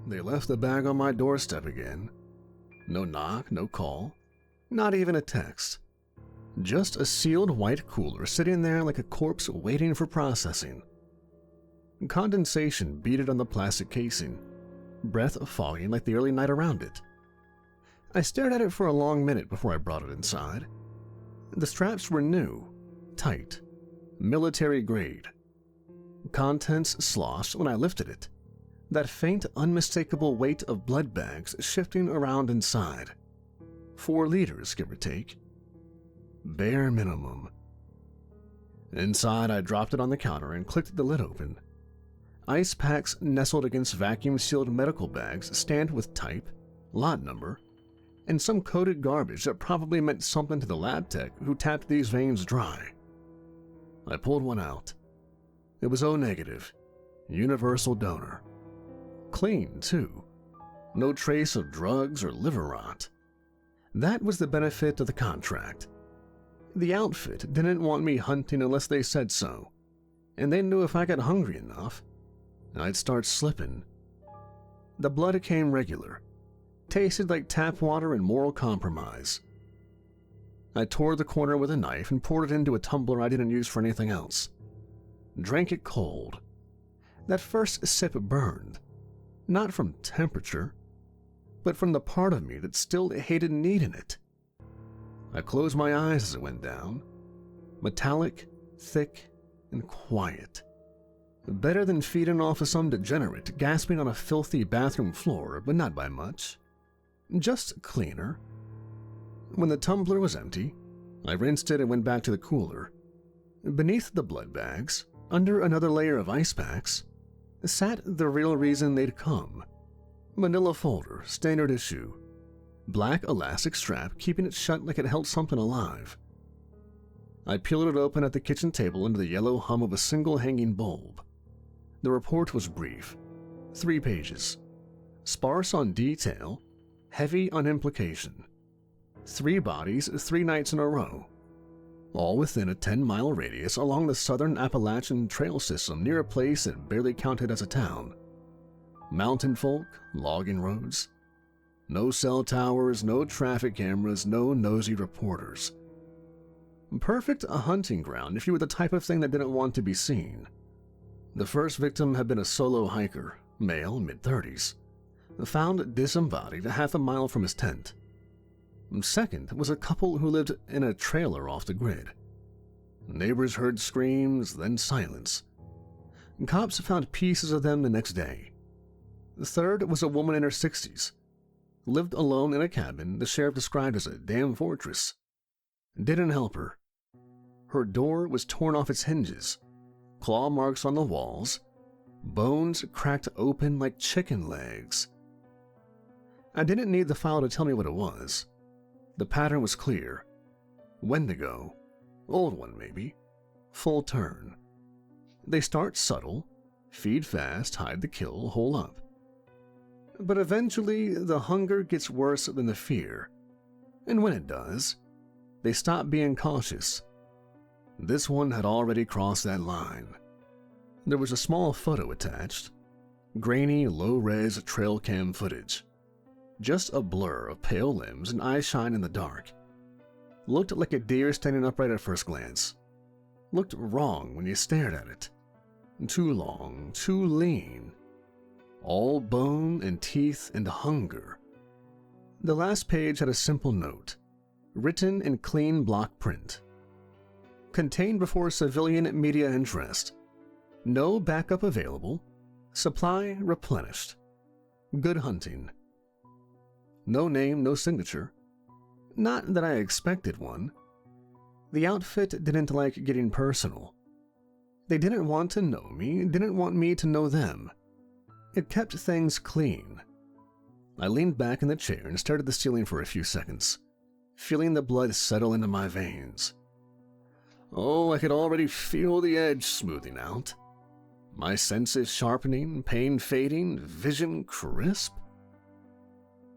they left the bag on my doorstep again. No knock, no call, not even a text. Just a sealed white cooler sitting there like a corpse waiting for processing. Condensation beaded on the plastic casing, breath fogging like the early night around it. I stared at it for a long minute before I brought it inside. The straps were new, tight, military grade. Contents sloshed when I lifted it. That faint, unmistakable weight of blood bags shifting around inside. 4 liters, give or take. Bare minimum. Inside, I dropped it on the counter and clicked the lid open. Ice packs nestled against vacuum-sealed medical bags stamped with type, lot number, and some coded garbage that probably meant something to the lab tech who tapped these veins dry. I pulled one out. It was O negative, universal donor. Clean, too. No trace of drugs or liver rot. That was the benefit of the contract. The outfit didn't want me hunting unless they said so, and they knew if I got hungry enough, I'd start slipping. The blood came regular, tasted like tap water and moral compromise. I tore the corner with a knife and poured it into a tumbler I didn't use for anything else. Drank it cold. That first sip burned, not from temperature, but from the part of me that still hated needing it. I closed my eyes as it went down. Metallic, thick, and quiet. Better than feeding off of some degenerate gasping on a filthy bathroom floor, but not by much. Just cleaner. When the tumbler was empty, I rinsed it and went back to the cooler. Beneath the blood bags, under another layer of ice packs, sat the real reason they'd come. Manila folder, standard issue. Black elastic strap keeping it shut like it held something alive. I peeled it open at the kitchen table under the yellow hum of a single hanging bulb. The report was brief. 3 pages. Sparse on detail, heavy on implication. 3 bodies, 3 nights in a row. All within a 10-mile radius along the southern Appalachian Trail system near a place that barely counted as a town. Mountain folk, logging roads. No cell towers, no traffic cameras, no nosy reporters. Perfect a hunting ground if you were the type of thing that didn't want to be seen. The first victim had been a solo hiker, male, mid-30s, found disembodied half a mile from his tent. Second was a couple who lived in a trailer off the grid. Neighbors heard screams, then silence. Cops found pieces of them the next day. The third was a woman in her 60s. Lived alone in a cabin the sheriff described as a damn fortress. Didn't help her. Her door was torn off its hinges, claw marks on the walls, bones cracked open like chicken legs. I didn't need the file to tell me what it was. The pattern was clear. Wendigo. Old one, maybe. Full turn. They start subtle, feed fast, hide the kill, hole up. But eventually, the hunger gets worse than the fear. And when it does, they stop being cautious. This one had already crossed that line. There was a small photo attached. Grainy, low-res trail cam footage. Just a blur of pale limbs and eye shine in the dark. Looked like a deer standing upright at first glance. Looked wrong when you stared at it. Too long, too lean. All bone and teeth and hunger. The last page had a simple note, written in clean block print. Contained before civilian media interest. No backup available. Supply replenished. Good hunting. No name, no signature. Not that I expected one. The outfit didn't like getting personal. They didn't want to know me, didn't want me to know them. It kept things clean. I leaned back in the chair and stared at the ceiling for a few seconds, feeling the blood settle into my veins. Oh, I could already feel the edge smoothing out. My senses sharpening, pain fading, vision crisp.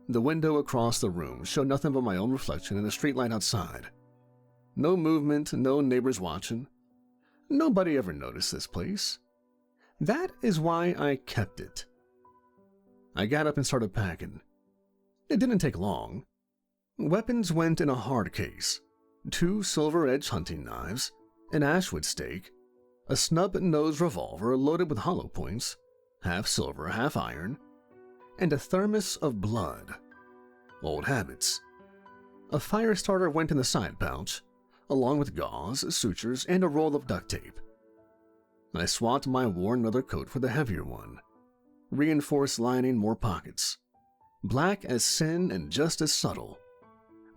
The window across the room showed nothing but my own reflection in the streetlight outside. No movement, no neighbors watching. Nobody ever noticed this place. That is why I kept it. I got up and started packing. It didn't take long. Weapons went in a hard case: 2 silver-edged hunting knives, an ashwood stake, a snub-nosed revolver loaded with hollow points, half silver, half iron, and a thermos of blood. Old habits. A fire starter went in the side pouch, along with gauze, sutures, and a roll of duct tape. I swapped my worn leather coat for the heavier one. Reinforced lining, more pockets. Black as sin and just as subtle.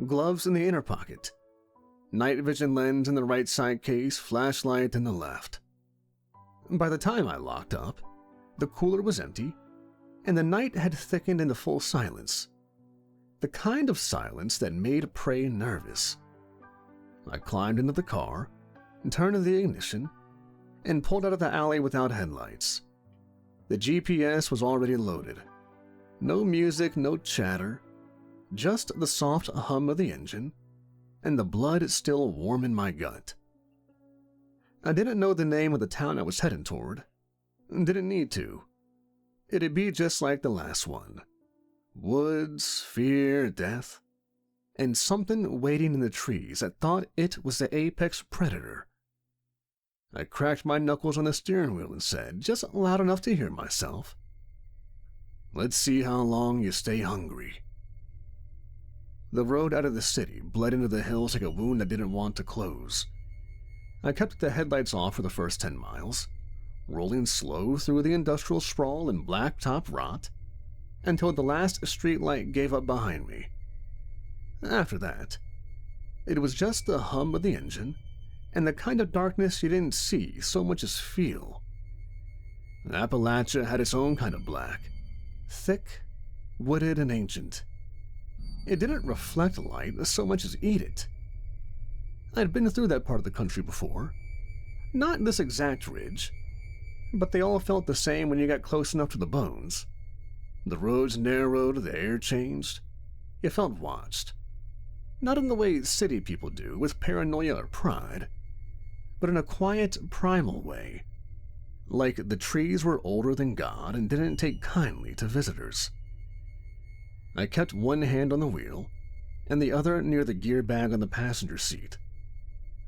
Gloves in the inner pocket. Night vision lens in the right side case, flashlight in the left. By the time I locked up, the cooler was empty, and the night had thickened into full silence. The kind of silence that made prey nervous. I climbed into the car, turned the ignition, and pulled out of the alley without headlights. The GPS was already loaded. No music, no chatter, just the soft hum of the engine, and the blood still warm in my gut. I didn't know the name of the town I was heading toward. Didn't need to. It'd be just like the last one. Woods, fear, death, and something waiting in the trees that thought it was the apex predator. I cracked my knuckles on the steering wheel and said, just loud enough to hear myself, "Let's see how long you stay hungry." The road out of the city bled into the hills like a wound that didn't want to close. I kept the headlights off for the first 10 miles, rolling slow through the industrial sprawl and blacktop rot, until the last streetlight gave up behind me. After that, it was just the hum of the engine, and the kind of darkness you didn't see so much as feel. Appalachia had its own kind of black, thick, wooded, and ancient. It didn't reflect light so much as eat it. I'd been through that part of the country before. Not this exact ridge, but they all felt the same when you got close enough to the bones. The roads narrowed, the air changed. You felt watched. Not in the way city people do, with paranoia or pride, but in a quiet, primal way. Like the trees were older than God and didn't take kindly to visitors. I kept one hand on the wheel, and the other near the gear bag on the passenger seat.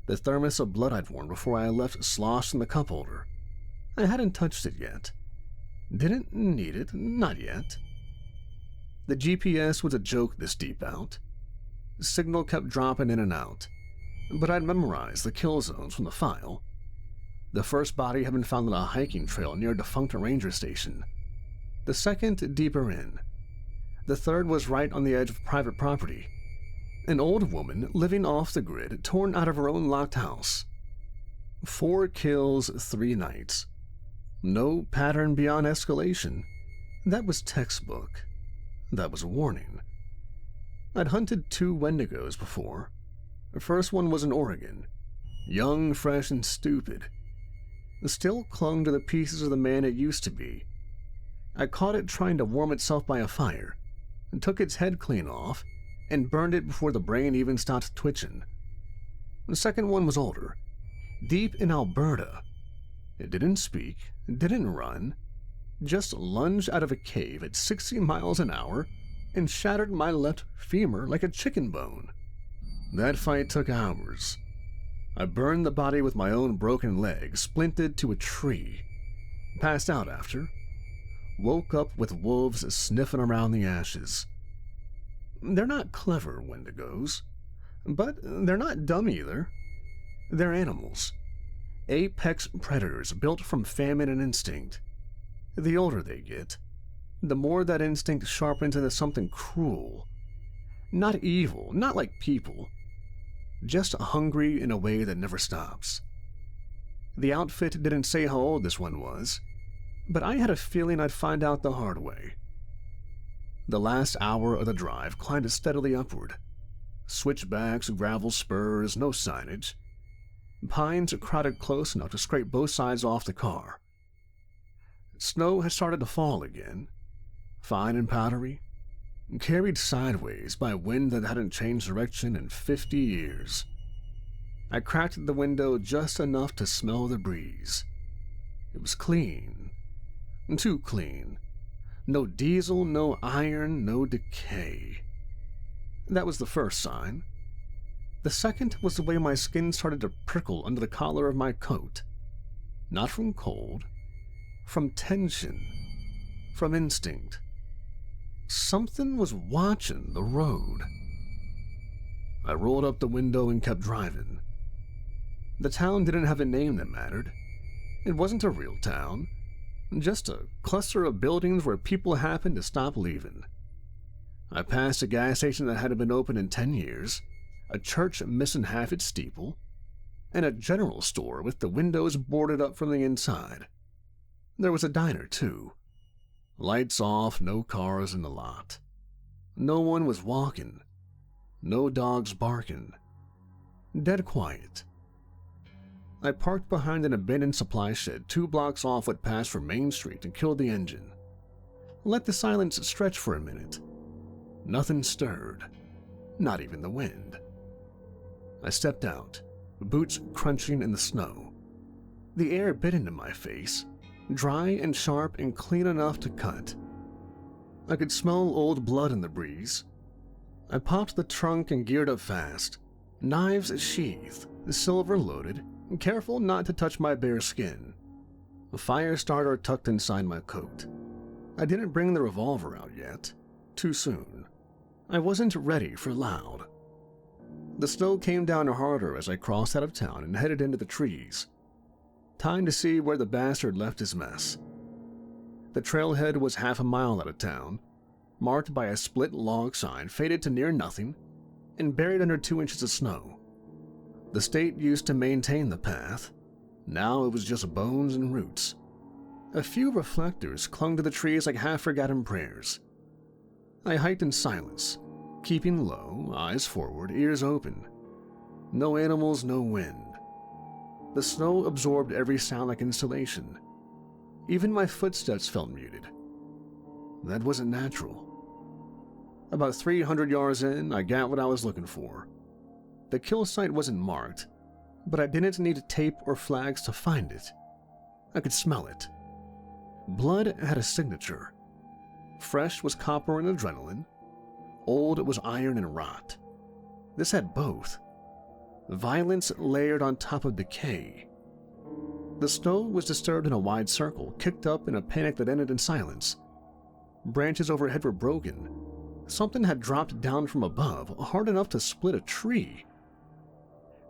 The thermos of blood I'd worn before I left sloshed in the cup holder. I hadn't touched it yet. Didn't need it, not yet. The GPS was a joke this deep out. The signal kept dropping in and out, but I'd memorized the kill zones from the file. The first body had been found on a hiking trail near a defunct ranger station. The second deeper in. The third was right on the edge of private property. An old woman living off the grid, torn out of her own locked house. 4 kills, 3 nights. No pattern beyond escalation. That was textbook. That was warning. I'd hunted 2 Wendigos before. The first one was in Oregon. Young, fresh, and stupid. Still clung to the pieces of the man it used to be. I caught it trying to warm itself by a fire, and took its head clean off, and burned it before the brain even stopped twitching. The second one was older, deep in Alberta. It didn't speak, didn't run, just lunged out of a cave at 60 miles an hour and shattered my left femur like a chicken bone. That fight took hours. I burned the body with my own broken leg, splinted to a tree. Passed out after. Woke up with wolves sniffing around the ashes. They're not clever, Wendigos, but they're not dumb either. They're animals. Apex predators built from famine and instinct. The older they get, the more that instinct sharpens into something cruel. Not evil, not like people. Just hungry in a way that never stops. The outfit didn't say how old this one was, but I had a feeling I'd find out the hard way. The last hour of the drive climbed steadily upward. Switchbacks, gravel spurs, no signage. Pines crowded close enough to scrape both sides off the car. Snow had started to fall again, fine and powdery, carried sideways by wind that hadn't changed direction in 50 years. I cracked the window just enough to smell the breeze. It was clean. Too clean. No diesel, no iron, no decay. That was the first sign. The second was the way my skin started to prickle under the collar of my coat. Not from cold, from tension, from instinct. Something was watching the road. I rolled up the window and kept driving. The town didn't have a name that mattered. It wasn't a real town, just a cluster of buildings where people happened to stop leaving. I passed a gas station that hadn't been open in 10 years, a church missing half its steeple, and a general store with the windows boarded up from the inside. There was a diner, too. Lights off, no cars in the lot. No one was walking. No dogs barking. Dead quiet. I parked behind an abandoned supply shed 2 blocks off what passed for Main Street and killed the engine. Let the silence stretch for a minute. Nothing stirred. Not even the wind. I stepped out, boots crunching in the snow. The air bit into my face, dry and sharp and clean enough to cut. I could smell old blood in the breeze. I popped the trunk and geared up fast, knives sheathed, silver loaded, careful not to touch my bare skin. A fire starter tucked inside my coat. I didn't bring the revolver out yet. Too soon. I wasn't ready for loud. The snow came down harder as I crossed out of town and headed into the trees. Time to see where the bastard left his mess. The trailhead was half a mile out of town, marked by a split log sign faded to near nothing and buried under 2 inches of snow. The state used to maintain the path. Now it was just bones and roots. A few reflectors clung to the trees like half-forgotten prayers. I hiked in silence, keeping low, eyes forward, ears open. No animals, no wind. The snow absorbed every sound like insulation. Even my footsteps felt muted. That wasn't natural. About 300 yards in, I got what I was looking for. The kill site wasn't marked, but I didn't need tape or flags to find it. I could smell it. Blood had a signature. Fresh was copper and adrenaline. Old was iron and rot. This had both. Violence layered on top of decay. The snow was disturbed in a wide circle, kicked up in a panic that ended in silence. Branches overhead were broken. Something had dropped down from above, hard enough to split a tree.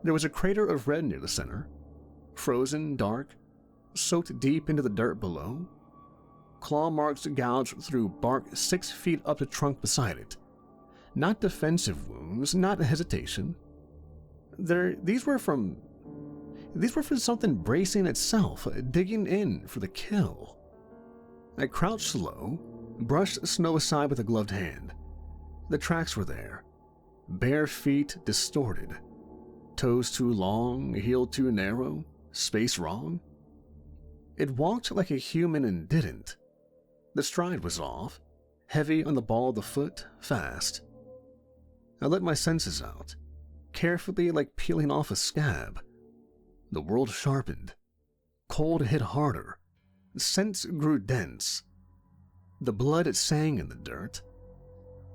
There was a crater of red near the center, frozen, dark, soaked deep into the dirt below. Claw marks gouged through bark 6 feet up the trunk beside it. Not defensive wounds, not hesitation. These were from something bracing itself, digging in for the kill. I crouched low, brushed snow aside with a gloved hand. The tracks were there. Bare feet distorted. Toes too long, heel too narrow, space wrong. It walked like a human and didn't. The stride was off, heavy on the ball of the foot, fast. I let my senses out, carefully like peeling off a scab. The world sharpened. Cold hit harder. Scents grew dense. The blood sang in the dirt.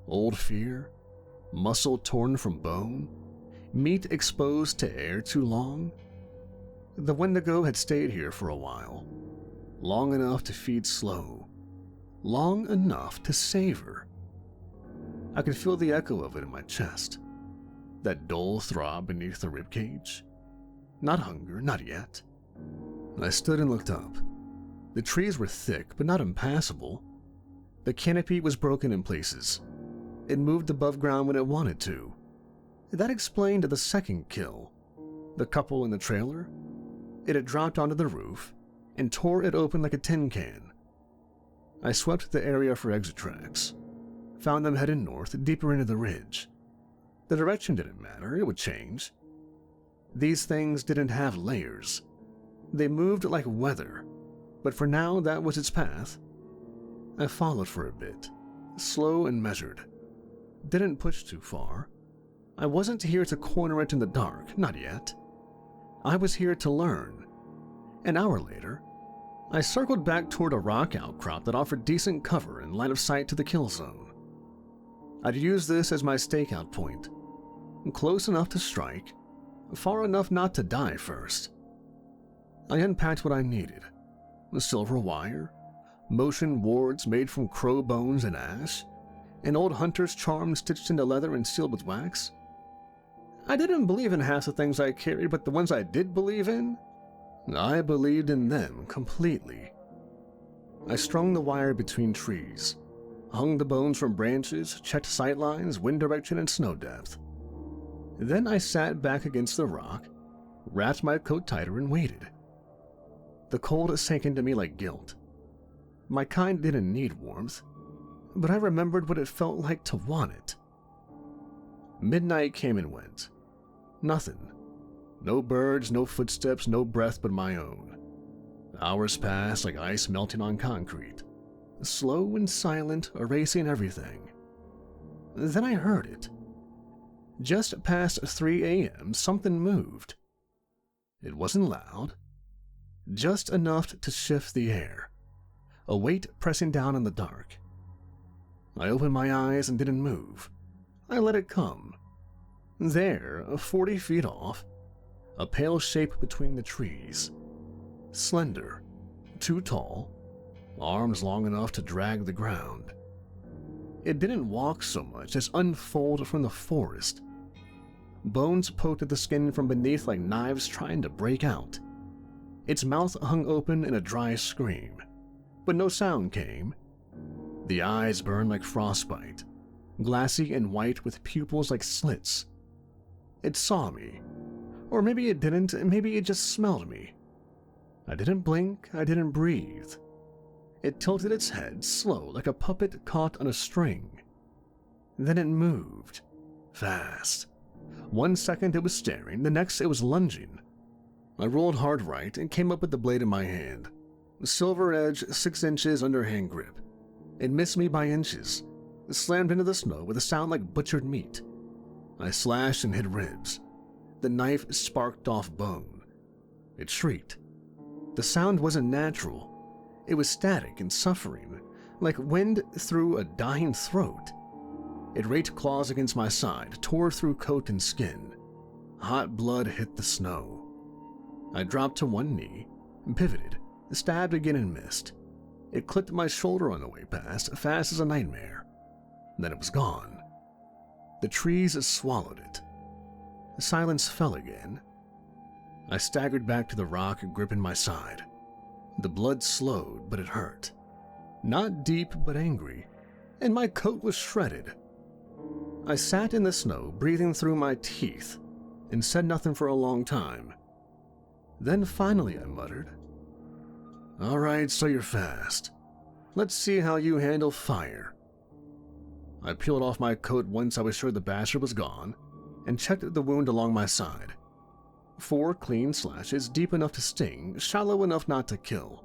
Old fear, muscle torn from bone, meat exposed to air too long. The Wendigo had stayed here for a while, long enough to feed slow, long enough to savor. I could feel the echo of it in my chest, that dull throb beneath the ribcage. Not hunger, not yet. I stood and looked up. The trees were thick, but not impassable. The canopy was broken in places. It moved above ground when it wanted to. That explained the second kill. The couple in the trailer. It had dropped onto the roof and tore it open like a tin can. I swept the area for exit tracks. Found them heading north, deeper into the ridge. The direction didn't matter, it would change. These things didn't have layers. They moved like weather, but for now that was its path. I followed for a bit, slow and measured. Didn't push too far. I wasn't here to corner it in the dark, not yet. I was here to learn. An hour later, I circled back toward a rock outcrop that offered decent cover and line of sight to the kill zone. I'd use this as my stakeout point, close enough to strike, far enough not to die first. I unpacked what I needed: the silver wire, motion wards made from crow bones and ash, an old hunter's charm stitched into leather and sealed with wax. I didn't believe in half the things I carried, but the ones I did believe in, I believed in them completely. I strung the wire between trees, hung the bones from branches, checked sight lines, wind direction, and snow depth. Then I sat back against the rock, wrapped my coat tighter, and waited. The cold sank into me like guilt. My kind didn't need warmth, but I remembered what it felt like to want it. Midnight came and went. Nothing. No birds, no footsteps, no breath but my own. Hours passed like ice melting on concrete, slow and silent, erasing everything. Then I heard it. Just past 3 a.m., something moved. It wasn't loud, just enough to shift the air, a weight pressing down in the dark. I opened my eyes and didn't move. I let it come. There, 40 feet off, a pale shape between the trees. Slender, too tall, arms long enough to drag the ground. It didn't walk so much as unfold from the forest. Bones poked at the skin from beneath like knives trying to break out. Its mouth hung open in a dry scream, but no sound came. The eyes burned like frostbite, glassy and white with pupils like slits. It saw me. Or maybe it didn't, maybe it just smelled me. I didn't blink, I didn't breathe. It tilted its head slow like a puppet caught on a string. Then it moved. Fast. 1 second it was staring, the next it was lunging. I rolled hard right and came up with the blade in my hand. Silver edge 6 inches under hand grip. It missed me by inches. It slammed into the snow with a sound like butchered meat. I slashed and hit ribs. The knife sparked off bone. It shrieked. The sound wasn't natural. It was static and suffering, like wind through a dying throat. It raked claws against my side, tore through coat and skin. Hot blood hit the snow. I dropped to one knee, pivoted, stabbed again and missed. It clipped my shoulder on the way past, fast as a nightmare. Then it was gone. The trees swallowed it. The silence fell again. I staggered back to the rock, gripping my side. The blood slowed, but it hurt. Not deep, but angry, and my coat was shredded. I sat in the snow, breathing through my teeth, and said nothing for a long time. Then finally I muttered, "All right, so you're fast. Let's see how you handle fire." I peeled off my coat once I was sure the bastard was gone, and checked the wound along my side. 4 clean slashes, deep enough to sting, shallow enough not to kill.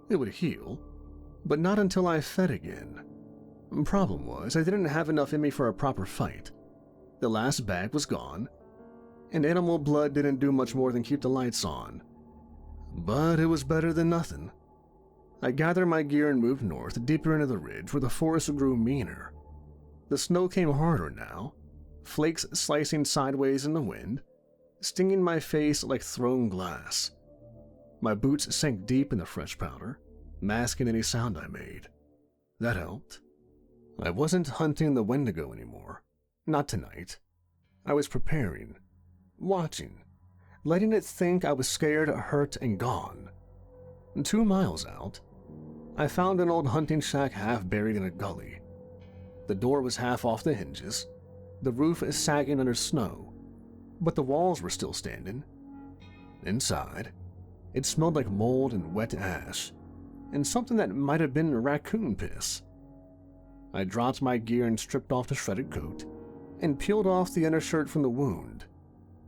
It would heal, but not until I fed again. Problem was, I didn't have enough in me for a proper fight. The last bag was gone, and animal blood didn't do much more than keep the lights on. But it was better than nothing. I gathered my gear and moved north, deeper into the ridge where the forest grew meaner. The snow came harder now, flakes slicing sideways in the wind, stinging my face like thrown glass. My boots sank deep in the fresh powder, masking any sound I made. That helped. I wasn't hunting the Wendigo anymore. Not tonight. I was preparing, watching, letting it think I was scared, hurt, and gone. 2 miles out, I found an old hunting shack half buried in a gully. The door was half off the hinges, the roof sagging under snow, but the walls were still standing. Inside, it smelled like mold and wet ash, and something that might have been raccoon piss. I dropped my gear and stripped off the shredded coat, and peeled off the inner shirt from the wound.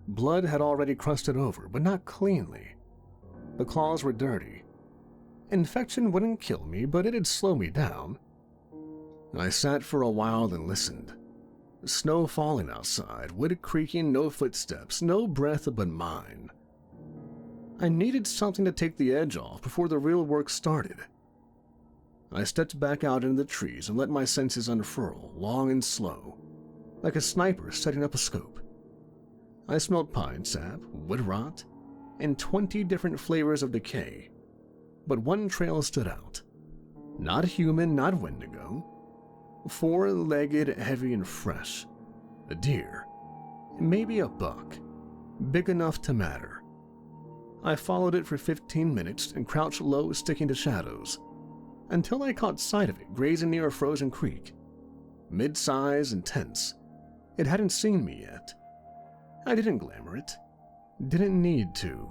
Blood had already crusted over, but not cleanly. The claws were dirty. Infection wouldn't kill me, but it'd slow me down. I sat for a while and listened. Snow falling outside, wood creaking, no footsteps, no breath but mine. I needed something to take the edge off before the real work started. I stepped back out into the trees and let my senses unfurl, long and slow, like a sniper setting up a scope. I smelled pine sap, wood rot, and 20 different flavors of decay, but one trail stood out. Not human, not Wendigo. 4-legged, heavy and fresh. A deer. Maybe a buck. Big enough to matter. I followed it for 15 minutes and crouched low, sticking to shadows, until I caught sight of it grazing near a frozen creek. Mid-size and tense. It hadn't seen me yet. I didn't glamour it. Didn't need to.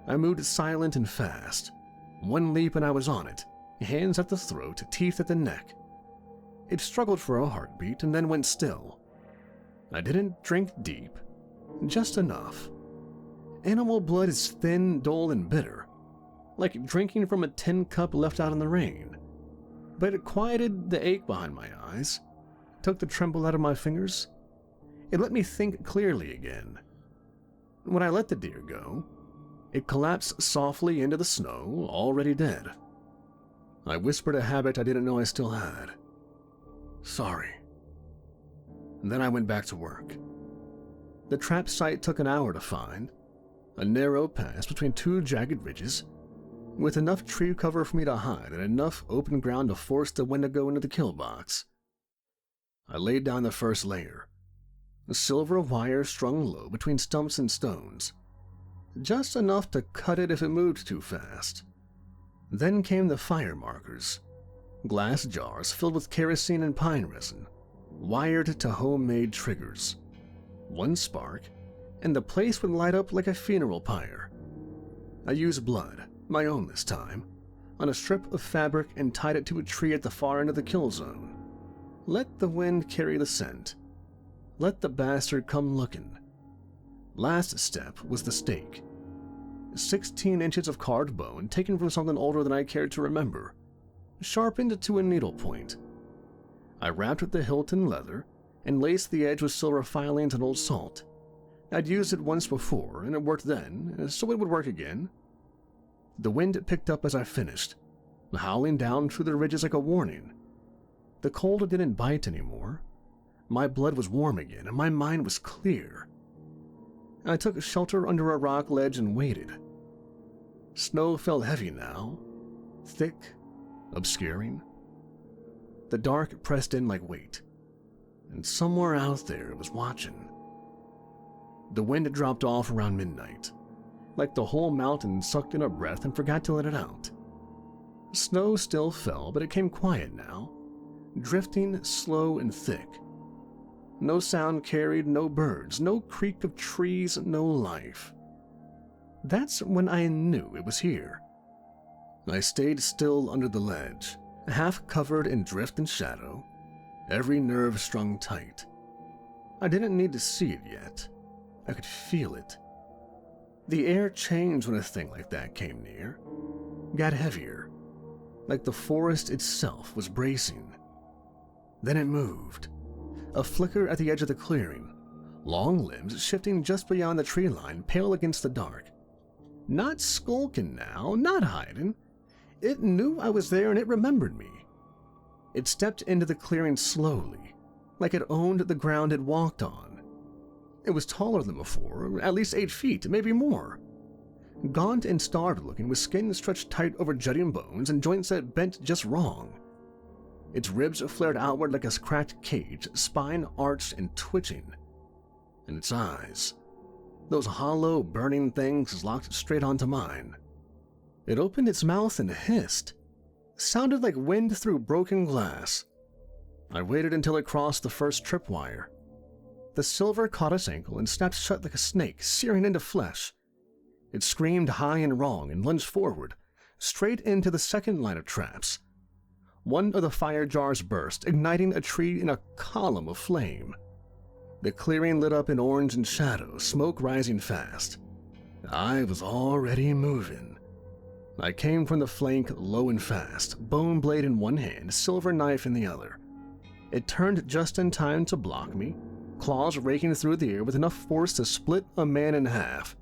I moved silent and fast. One leap and I was on it, hands at the throat, teeth at the neck. It struggled for a heartbeat and then went still. I didn't drink deep, just enough. Animal blood is thin, dull, and bitter, like drinking from a tin cup left out in the rain. But it quieted the ache behind my eyes, took the tremble out of my fingers. It let me think clearly again. When I let the deer go, it collapsed softly into the snow, already dead. I whispered a habit I didn't know I still had. Sorry. And then I went back to work. The trap site took an hour to find, a narrow pass between 2 jagged ridges, with enough tree cover for me to hide and enough open ground to force the Wendigo into the kill box. I laid down the first layer, a silver wire strung low between stumps and stones, just enough to cut it if it moved too fast. Then came the fire markers, glass jars filled with kerosene and pine resin, wired to homemade triggers. One spark, and the place would light up like a funeral pyre. I used blood, my own this time, on a strip of fabric and tied it to a tree at the far end of the kill zone. Let the wind carry the scent. Let the bastard come looking. Last step was the stake. 16 inches of carved bone taken from something older than I cared to remember, sharpened to a needle point. I wrapped the hilt in leather and laced the edge with silver filings and old salt. I'd used it once before, and it worked then, so it would work again. The wind picked up as I finished, howling down through the ridges like a warning. The cold didn't bite anymore. My blood was warm again, and my mind was clear. I took shelter under a rock ledge and waited. Snow fell heavy now, thick, obscuring. The dark pressed in like weight, and somewhere out there it was watching. The wind dropped off around midnight, like the whole mountain sucked in a breath and forgot to let it out. Snow still fell, but it came quiet now, drifting slow and thick. No sound carried, no birds, no creak of trees, no life. That's when I knew it was here. I stayed still under the ledge, half covered in drift and shadow, every nerve strung tight. I didn't need to see it yet. I could feel it. The air changed when a thing like that came near, got heavier, like the forest itself was bracing. Then it moved. A flicker at the edge of the clearing, long limbs shifting just beyond the tree line, pale against the dark. Not skulking now, not hiding. It knew I was there and it remembered me. It stepped into the clearing slowly, like it owned the ground it walked on. It was taller than before, at least 8 feet, maybe more. Gaunt and starved looking, with skin stretched tight over jutting bones and joints that bent just wrong. Its ribs flared outward like a cracked cage, spine arched and twitching. And its eyes, those hollow, burning things, locked straight onto mine. It opened its mouth and hissed. Sounded like wind through broken glass. I waited until it crossed the first tripwire. The silver caught its ankle and snapped shut like a snake, searing into flesh. It screamed high and wrong and lunged forward, straight into the second line of traps. One of the fire jars burst, igniting a tree in a column of flame. The clearing lit up in orange and shadow, smoke rising fast. I was already moving. I came from the flank low and fast, bone blade in one hand, silver knife in the other. It turned just in time to block me, claws raking through the air with enough force to split a man in half.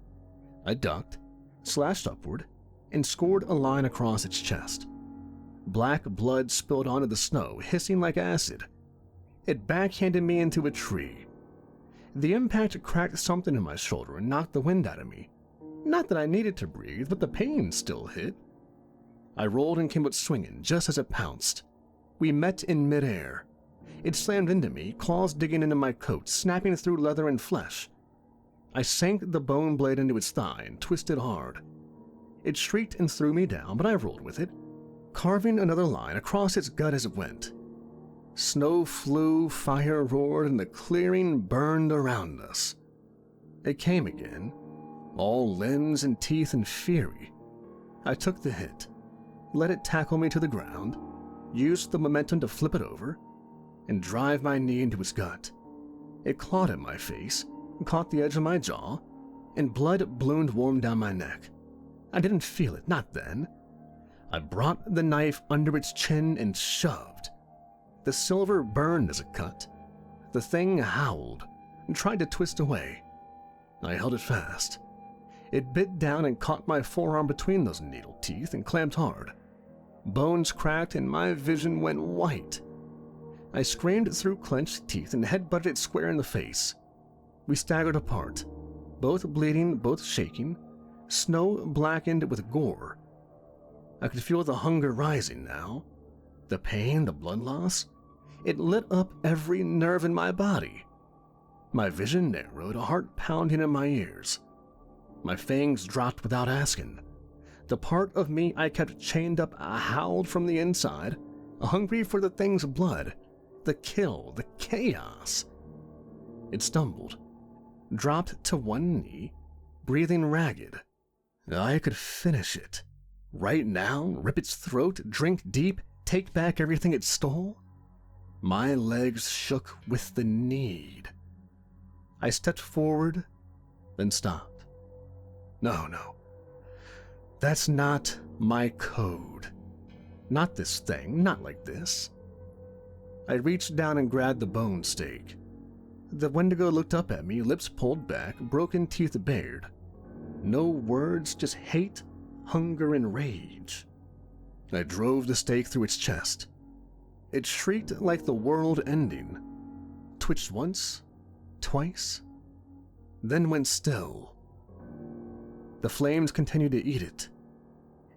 I ducked, slashed upward, and scored a line across its chest. Black blood spilled onto the snow, hissing like acid. It backhanded me into a tree. The impact cracked something in my shoulder and knocked the wind out of me. Not that I needed to breathe, but the pain still hit. I rolled and came up swinging just as it pounced. We met in midair. It slammed into me, claws digging into my coat, snapping through leather and flesh. I sank the bone blade into its thigh and twisted hard. It shrieked and threw me down, but I rolled with it, carving another line across its gut as it went. Snow flew, fire roared, and the clearing burned around us. It came again, all limbs and teeth and fury. I took the hit, let it tackle me to the ground, used the momentum to flip it over, and drive my knee into its gut. It clawed at my face, caught the edge of my jaw, and blood ballooned warm down my neck. I didn't feel it, not then. I brought the knife under its chin and shoved. The silver burned as it cut. The thing howled and tried to twist away. I held it fast. It bit down and caught my forearm between those needle teeth and clamped hard. Bones cracked and my vision went white. I screamed through clenched teeth and headbutted it square in the face. We staggered apart, both bleeding, both shaking, snow blackened with gore. I could feel the hunger rising now. The pain, the blood loss. It lit up every nerve in my body. My vision narrowed, a heart pounding in my ears. My fangs dropped without asking. The part of me I kept chained up howled from the inside, hungry for the thing's blood, the kill, the chaos. It stumbled, dropped to one knee, breathing ragged. I could finish it. Right now, rip its throat, drink deep, take back everything it stole? My legs shook with the need. I stepped forward, then stopped. No. That's not my code. Not this thing, not like this. I reached down and grabbed the bone stake. The Wendigo looked up at me, lips pulled back, broken teeth bared. No words, just hate, hunger, and rage. I drove the stake through its chest. It shrieked like the world ending, twitched once, twice, then went still. The flames continued to eat it.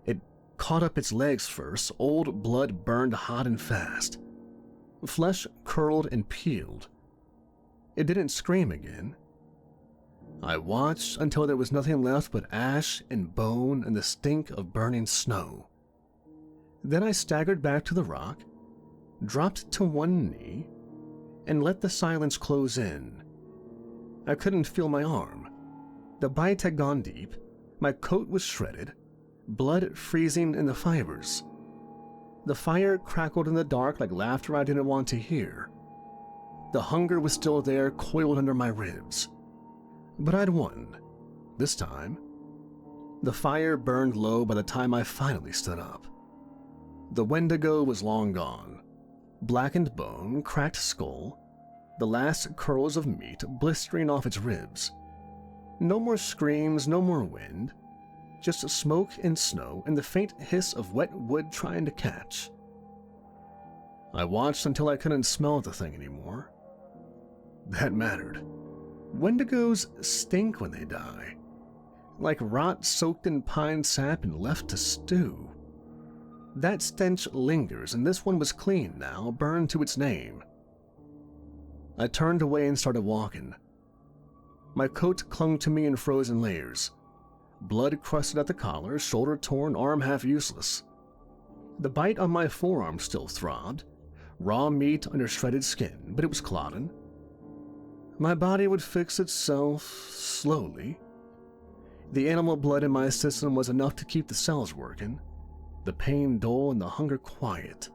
It caught up its legs first, old blood burned hot and fast. Flesh curled and peeled. It didn't scream again. I watched until there was nothing left but ash and bone and the stink of burning snow. Then I staggered back to the rock, dropped to one knee, and let the silence close in. I couldn't feel my arm. The bite had gone deep, my coat was shredded, blood freezing in the fibers. The fire crackled in the dark like laughter I didn't want to hear. The hunger was still there, coiled under my ribs. But I'd won, this time. The fire burned low by the time I finally stood up. The Wendigo was long gone. Blackened bone, cracked skull, the last curls of meat blistering off its ribs. No more screams, no more wind, just smoke and snow and the faint hiss of wet wood trying to catch. I watched until I couldn't smell the thing anymore. That mattered. Wendigos stink when they die, like rot soaked in pine sap and left to stew. That stench lingers, and this one was clean now, burned to its name. I turned away and started walking. My coat clung to me in frozen layers. Blood crusted at the collar, shoulder torn, arm half useless. The bite on my forearm still throbbed, raw meat under shredded skin, but it was clotting. My body would fix itself slowly. The animal blood in my system was enough to keep the cells working, the pain dull and the hunger quiet.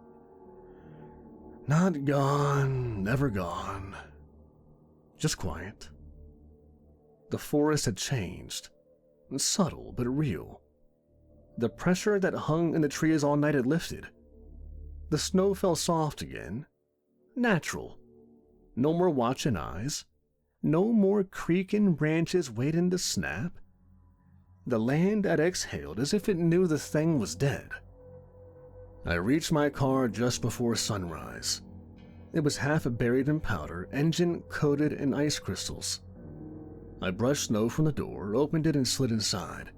Not gone, never gone. Just quiet. The forest had changed, subtle but real. The pressure that hung in the trees all night had lifted. The snow fell soft again, natural. No more watching eyes, no more creaking branches waiting to snap. The land had exhaled as if it knew the thing was dead. I reached my car just before sunrise. It was half buried in powder, engine coated in ice crystals. I brushed snow from the door, opened it, and slid inside.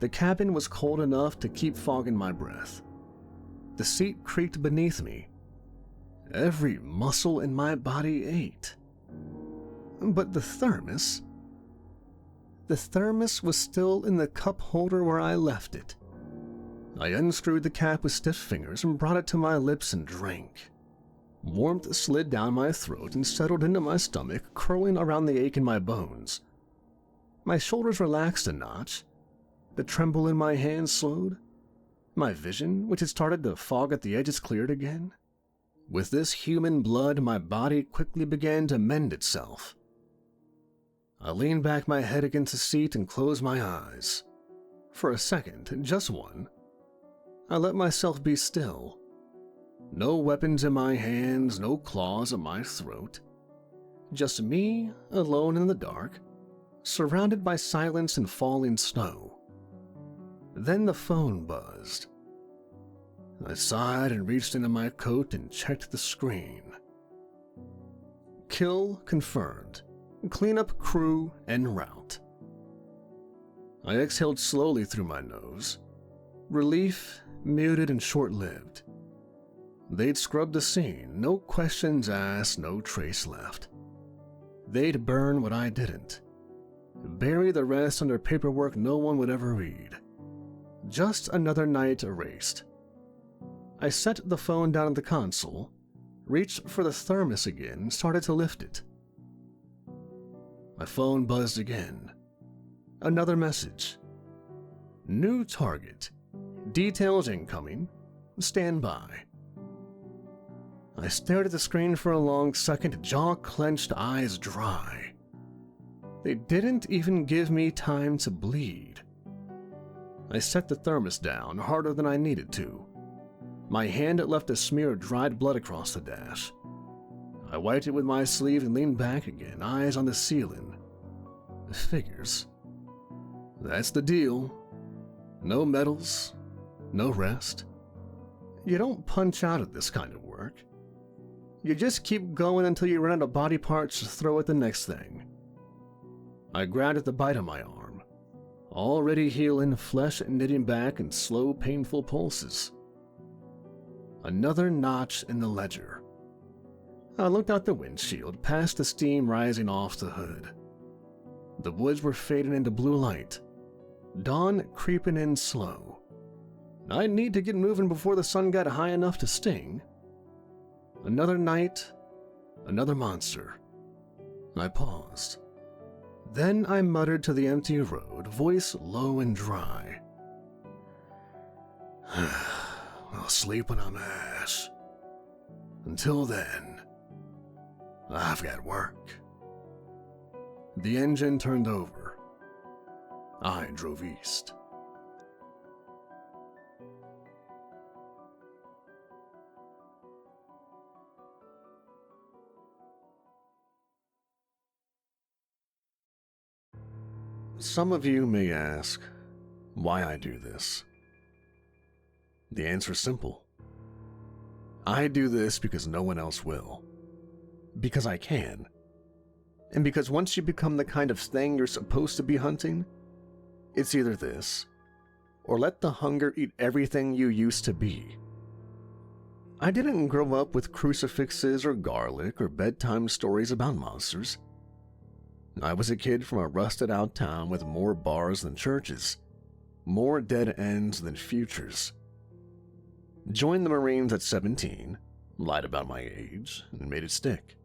The cabin was cold enough to keep fog in my breath. The seat creaked beneath me. Every muscle in my body ached. But the thermos was still in the cup holder where I left it. I unscrewed the cap with stiff fingers and brought it to my lips and drank. Warmth slid down my throat and settled into my stomach, curling around the ache in my bones. My shoulders relaxed a notch. The tremble in my hands slowed. My vision, which had started to fog at the edges, cleared again. With this human blood, my body quickly began to mend itself. I leaned back my head against the seat and closed my eyes. For a second, just one, I let myself be still. No weapons in my hands, no claws at my throat. Just me, alone in the dark, surrounded by silence and falling snow. Then the phone buzzed. I sighed and reached into my coat and checked the screen. Kill confirmed. Cleanup crew en route. I exhaled slowly through my nose. Relief, muted and short-lived. They'd scrubbed the scene, no questions asked, no trace left. They'd burn what I didn't. Bury the rest under paperwork no one would ever read. Just another night erased. I set the phone down at the console, reached for the thermos again, and started to lift it. My phone buzzed again. Another message. New target. Details incoming. Stand by. I stared at the screen for a long second, jaw clenched, eyes dry. They didn't even give me time to bleed. I set the thermos down harder than I needed to. My hand left a smear of dried blood across the dash. I wiped it with my sleeve and leaned back again, eyes on the ceiling. Figures. That's the deal. No medals, no rest. You don't punch out at this kind of work. You just keep going until you run out of body parts to throw at the next thing. I grabbed at the bite of my arm, already healing, flesh knitting back in slow, painful pulses. Another notch in the ledger. I looked out the windshield, past the steam rising off the hood. The woods were fading into blue light, dawn creeping in slow. I'd need to get moving before the sun got high enough to sting. Another night, another monster. I paused. Then I muttered to the empty road, voice low and dry. I'll sleep when I'm ash. Until then, I've got work. The engine turned over. I drove east. Some of you may ask why I do this. The answer is simple. I do this because no one else will. Because I can. And because once you become the kind of thing you're supposed to be hunting, it's either this, or let the hunger eat everything you used to be. I didn't grow up with crucifixes or garlic or bedtime stories about monsters. I was a kid from a rusted-out town with more bars than churches, more dead ends than futures. Joined the Marines at 17, lied about my age, and made it stick.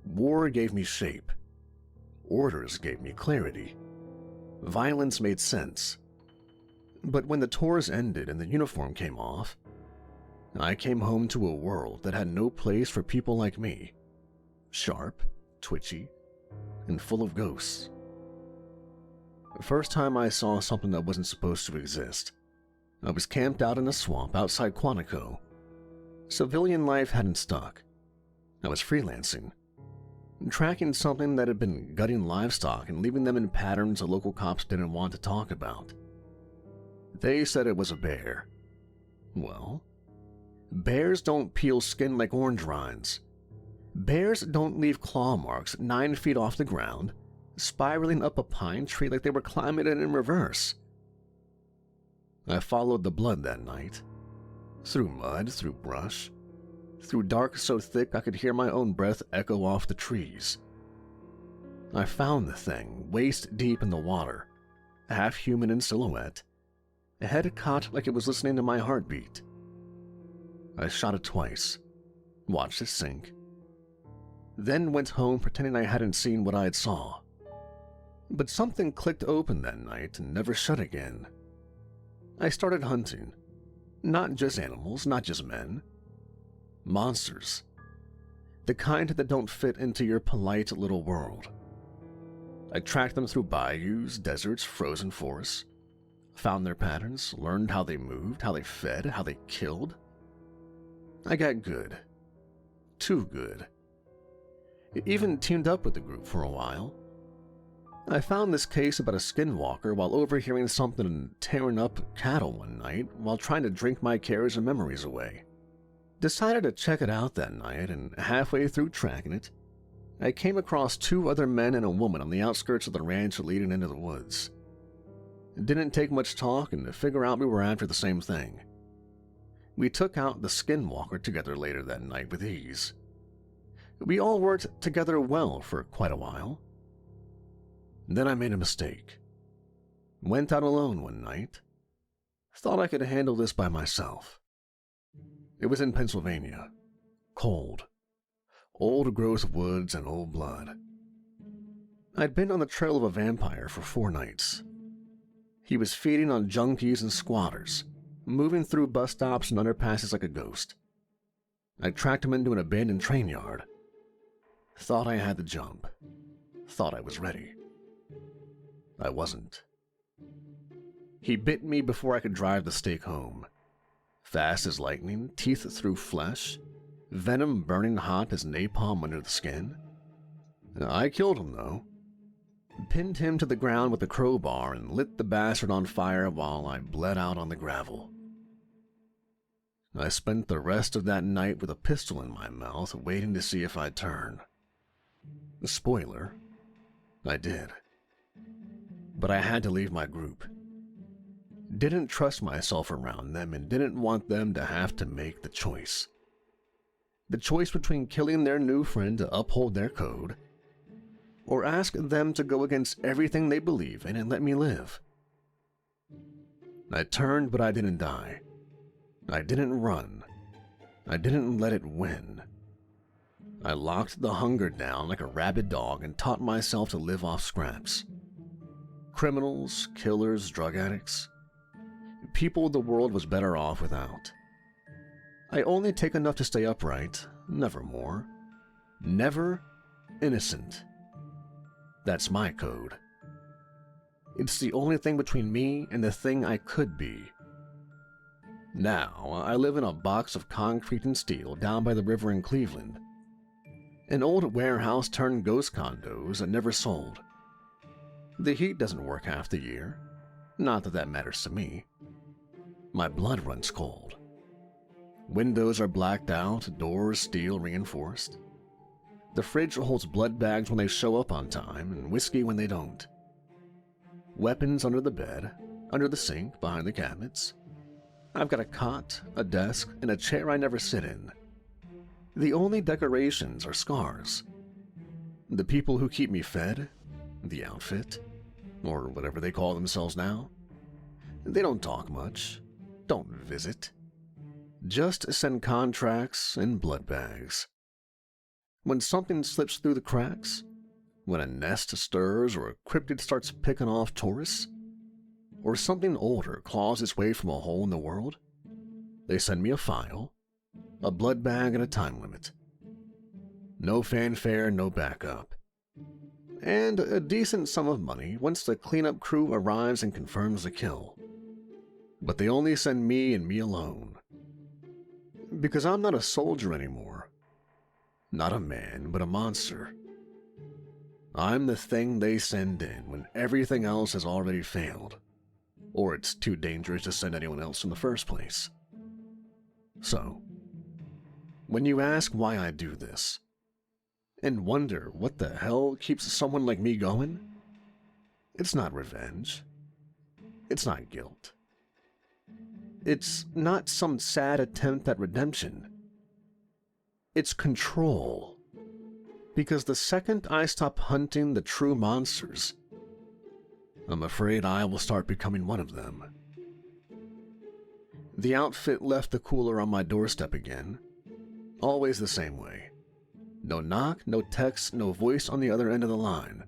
War gave me shape. Orders gave me clarity. Violence made sense. But when the tours ended and the uniform came off, I came home to a world that had no place for people like me. Sharp, twitchy, and full of ghosts. The first time I saw something that wasn't supposed to exist, I was camped out in a swamp outside Quantico. Civilian life hadn't stuck. I was freelancing. tracking something that had been gutting livestock and leaving them in patterns the local cops didn't want to talk about. They said it was a bear. Well, bears don't peel skin like orange rinds. Bears don't leave claw marks 9 feet off the ground, spiraling up a pine tree like they were climbing it in reverse. I followed the blood that night. Through mud, through brush, through dark so thick I could hear my own breath echo off the trees. I found the thing, waist deep in the water, half human in silhouette, a head cocked like it was listening to my heartbeat. I shot it twice, watched it sink, then went home pretending I hadn't seen what I had saw. But something clicked open that night and never shut again. I started hunting. Not just animals, not just men. Monsters. The kind that don't fit into your polite little world. I tracked them through bayous, deserts, frozen forests. Found their patterns, learned how they moved, how they fed, how they killed. I got good. Too good. It even teamed up with the group for a while. I found this case about a skinwalker while overhearing something tearing up cattle one night while trying to drink my cares and memories away. Decided to check it out that night, and halfway through tracking it, I came across 2 other men and a woman on the outskirts of the ranch leading into the woods. It didn't take much talking to figure out we were after the same thing. We took out the skinwalker together later that night with ease. We all worked together well for quite a while. Then I made a mistake. Went out alone one night. Thought I could handle this by myself. It was in Pennsylvania. Cold. Old growth woods and old blood. I'd been on the trail of a vampire for 4 nights. He was feeding on junkies and squatters, moving through bus stops and underpasses like a ghost. I tracked him into an abandoned train yard. Thought I had the jump. Thought I was ready. I wasn't. He bit me before I could drive the stake home. Fast as lightning, teeth through flesh, venom burning hot as napalm under the skin. I killed him, though. Pinned him to the ground with a crowbar and lit the bastard on fire while I bled out on the gravel. I spent the rest of that night with a pistol in my mouth, waiting to see if I'd turn. Spoiler, I did. But I had to leave my group. Didn't trust myself around them and didn't want them to have to make the choice. The choice between killing their new friend to uphold their code, or ask them to go against everything they believe in and let me live. I turned, but I didn't die. I didn't run. I didn't let it win. I locked the hunger down like a rabid dog and taught myself to live off scraps. Criminals, killers, drug addicts. People the world was better off without. I only take enough to stay upright, never more. Never innocent. That's my code. It's the only thing between me and the thing I could be. Now, I live in a box of concrete and steel down by the river in Cleveland. An old warehouse turned ghost condos that never sold. The heat doesn't work half the year. Not that that matters to me. My blood runs cold. Windows are blacked out, doors steel reinforced. The fridge holds blood bags when they show up on time and whiskey when they don't. Weapons under the bed, under the sink, behind the cabinets. I've got a cot, a desk, and a chair I never sit in. The only decorations are scars. The people who keep me fed, the outfit, or whatever they call themselves now, they don't talk much, don't visit. Just send contracts and blood bags. When something slips through the cracks, when a nest stirs or a cryptid starts picking off tourists, or something older claws its way from a hole in the world, they send me a file, a blood bag, and a time limit. No fanfare, no backup. And a decent sum of money once the cleanup crew arrives and confirms the kill. But they only send me and me alone. Because I'm not a soldier anymore. Not a man, but a monster. I'm the thing they send in when everything else has already failed, or it's too dangerous to send anyone else in the first place. So, when you ask why I do this, and wonder what the hell keeps someone like me going, it's not revenge. It's not guilt. It's not some sad attempt at redemption. It's control. Because the second I stop hunting the true monsters, I'm afraid I will start becoming one of them. The outfit left the cooler on my doorstep again. Always the same way. No knock, no text, no voice on the other end of the line.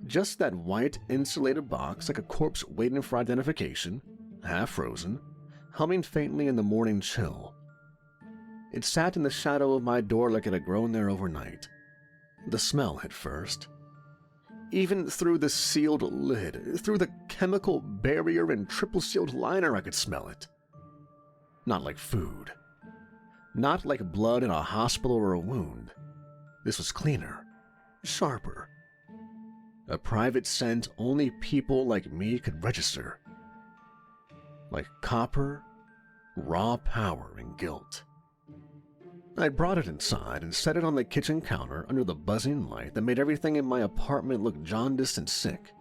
Just that white insulated box like a corpse waiting for identification, half frozen, humming faintly in the morning chill. It sat in the shadow of my door like it had grown there overnight. The smell hit first. Even through the sealed lid, through the chemical barrier and triple-sealed liner, I could smell it. Not like food. Not like blood in a hospital or a wound. This was cleaner, sharper. A private scent only people like me could register. Like copper, raw power, and guilt. I brought it inside and set it on the kitchen counter under the buzzing light that made everything in my apartment look jaundiced and sick.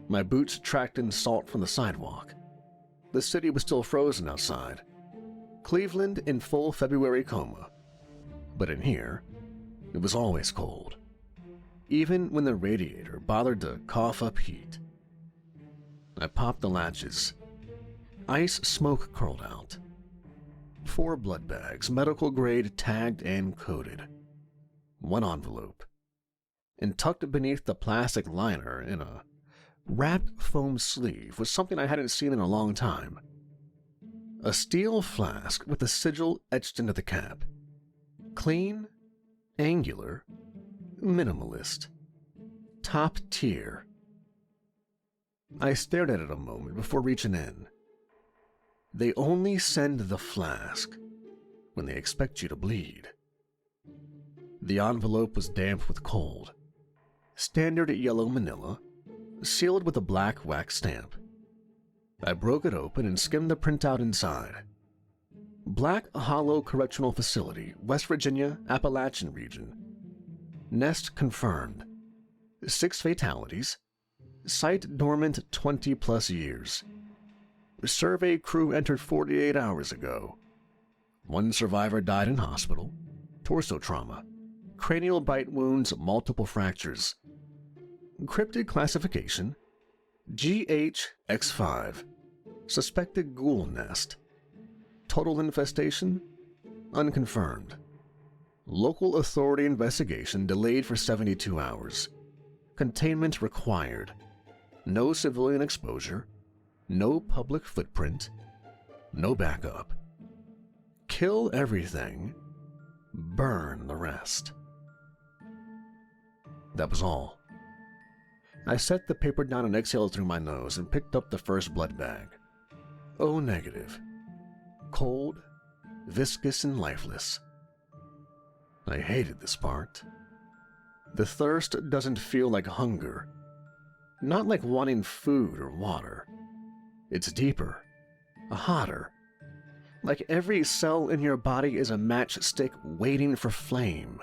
My boots tracked in salt from the sidewalk. The city was still frozen outside. Cleveland in full February coma. But in here, it was always cold. Even when the radiator bothered to cough up heat. I popped the latches. Ice smoke curled out. 4 blood bags, medical grade, tagged and coded. 1 envelope. And tucked beneath the plastic liner in a wrapped foam sleeve was something I hadn't seen in a long time. A steel flask with a sigil etched into the cap. Clean, angular, minimalist. Top tier. I stared at it a moment before reaching in. They only send the flask when they expect you to bleed. The envelope was damp with cold. Standard yellow manila, sealed with a black wax stamp. I broke it open and skimmed the printout inside. Black Hollow Correctional Facility, West Virginia, Appalachian region. Nest confirmed. 6 fatalities. Site dormant 20+ years. Survey crew entered 48 hours ago. 1 survivor died in hospital. Torso trauma. Cranial bite wounds, multiple fractures. Cryptid classification. GHX5. Suspected ghoul nest. Total infestation? Unconfirmed. Local authority investigation delayed for 72 hours. Containment required. No civilian exposure. No public footprint. No backup. Kill everything. Burn the rest. That was all. I set the paper down and exhaled through my nose and picked up the first blood bag. O negative. Cold, viscous, and lifeless. I hated this part. The thirst doesn't feel like hunger. Not like wanting food or water. It's deeper, hotter. Like every cell in your body is a matchstick waiting for flame.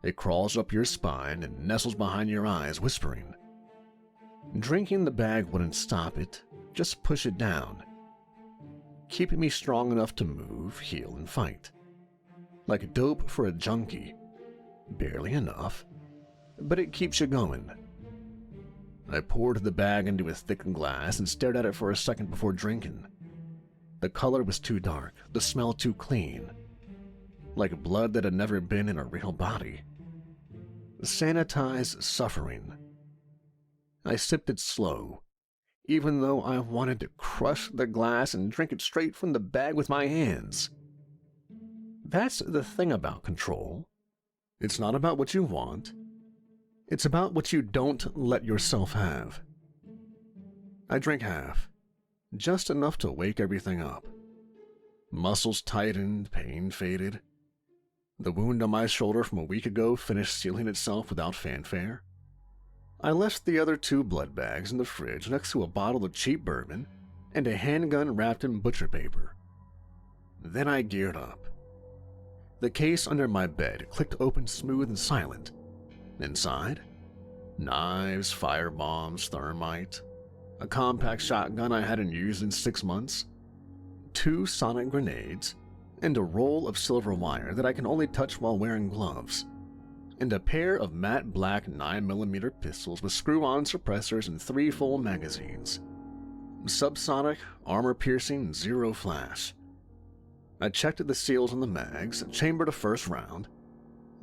It crawls up your spine and nestles behind your eyes, whispering. Drinking the bag wouldn't stop it, just push it down. Keeping me strong enough to move, heal, and fight. Like dope for a junkie. Barely enough, but it keeps you going. I poured the bag into a thick glass and stared at it for a second before drinking. The color was too dark, the smell too clean. Like blood that had never been in a real body. Sanitized suffering. I sipped it slow, even though I wanted to crush the glass and drink it straight from the bag with my hands. That's the thing about control. It's not about what you want. It's about what you don't let yourself have. I drank half, just enough to wake everything up. Muscles tightened, pain faded. The wound on my shoulder from a week ago finished sealing itself without fanfare. I left the other 2 blood bags in the fridge next to a bottle of cheap bourbon and a handgun wrapped in butcher paper. Then I geared up. The case under my bed clicked open smooth and silent. Inside, knives, firebombs, thermite, a compact shotgun I hadn't used in 6 months, 2 sonic grenades, and a roll of silver wire that I can only touch while wearing gloves, and a pair of matte black 9mm pistols with screw-on suppressors and 3 full magazines. Subsonic, armor-piercing, 0 flash. I checked the seals on the mags, chambered a first round,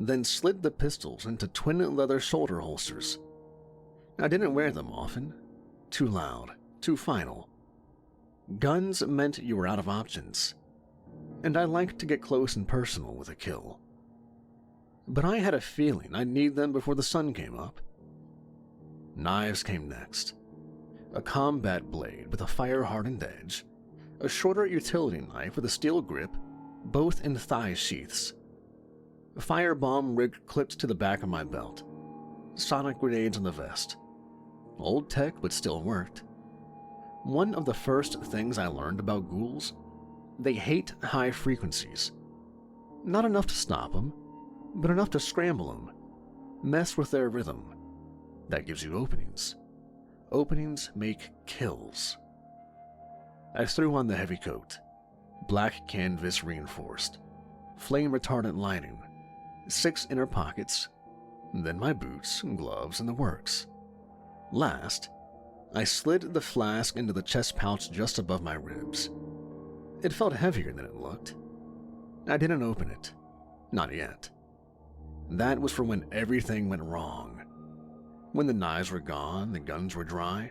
then slid the pistols into twin leather shoulder holsters. I didn't wear them often. Too loud, too final. Guns meant you were out of options, and I liked to get close and personal with a kill. But I had a feeling I'd need them before the sun came up. Knives came next. A combat blade with a fire-hardened edge, a shorter utility knife with a steel grip, both in thigh sheaths. A firebomb rig clipped to the back of my belt. Sonic grenades on the vest. Old tech, but still worked. One of the first things I learned about ghouls: they hate high frequencies. Not enough to stop them, but enough to scramble them, mess with their rhythm. That gives you openings. Openings make kills. I threw on the heavy coat, black canvas reinforced, flame retardant lining, 6 inner pockets, then my boots, gloves, and the works. Last, I slid the flask into the chest pouch just above my ribs. It felt heavier than it looked. I didn't open it. Not yet. That was for when everything went wrong. When the knives were gone, the guns were dry,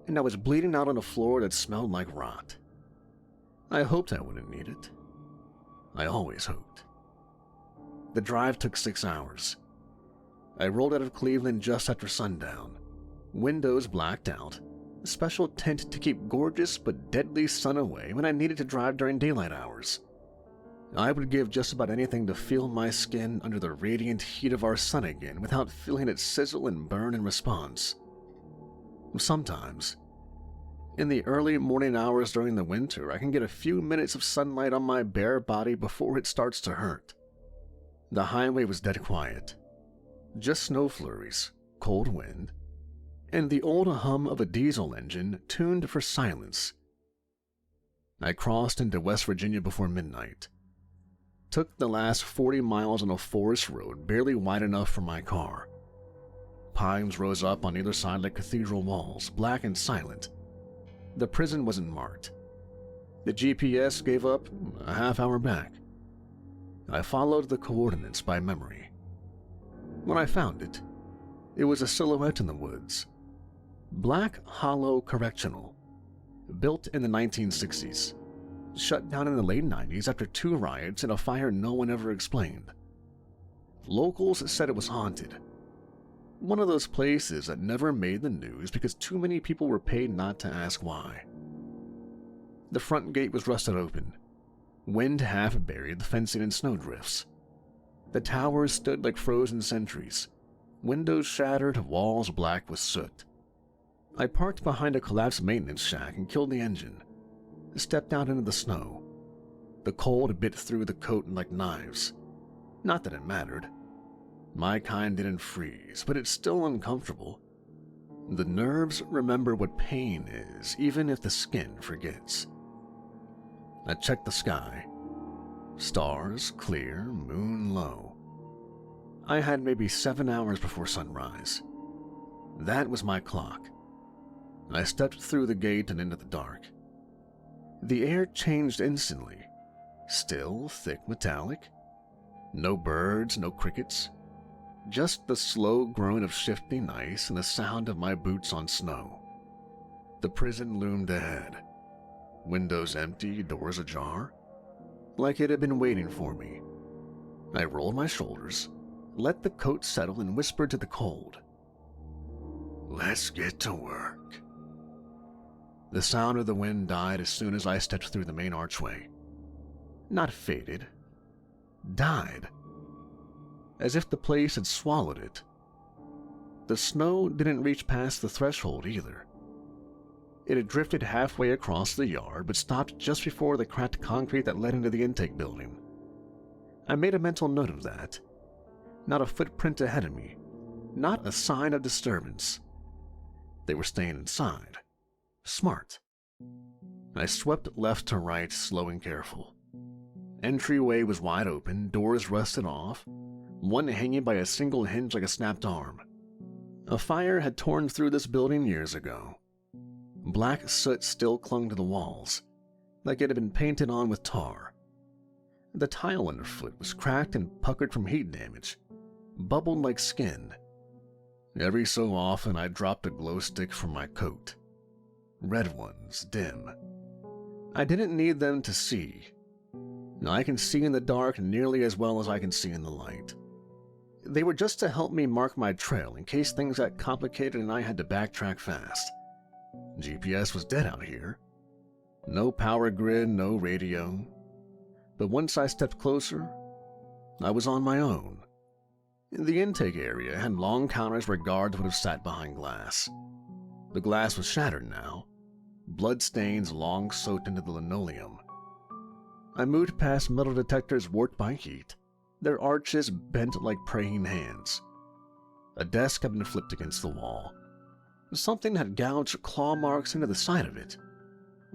and I was bleeding out on a floor that smelled like rot. I hoped I wouldn't need it. I always hoped. The drive took 6 hours. I rolled out of Cleveland just after sundown, windows blacked out, a special tent to keep gorgeous but deadly sun away when I needed to drive during daylight hours. I would give just about anything to feel my skin under the radiant heat of our sun again without feeling it sizzle and burn in response. Sometimes, in the early morning hours during the winter, I can get a few minutes of sunlight on my bare body before it starts to hurt. The highway was dead quiet. Just snow flurries, cold wind, and the old hum of a diesel engine tuned for silence. I crossed into West Virginia before midnight. Took the last 40 miles on a forest road barely wide enough for my car. Pines rose up on either side like cathedral walls, black and silent. The prison wasn't marked. The GPS gave up a half hour back. I followed the coordinates by memory. When I found it, it was a silhouette in the woods. Black Hollow Correctional, built in the 1960s. Shut down in the late 90s after 2 riots and a fire no one ever explained. Locals said it was haunted. One of those places that never made the news because too many people were paid not to ask why. The front gate was rusted open. Wind half buried the fencing in snowdrifts. The towers stood like frozen sentries. Windows shattered, walls black with soot. I parked behind a collapsed maintenance shack and killed the engine. Stepped out into the snow. The cold bit through the coat like knives. Not that it mattered. My kind didn't freeze, but it's still uncomfortable. The nerves remember what pain is, even if the skin forgets. I checked the sky. Stars clear, moon low. I had maybe 7 hours before sunrise. That was my clock. I stepped through the gate and into the dark. The air changed instantly. Still, thick, metallic. No birds, no crickets. Just the slow groan of shifting ice and the sound of my boots on snow. The prison loomed ahead. Windows empty, doors ajar. Like it had been waiting for me. I rolled my shoulders, let the coat settle, and whispered to the cold, "Let's get to work." The sound of the wind died as soon as I stepped through the main archway. Not faded. Died. as if the place had swallowed it. The snow didn't reach past the threshold either. It had drifted halfway across the yard, but stopped just before the cracked concrete that led into the intake building. I made a mental note of that. Not a footprint ahead of me, not a sign of disturbance. They were staying inside. Smart. I swept left to right, slow and careful. Entryway was wide open, doors rusted off, one hanging by a single hinge like a snapped arm. A fire had torn through this building years ago. Black soot still clung to the walls, like it had been painted on with tar. The tile underfoot was cracked and puckered from heat damage, bubbled like skin. Every so often I dropped a glow stick from my coat. Red ones, dim. I didn't need them to see. I can see in the dark nearly as well as I can see in the light. They were just to help me mark my trail in case things got complicated and I had to backtrack fast. GPS was dead out here. No power grid, no radio. But once I stepped closer, I was on my own. The intake area had long counters where guards would have sat behind glass. The glass was shattered now, blood stains long soaked into the linoleum. I moved past metal detectors warped by heat, their arches bent like praying hands. A desk had been flipped against the wall. Something had gouged claw marks into the side of it.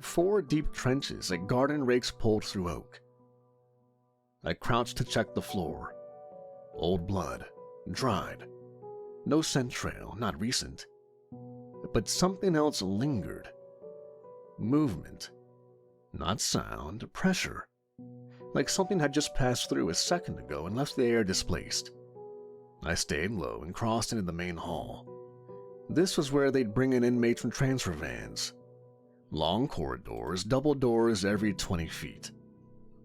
4 deep trenches like garden rakes pulled through oak. I crouched to check the floor. Old blood, dried. No scent trail, not recent. But something else lingered. Movement. Not sound, pressure. Like something had just passed through a second ago and left the air displaced. I stayed low and crossed into the main hall. This was where they'd bring in inmates from transfer vans. Long corridors, double doors every 20 feet.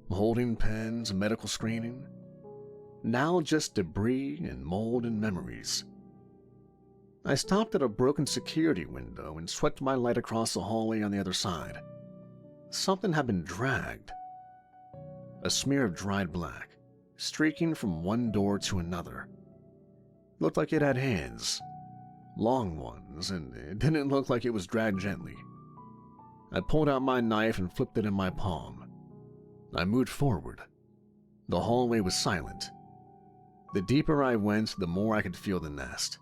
Holding pens, medical screening. Now just debris and mold and memories. I stopped at a broken security window and swept my light across the hallway on the other side. Something had been dragged. A smear of dried black, streaking from one door to another. Looked like it had hands. Long ones, and it didn't look like it was dragged gently. I pulled out my knife and flipped it in my palm. I moved forward. The hallway was silent. The deeper I went, the more I could feel the nest.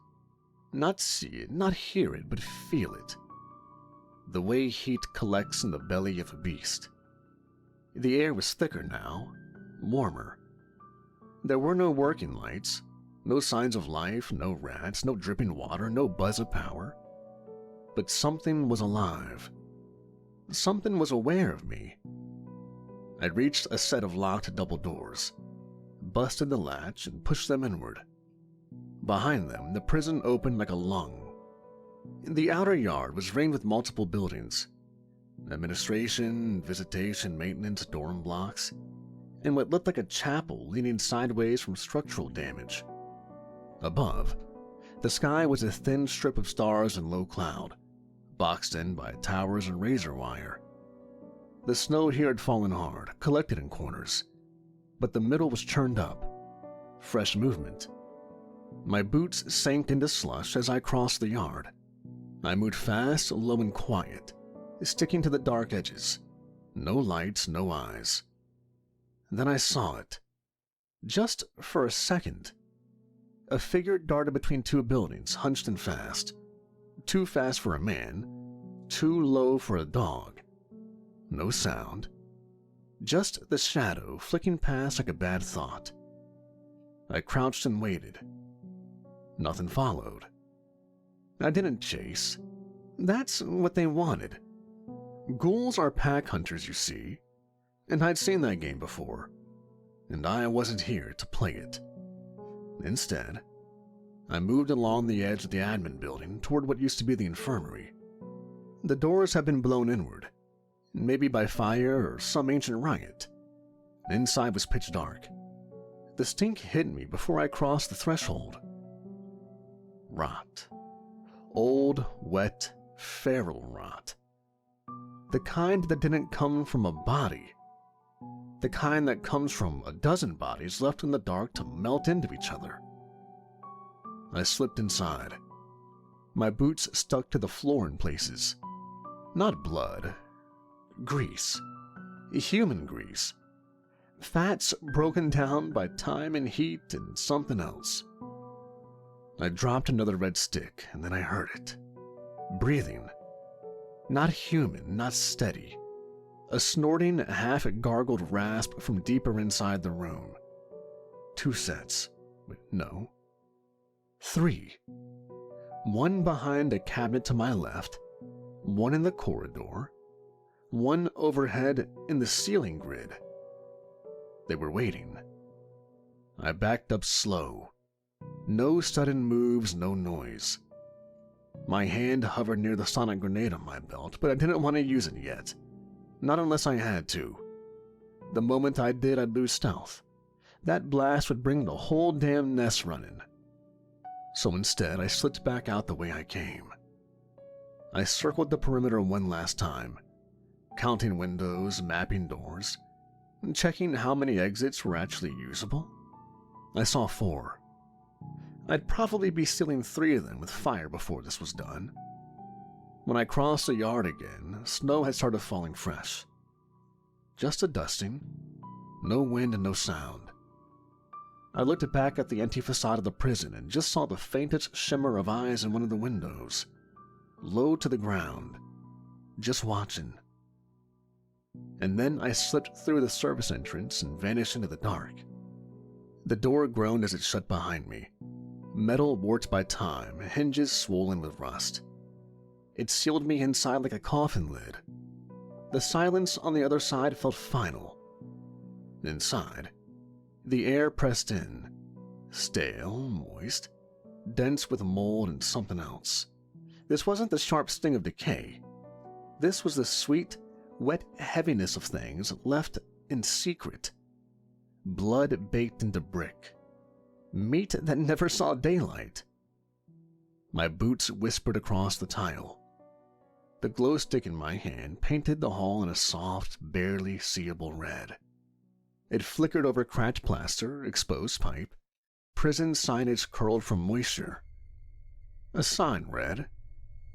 Not see it, not hear it, but feel it. The way heat collects in the belly of a beast. The air was thicker now, warmer. There were no working lights, no signs of life, no rats, no dripping water, no buzz of power. But something was alive. Something was aware of me. I reached a set of locked double doors, busted the latch and pushed them inward. Behind them, the prison opened like a lung. The outer yard was ringed with multiple buildings. Administration, visitation, maintenance, dorm blocks, and what looked like a chapel leaning sideways from structural damage. Above, the sky was a thin strip of stars and low cloud, boxed in by towers and razor wire. The snow here had fallen hard, collected in corners, but the middle was churned up. Fresh movement. My boots sank into slush as I crossed the yard. I moved fast, low and quiet, sticking to the dark edges. No lights, no eyes. Then I saw it. Just for a second. A figure darted between 2 buildings, hunched and fast. Too fast for a man, too low for a dog. No sound. Just the shadow flicking past like a bad thought. I crouched and waited. Nothing followed. I didn't chase. That's what they wanted. Ghouls are pack hunters, you see, and I'd seen that game before, and I wasn't here to play it. Instead, I moved along the edge of the admin building toward what used to be the infirmary. The doors had been blown inward, maybe by fire or some ancient riot. Inside was pitch dark. The stink hit me before I crossed the threshold. Rot. Old, wet, feral rot. The kind that didn't come from a body. The kind that comes from a dozen bodies left in the dark to melt into each other. I slipped inside. My boots stuck to the floor in places. Not blood. Grease. Human grease. Fats broken down by time and heat and something else. I dropped another red stick, and then I heard it. Breathing. Not human, not steady. A snorting, half-gargled rasp from deeper inside the room. 2 sets. Wait, no. 3. One behind a cabinet to my left, one in the corridor, one overhead in the ceiling grid. They were waiting. I backed up slow. No sudden moves, no noise. My hand hovered near the sonic grenade on my belt, but I didn't want to use it yet. Not unless I had to. The moment I did, I'd lose stealth. That blast would bring the whole damn nest running. So instead, I slipped back out the way I came. I circled the perimeter one last time, counting windows, mapping doors, and checking how many exits were actually usable. I saw 4. I'd probably be sealing 3 of them with fire before this was done. When I crossed the yard again, snow had started falling fresh. Just a dusting, no wind and no sound. I looked back at the empty facade of the prison and just saw the faintest shimmer of eyes in one of the windows, low to the ground, just watching. And then I slipped through the service entrance and vanished into the dark. The door groaned as it shut behind me. Metal warped by time, hinges swollen with rust. It sealed me inside like a coffin lid. The silence on the other side felt final. Inside, the air pressed in, stale, moist, dense with mold and something else. This wasn't the sharp sting of decay. This was the sweet, wet heaviness of things left in secret. Blood baked into brick. Meat that never saw daylight. My boots whispered across the tile. The glow stick in my hand painted the hall in a soft, barely seeable red. It flickered over cracked plaster, exposed pipe. Prison signage curled from moisture. A sign read,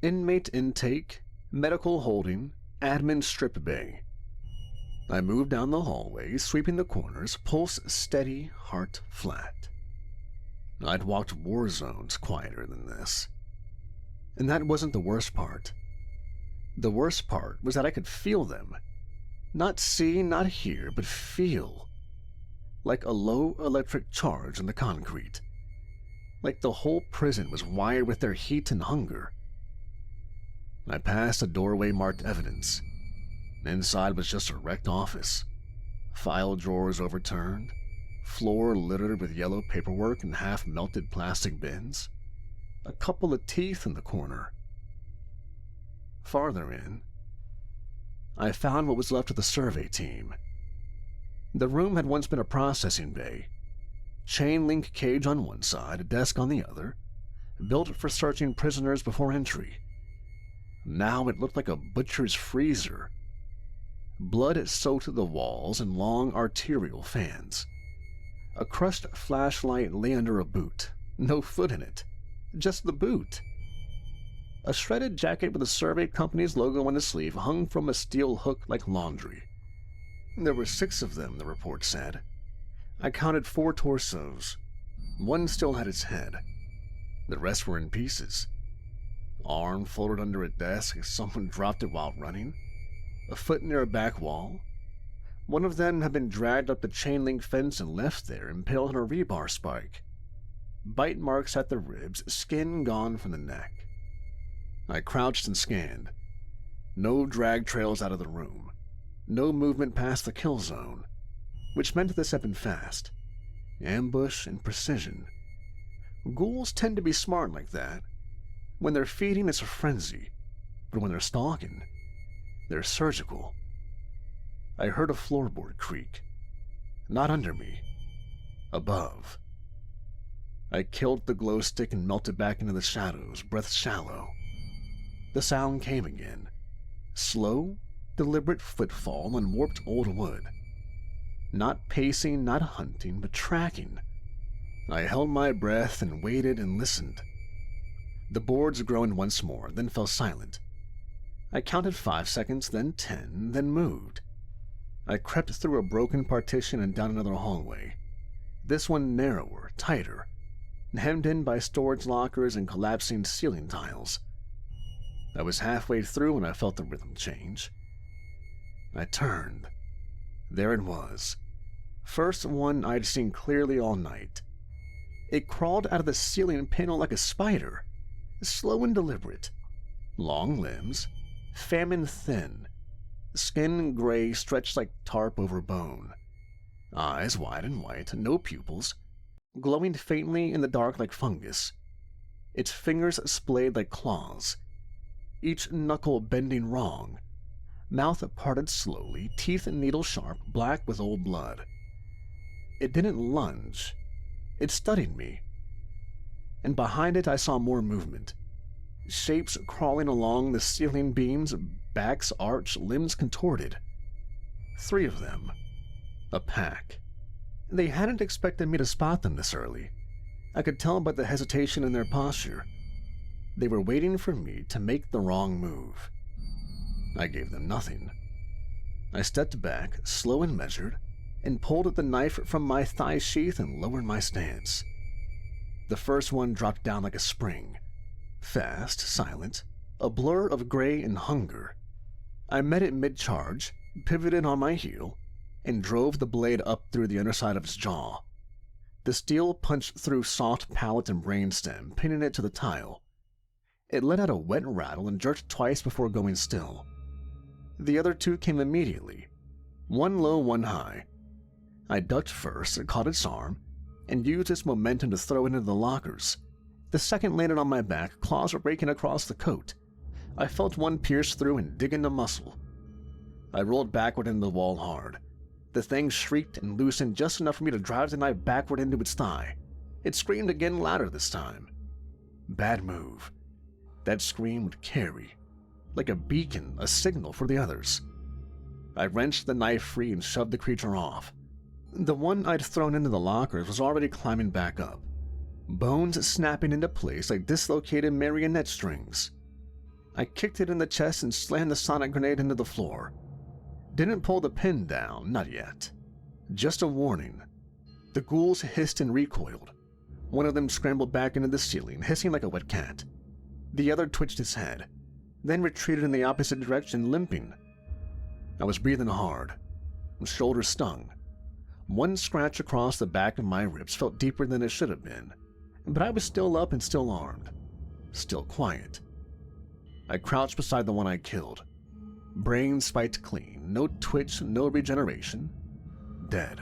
"Inmate intake, medical holding, admin strip bay." I moved down the hallway, sweeping the corners, pulse steady, heart flat. I'd walked war zones quieter than this. And that wasn't the worst part. The worst part was that I could feel them. Not see, not hear, but feel. Like a low electric charge in the concrete. Like the whole prison was wired with their heat and hunger. I passed a doorway marked evidence. Inside was just a wrecked office. File drawers overturned. Floor littered with yellow paperwork and half-melted plastic bins. A couple of teeth in the corner. Farther in, I found what was left of the survey team. The room had once been a processing bay. Chain link cage on one side, a desk on the other, built for searching prisoners before entry. Now it looked like a butcher's freezer. Blood soaked the walls and long arterial fans. A crushed flashlight lay under a boot. No foot in it. Just the boot. A shredded jacket with the survey company's logo on the sleeve hung from a steel hook like laundry. There were 6 of them, the report said. I counted 4 torsos. One still had its head. The rest were in pieces. Arm folded under a desk as someone dropped it while running. A foot near a back wall. One of them had been dragged up the chain link fence and left there, impaled on a rebar spike. Bite marks at the ribs, skin gone from the neck. I crouched and scanned. No drag trails out of the room. No movement past the kill zone, which meant this had been fast. Ambush and precision. Ghouls tend to be smart like that. When they're feeding, it's a frenzy, but when they're stalking, they're surgical. I heard a floorboard creak. Not under me. Above. I killed the glow stick and melted back into the shadows, breath shallow. The sound came again. Slow, deliberate footfall on warped old wood. Not pacing, not hunting, but tracking. I held my breath and waited and listened. The boards groaned once more, then fell silent. I counted 5 seconds, then 10, then moved. I crept through a broken partition and down another hallway. This one narrower, tighter, hemmed in by storage lockers and collapsing ceiling tiles. I was halfway through when I felt the rhythm change. I turned. There it was. First one I'd seen clearly all night. It crawled out of the ceiling panel like a spider, slow and deliberate. Long limbs, famine thin, skin gray stretched like tarp over bone. Eyes wide and white, no pupils, glowing faintly in the dark like fungus. Its fingers splayed like claws, each knuckle bending wrong. Mouth parted slowly, teeth needle-sharp, black with old blood. It didn't lunge. It studied me. And behind it I saw more movement. Shapes crawling along the ceiling beams, backs arched, limbs contorted. 3 of them. A pack. They hadn't expected me to spot them this early. I could tell by the hesitation in their posture. They were waiting for me to make the wrong move. I gave them nothing. I stepped back, slow and measured, and pulled at the knife from my thigh sheath and lowered my stance. The first one dropped down like a spring. Fast, silent, a blur of gray and hunger. I met it mid-charge, pivoted on my heel, and drove the blade up through the underside of its jaw. The steel punched through soft palate and brainstem, pinning it to the tile. It let out a wet rattle and jerked twice before going still. The other 2 came immediately, one low, one high. I ducked first, caught its arm, and used its momentum to throw it into the lockers. The second landed on my back, claws raking across the coat. I felt one pierce through and dig into muscle. I rolled backward into the wall hard. The thing shrieked and loosened just enough for me to drive the knife backward into its thigh. It screamed again louder this time. Bad move. That scream would carry, like a beacon, a signal for the others. I wrenched the knife free and shoved the creature off. The one I'd thrown into the lockers was already climbing back up, bones snapping into place like dislocated marionette strings. I kicked it in the chest and slammed the sonic grenade into the floor. Didn't pull the pin down, not yet. Just a warning. The ghouls hissed and recoiled. One of them scrambled back into the ceiling, hissing like a wet cat. The other twitched his head, then retreated in the opposite direction, limping. I was breathing hard. My shoulders stung. One scratch across the back of my ribs felt deeper than it should have been, but I was still up and still armed. Still quiet. I crouched beside the one I killed. Brain spiked clean, no twitch, no regeneration. Dead.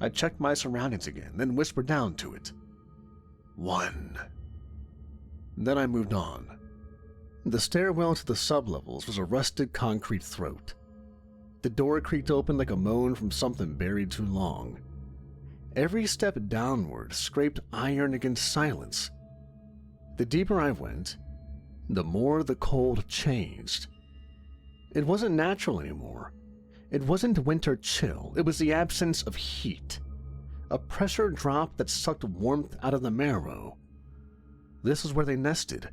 I checked my surroundings again, then whispered down to it. 1. Then I moved on. The stairwell to the sublevels was a rusted concrete throat. The door creaked open like a moan from something buried too long. Every step downward scraped iron against silence. The deeper I went, the more the cold changed. It wasn't natural anymore. It wasn't winter chill, it was the absence of heat. A pressure drop that sucked warmth out of the marrow. This is where they nested.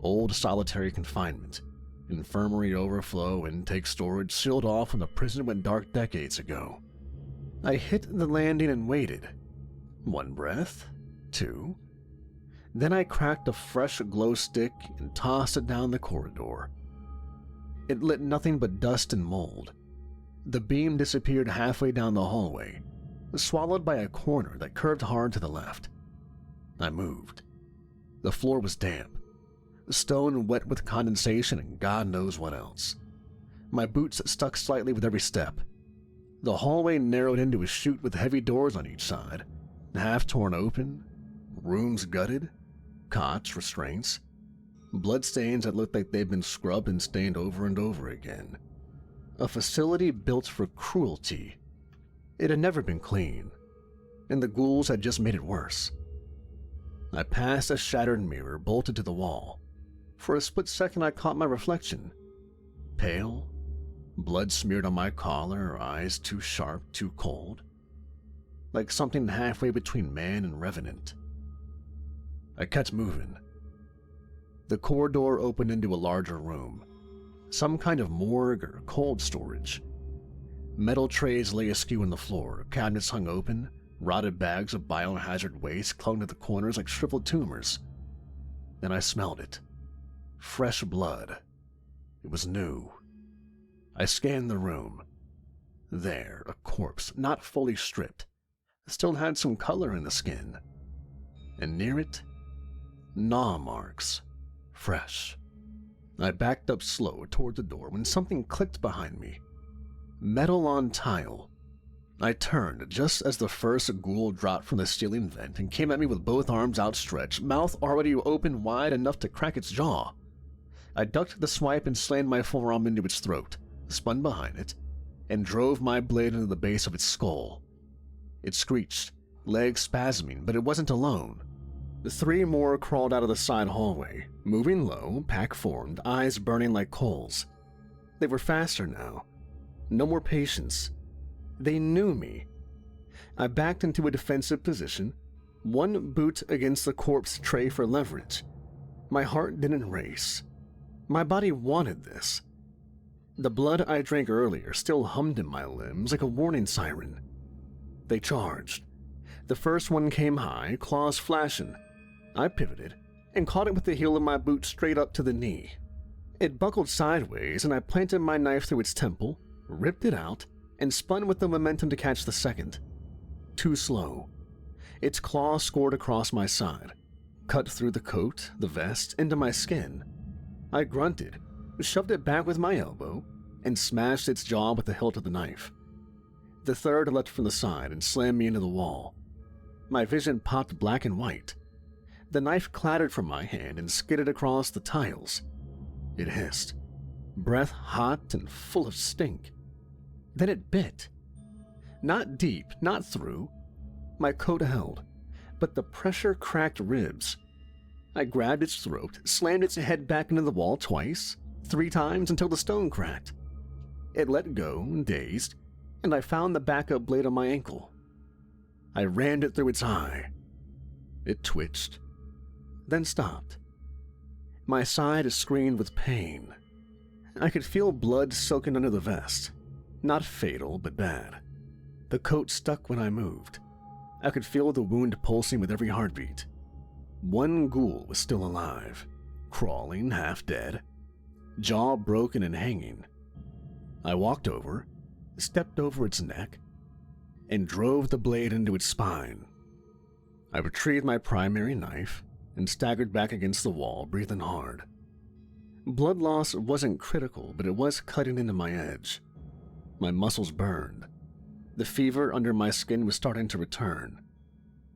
Old solitary confinement, infirmary overflow, intake storage sealed off when the prison went dark decades ago. I hit the landing and waited. 1 breath, 2. Then I cracked a fresh glow stick and tossed it down the corridor. It lit nothing but dust and mold. The beam disappeared halfway down the hallway, swallowed by a corner that curved hard to the left. I moved. The floor was damp, stone wet with condensation and God knows what else. My boots stuck slightly with every step. The hallway narrowed into a chute with heavy doors on each side, half torn open, rooms gutted, cots, restraints, bloodstains that looked like they'd been scrubbed and stained over and over again. A facility built for cruelty. It had never been clean, and the ghouls had just made it worse. I passed a shattered mirror bolted to the wall. For a split second I caught my reflection. Pale, Blood smeared on my collar, eyes too sharp, too cold. Like something halfway between man and revenant. I kept moving. The corridor opened into a larger room. Some kind of morgue or cold storage. Metal trays lay askew on the floor, cabinets hung open, rotted bags of biohazard waste clung to the corners like shriveled tumors. Then I smelled it. Fresh blood. It was new. I scanned the room. There, a corpse, not fully stripped, still had some color in the skin. And near it, gnaw marks, fresh. I backed up slow toward the door when something clicked behind me. Metal on tile. I turned just as the first ghoul dropped from the ceiling vent and came at me with both arms outstretched, mouth already open wide enough to crack its jaw. I ducked the swipe and slammed my forearm into its throat, spun behind it, and drove my blade into the base of its skull. It screeched, legs spasming, but it wasn't alone. The 3 more crawled out of the side hallway, moving low, pack-formed, eyes burning like coals. They were faster now. No more patience. They knew me. I backed into a defensive position, one boot against the corpse tray for leverage. My heart didn't race. My body wanted this. The blood I drank earlier still hummed in my limbs like a warning siren. They charged. The first one came high, claws flashing. I pivoted and caught it with the heel of my boot straight up to the knee. It buckled sideways and I planted my knife through its temple, ripped it out, and spun with the momentum to catch the second. Too slow. Its claw scored across my side, cut through the coat, the vest, into my skin. I grunted, shoved it back with my elbow, and smashed its jaw with the hilt of the knife. The third leapt from the side and slammed me into the wall. My vision popped black and white. The knife clattered from my hand and skidded across the tiles. It hissed, breath hot and full of stink. Then it bit. Not deep, not through. My coat held, but the pressure cracked ribs. I grabbed its throat, slammed its head back into the wall twice, 3 times until the stone cracked. It let go, dazed, and I found the backup blade on my ankle. I rammed it through its eye. It twitched, then stopped. My side screamed with pain. I could feel blood soaking under the vest. Not fatal, but bad. The coat stuck when I moved. I could feel the wound pulsing with every heartbeat. One ghoul was still alive, crawling, half dead, jaw broken and hanging. I walked over, stepped over its neck, and drove the blade into its spine. I retrieved my primary knife and staggered back against the wall, breathing hard. Blood loss wasn't critical, but it was cutting into my edge. My muscles burned. The fever under my skin was starting to return.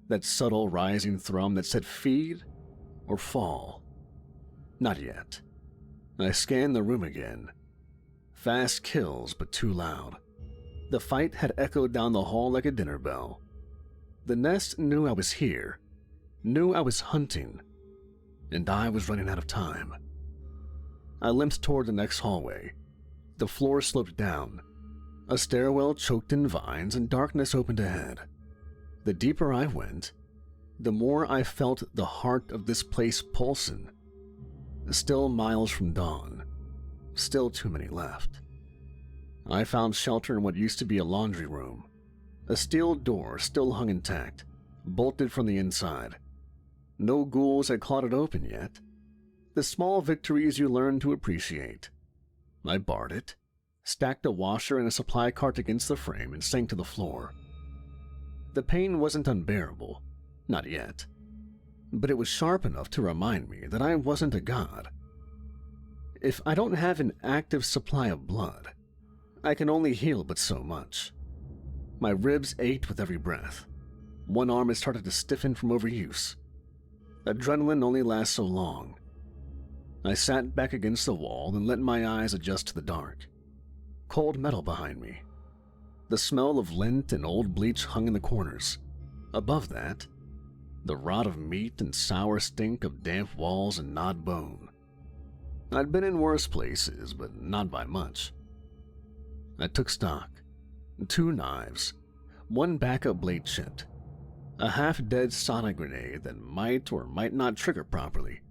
That subtle rising thrum that said feed or fall. Not yet. I scanned the room again. Fast kills, but too loud. The fight had echoed down the hall like a dinner bell. The nest knew I was here, knew I was hunting, and I was running out of time. I limped toward the next hallway. The floor sloped down. A stairwell choked in vines and darkness opened ahead. The deeper I went, the more I felt the heart of this place pulsing. Still miles from dawn. Still too many left. I found shelter in what used to be a laundry room. A steel door still hung intact, bolted from the inside. No ghouls had clawed it open yet. The small victories you learn to appreciate. I barred it, stacked a washer and a supply cart against the frame, and sank to the floor. The pain wasn't unbearable, not yet, but it was sharp enough to remind me that I wasn't a god. If I don't have an active supply of blood, I can only heal but so much. My ribs ached with every breath. One arm had started to stiffen from overuse. Adrenaline only lasts so long. I sat back against the wall and let my eyes adjust to the dark. Cold metal behind me. The smell of lint and old bleach hung in the corners. Above that, the rot of meat and sour stink of damp walls and gnawed bone. I'd been in worse places, but not by much. I took stock. 2 knives, 1 backup blade chipped, a half-dead sonic grenade that might or might not trigger properly.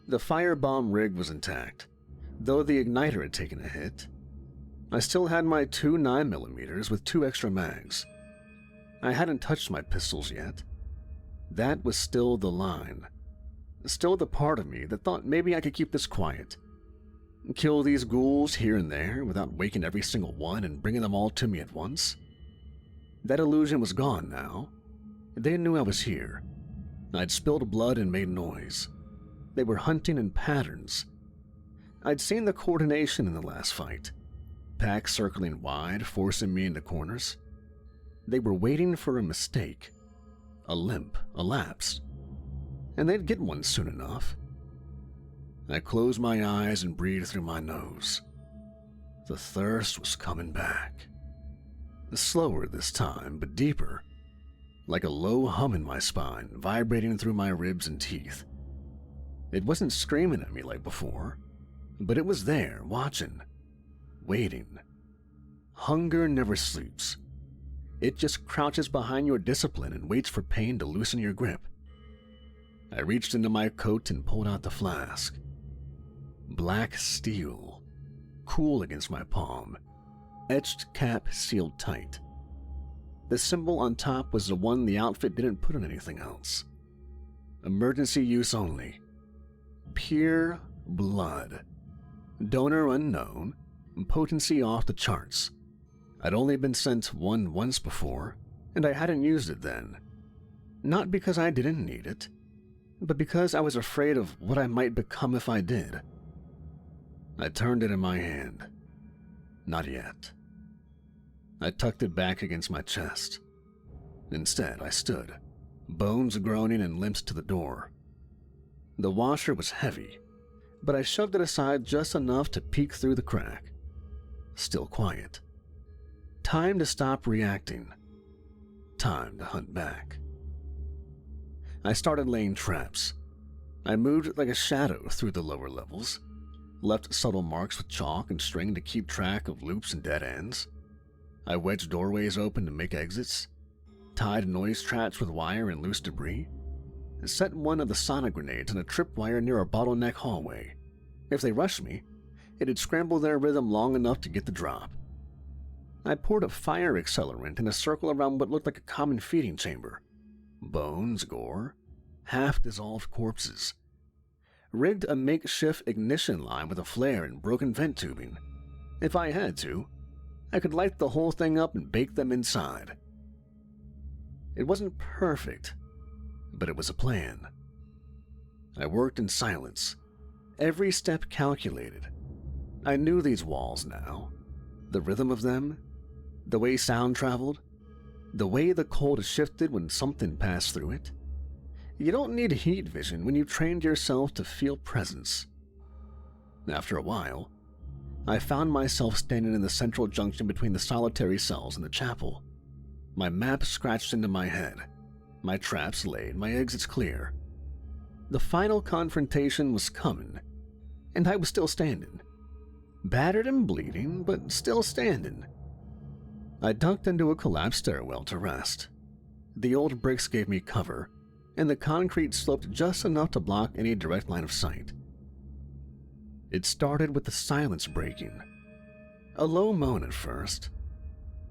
The firebomb rig was intact, though the igniter had taken a hit. I still had my 2 9mm with 2 extra mags. I hadn't touched my pistols yet. That was still the line. Still the part of me that thought maybe I could keep this quiet. Kill these ghouls here and there without waking every single one and bringing them all to me at once. That illusion was gone now. They knew I was here. I'd spilled blood and made noise. They were hunting in patterns. I'd seen the coordination in the last fight. Packs circling wide, forcing me into corners. They were waiting for a mistake. A limp, a lapse. And they'd get one soon enough. I closed my eyes and breathed through my nose. The thirst was coming back. Slower this time, but deeper. Like a low hum in my spine, vibrating through my ribs and teeth. It wasn't screaming at me like before, but it was there, watching, waiting. Hunger never sleeps. It just crouches behind your discipline and waits for pain to loosen your grip. I reached into my coat and pulled out the flask. Black steel, cool against my palm, etched cap sealed tight. The symbol on top was the one the outfit didn't put on anything else. Emergency use only. Pure blood. Donor unknown, potency off the charts. I'd only been sent one once before, and I hadn't used it then. Not because I didn't need it, but because I was afraid of what I might become if I did. I turned it in my hand. Not yet. I tucked it back against my chest. Instead, I stood, bones groaning and limped to the door. The washer was heavy, but I shoved it aside just enough to peek through the crack. Still quiet. Time to stop reacting. Time to hunt back. I started laying traps. I moved like a shadow through the lower levels, left subtle marks with chalk and string to keep track of loops and dead ends. I wedged doorways open to make exits, tied noise traps with wire and loose debris, and set one of the sonic grenades in a tripwire near a bottleneck hallway. If they rushed me, it'd scramble their rhythm long enough to get the drop. I poured a fire accelerant in a circle around what looked like a common feeding chamber. Bones, gore, half-dissolved corpses. Rigged a makeshift ignition line with a flare and broken vent tubing. If I had to, I could light the whole thing up and bake them inside. It wasn't perfect, but it was a plan. I worked in silence, every step calculated. I knew these walls now, the rhythm of them, the way sound traveled, the way the cold shifted when something passed through it. You don't need heat vision when you've trained yourself to feel presence. After a while, I found myself standing in the central junction between the solitary cells and the chapel. My map scratched into my head, my traps laid, my exits clear. The final confrontation was coming, and I was still standing. Battered and bleeding, but still standing. I ducked into a collapsed stairwell to rest. The old bricks gave me cover, and the concrete sloped just enough to block any direct line of sight. It started with the silence breaking. A low moan at first.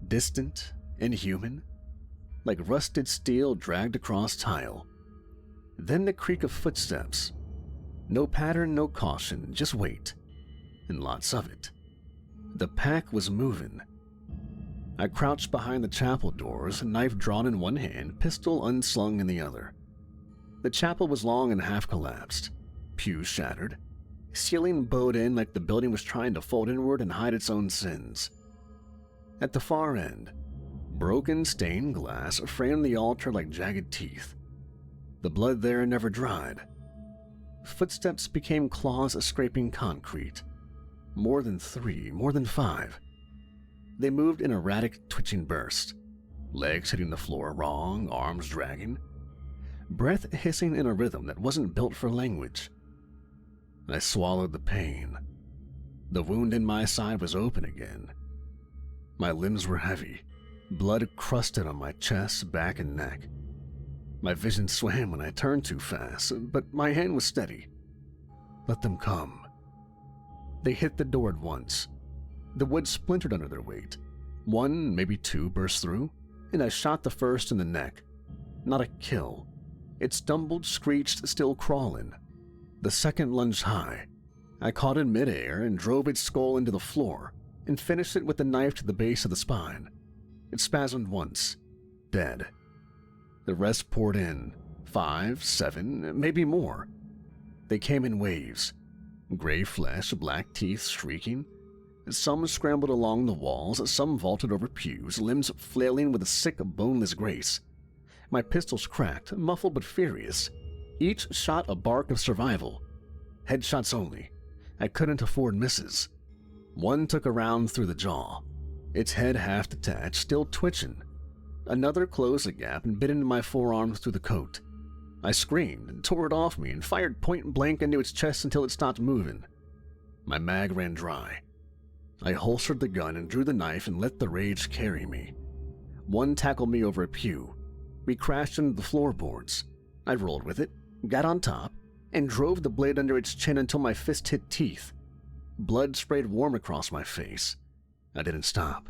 Distant, inhuman, like rusted steel dragged across tile. Then the creak of footsteps. No pattern, no caution, just weight. And lots of it. The pack was moving. I crouched behind the chapel doors, knife drawn in one hand, pistol unslung in the other. The chapel was long and half collapsed, pews shattered, ceiling bowed in like the building was trying to fold inward and hide its own sins. At the far end, broken stained glass framed the altar like jagged teeth. The blood there never dried. Footsteps became claws scraping concrete. More than 3, more than 5. They moved in erratic, twitching bursts, legs hitting the floor wrong, arms dragging, breath hissing in a rhythm that wasn't built for language. I swallowed the pain. The wound in my side was open again, My limbs were heavy, blood crusted on my chest, back, and neck. My vision swam when I turned too fast, but my hand was steady. Let them come. They hit the door at once. The wood splintered under their weight. One, maybe two, burst through, and I shot the first in the neck. Not a kill. It stumbled, screeched, still crawling. The second lunged high. I caught it midair and drove its skull into the floor and finished it with the knife to the base of the spine. It spasmed once. Dead. The rest poured in. 5, 7, maybe more. They came in waves. Gray flesh, black teeth streaking. Some scrambled along the walls, some vaulted over pews, limbs flailing with a sick, boneless grace. My pistols cracked, muffled but furious. Each shot a bark of survival. Headshots only. I couldn't afford misses. One took a round through the jaw, its head half detached, still twitching. Another closed the gap and bit into my forearm through the coat. I screamed and tore it off me and fired point blank into its chest until it stopped moving. My mag ran dry. I holstered the gun and drew the knife and let the rage carry me. One tackled me over a pew. We crashed into the floorboards. I rolled with it, got on top, and drove the blade under its chin until my fist hit teeth. Blood sprayed warm across my face. I didn't stop.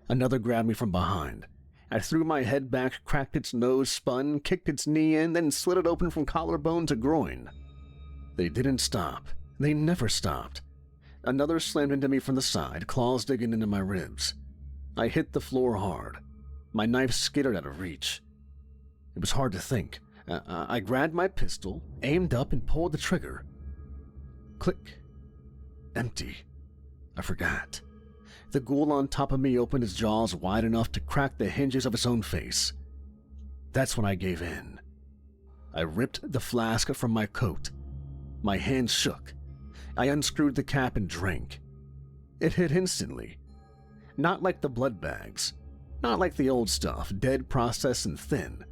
Another grabbed me from behind. I threw my head back, cracked its nose, spun, kicked its knee in, then slit it open from collarbone to groin. They didn't stop. They never stopped. Another slammed into me from the side, claws digging into my ribs. I hit the floor hard. My knife skittered out of reach. It was hard to think. I grabbed my pistol, aimed up, and pulled the trigger. Click. Empty. I forgot. The ghoul on top of me opened its jaws wide enough to crack the hinges of its own face. That's when I gave in. I ripped the flask from my coat. My hand shook. I unscrewed the cap and drank. It hit instantly. Not like the blood bags. Not like the old stuff, dead, processed, and thin.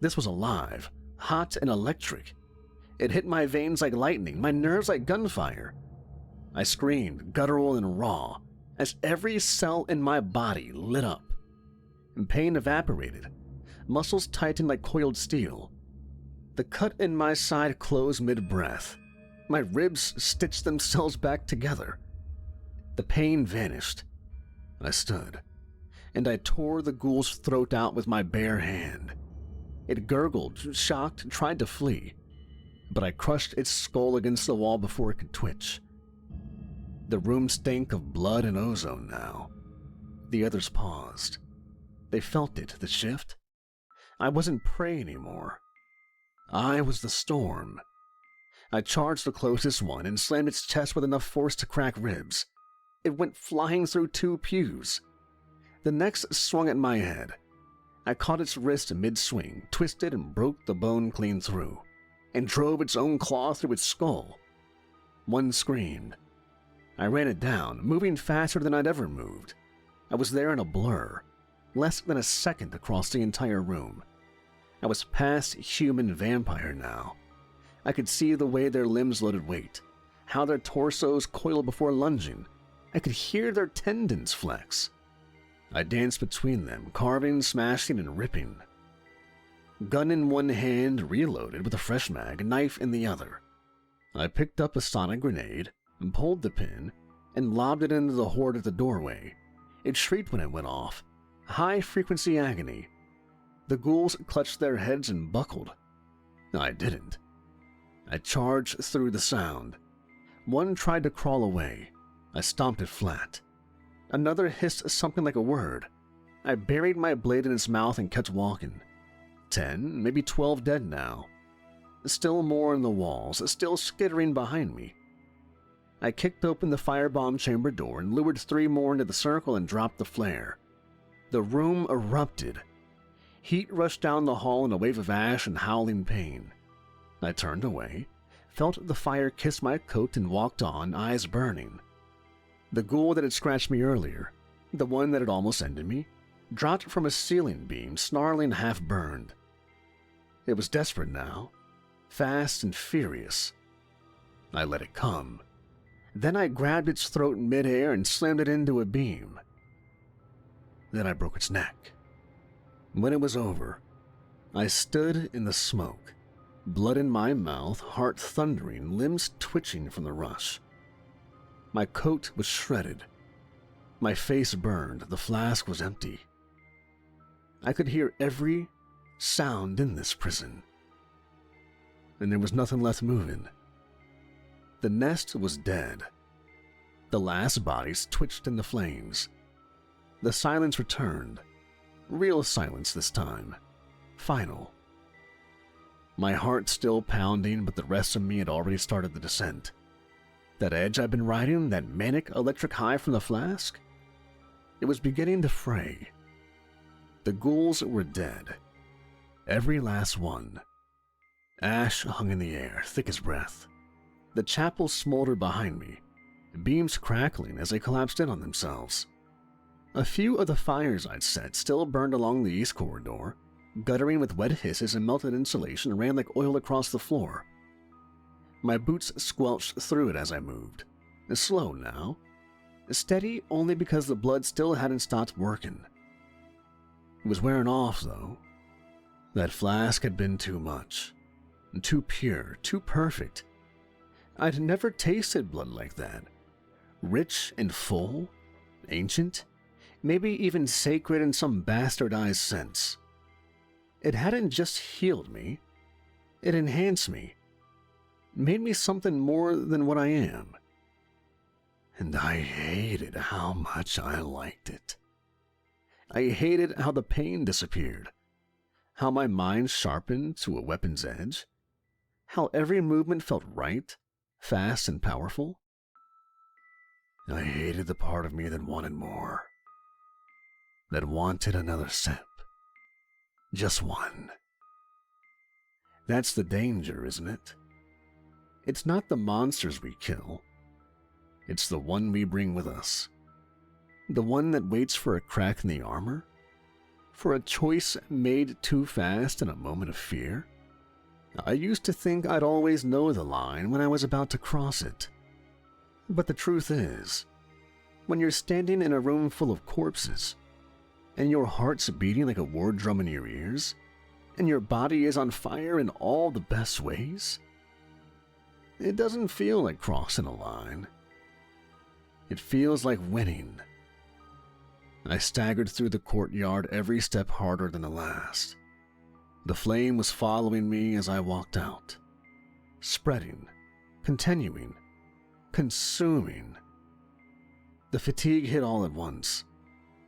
This was alive, hot, and electric. It hit my veins like lightning, my nerves like gunfire. I screamed, guttural and raw, as every cell in my body lit up. And pain evaporated. Muscles tightened like coiled steel. The cut in my side closed mid-breath. My ribs stitched themselves back together. The pain vanished. I stood, and I tore the ghoul's throat out with my bare hand. It gurgled, shocked, tried to flee, but I crushed its skull against the wall before it could twitch. The room stank of blood and ozone now. The others paused. They felt it, the shift. I wasn't prey anymore. I was the storm. I charged the closest one and slammed its chest with enough force to crack ribs. It went flying through 2 pews. The next swung at my head. I caught its wrist mid-swing, twisted and broke the bone clean through, and drove its own claw through its skull. One screamed. I ran it down, moving faster than I'd ever moved. I was there in a blur, less than a second across the entire room. I was past human vampire now. I could see the way their limbs loaded weight, how their torsos coiled before lunging. I could hear their tendons flex. I danced between them, carving, smashing, and ripping. Gun in one hand, reloaded with a fresh mag, knife in the other. I picked up a sonic grenade, and pulled the pin, and lobbed it into the horde at the doorway. It shrieked when it went off. High-frequency agony. The ghouls clutched their heads and buckled. I didn't. I charged through the sound. One tried to crawl away. I stomped it flat. Another hissed something like a word. I buried my blade in its mouth and kept walking. 10, maybe 12 dead now. Still more in the walls, still skittering behind me. I kicked open the firebomb chamber door and lured 3 more into the circle and dropped the flare. The room erupted. Heat rushed down the hall in a wave of ash and howling pain. I turned away, felt the fire kiss my coat and walked on, eyes burning. The ghoul that had scratched me earlier, the one that had almost ended me, dropped from a ceiling beam, snarling half-burned. It was desperate now, fast and furious. I let it come. Then I grabbed its throat in midair and slammed it into a beam. Then I broke its neck. When it was over, I stood in the smoke, blood in my mouth, heart thundering, limbs twitching from the rush. My coat was shredded. My face burned. The flask was empty. I could hear every sound in this prison. And there was nothing left moving. The nest was dead. The last bodies twitched in the flames. The silence returned. Real silence this time. Final. My heart still pounding, but the rest of me had already started the descent. That edge I'd been riding, that manic electric high from the flask, it was beginning to fray. The ghouls were dead. Every last one. Ash hung in the air, thick as breath. The chapel smoldered behind me, beams crackling as they collapsed in on themselves. A few of the fires I'd set still burned along the east corridor, guttering with wet hisses and melted insulation ran like oil across the floor. My boots squelched through it as I moved. Slow now. Steady only because the blood still hadn't stopped working. It was wearing off, though. That flask had been too much. Too pure, too perfect. I'd never tasted blood like that. Rich and full, ancient, maybe even sacred in some bastardized sense. It hadn't just healed me. It enhanced me. Made me something more than what I am. And I hated how much I liked it. I hated how the pain disappeared. How my mind sharpened to a weapon's edge. How every movement felt right, fast and powerful. I hated the part of me that wanted more. That wanted another sip. Just one. That's the danger, isn't it? It's not the monsters we kill. It's the one we bring with us. The one that waits for a crack in the armor? For a choice made too fast in a moment of fear? I used to think I'd always know the line when I was about to cross it. But the truth is, when you're standing in a room full of corpses, and your heart's beating like a war drum in your ears, and your body is on fire in all the best ways, it doesn't feel like crossing a line. It feels like winning. I staggered through the courtyard every step harder than the last. The flame was following me as I walked out, spreading, continuing, consuming. The fatigue hit all at once.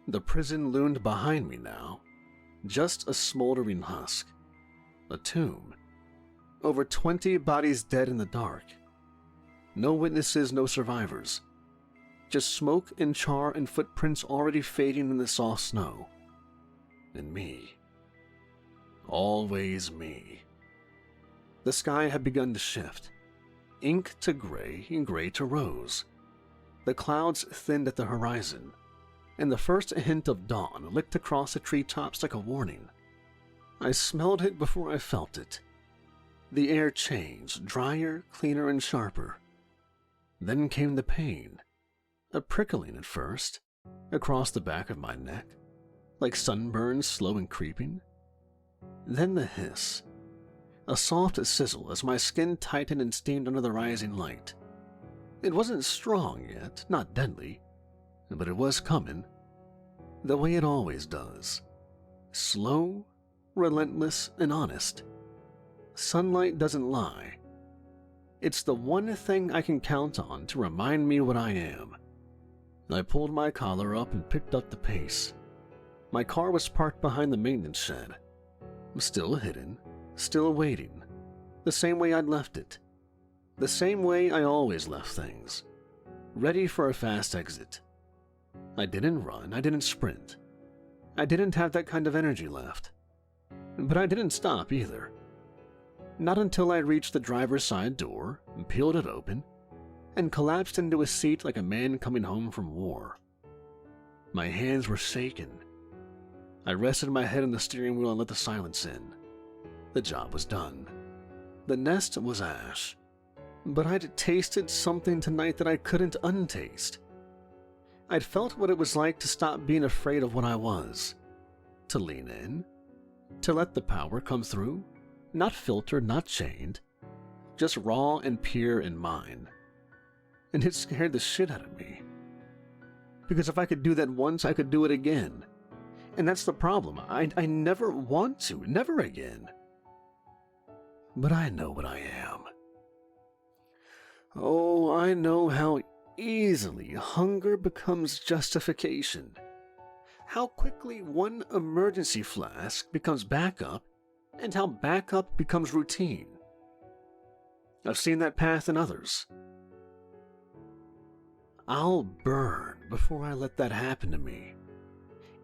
The prison loomed behind me now, just a smoldering husk, a tomb. Over 20 bodies dead in the dark. No witnesses, no survivors. Just smoke and char and footprints already fading in the soft snow. And me. Always me. The sky had begun to shift. Ink to gray and gray to rose. The clouds thinned at the horizon, and the first hint of dawn licked across the treetops like a warning. I smelled it before I felt it. The air changed, drier, cleaner, and sharper. Then came the pain, a prickling at first, across the back of my neck, like sunburns slow and creeping. Then the hiss, a soft sizzle as my skin tightened and steamed under the rising light. It wasn't strong yet, not deadly, but it was coming, the way it always does. Slow, relentless, and honest. Sunlight doesn't lie. It's the one thing I can count on to remind me what I am. I pulled my collar up and picked up the pace. My car was parked behind the maintenance shed. Still hidden, still waiting. The same way I'd left it. The same way I always left things. Ready for a fast exit. I didn't run, I didn't sprint. I didn't have that kind of energy left. But I didn't stop either. Not until I reached the driver's side door, peeled it open, and collapsed into a seat like a man coming home from war. My hands were shaking. I rested my head on the steering wheel and let the silence in. The job was done. The nest was ash. But I'd tasted something tonight that I couldn't untaste. I'd felt what it was like to stop being afraid of what I was, to lean in, to let the power come through, not filtered, not chained, just raw and pure in mine. And it scared the shit out of me. Because if I could do that once, I could do it again. And that's the problem. I never want to, never again. But I know what I am. Oh, I know how easily hunger becomes justification. How quickly one emergency flask becomes backup, and how backup becomes routine. I've seen that path in others. I'll burn before I let that happen to me,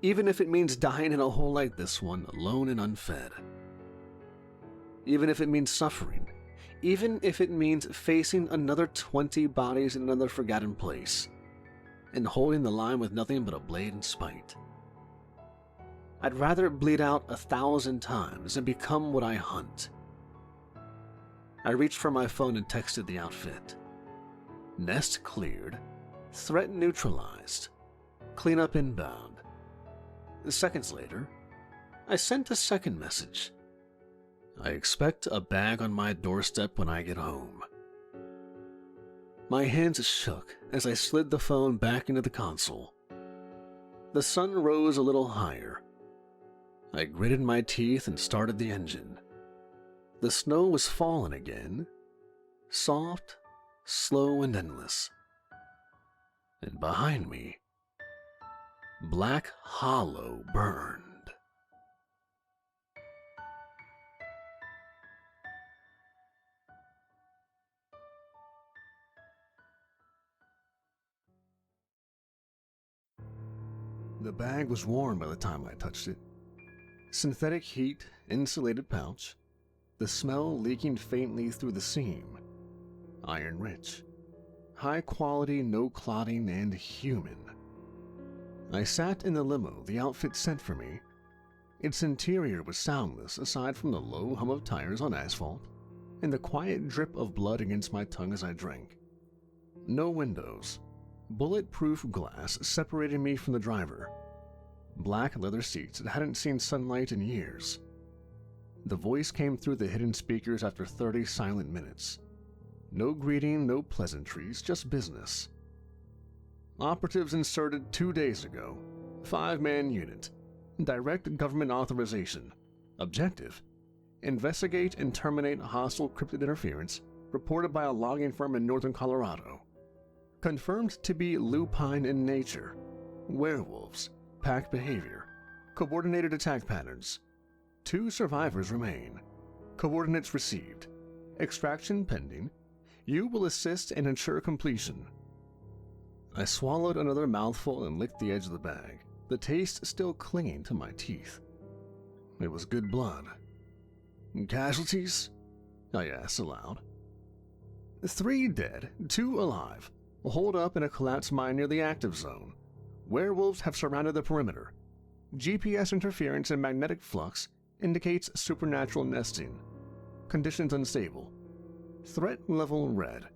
even if it means dying in a hole like this one, alone and unfed. Even if it means suffering. Even if it means facing another 20 bodies in another forgotten place, and holding the line with nothing but a blade and spite. I'd rather bleed out 1,000 times and become what I hunt. I reached for my phone and texted the outfit. Nest cleared. Threat neutralized. Cleanup inbound. Seconds later, I sent a second message. I expect a bag on my doorstep when I get home. My hands shook as I slid the phone back into the console. The sun rose a little higher. I gritted my teeth and started the engine. The snow was falling again, soft, slow, and endless. And behind me, Black Hollow burned. The bag was warm by the time I touched it. Synthetic heat, insulated pouch, the smell leaking faintly through the seam. Iron rich. High quality, no clotting, and human. I sat in the limo the outfit sent for me. Its interior was soundless aside from the low hum of tires on asphalt and the quiet drip of blood against my tongue as I drank. No windows. Bulletproof glass separated me from the driver. Black leather seats that hadn't seen sunlight in years. The voice came through the hidden speakers after 30 silent minutes. No greeting, no pleasantries, just business. Operatives inserted 2 days ago. 5-man unit. Direct government authorization. Objective: investigate and terminate hostile cryptid interference reported by a logging firm in northern Colorado. Confirmed to be lupine in nature. Werewolves. Pack behavior. Coordinated attack patterns. 2 survivors remain. Coordinates received. Extraction pending. You will assist and ensure completion. I swallowed another mouthful and licked the edge of the bag, the taste still clinging to my teeth. It was good blood. Casualties? I asked aloud. 3 dead, 2 alive. Holed up in a collapsed mine near the active zone. Werewolves have surrounded the perimeter. GPS interference and magnetic flux indicates supernatural nesting. Conditions unstable. Threat level red.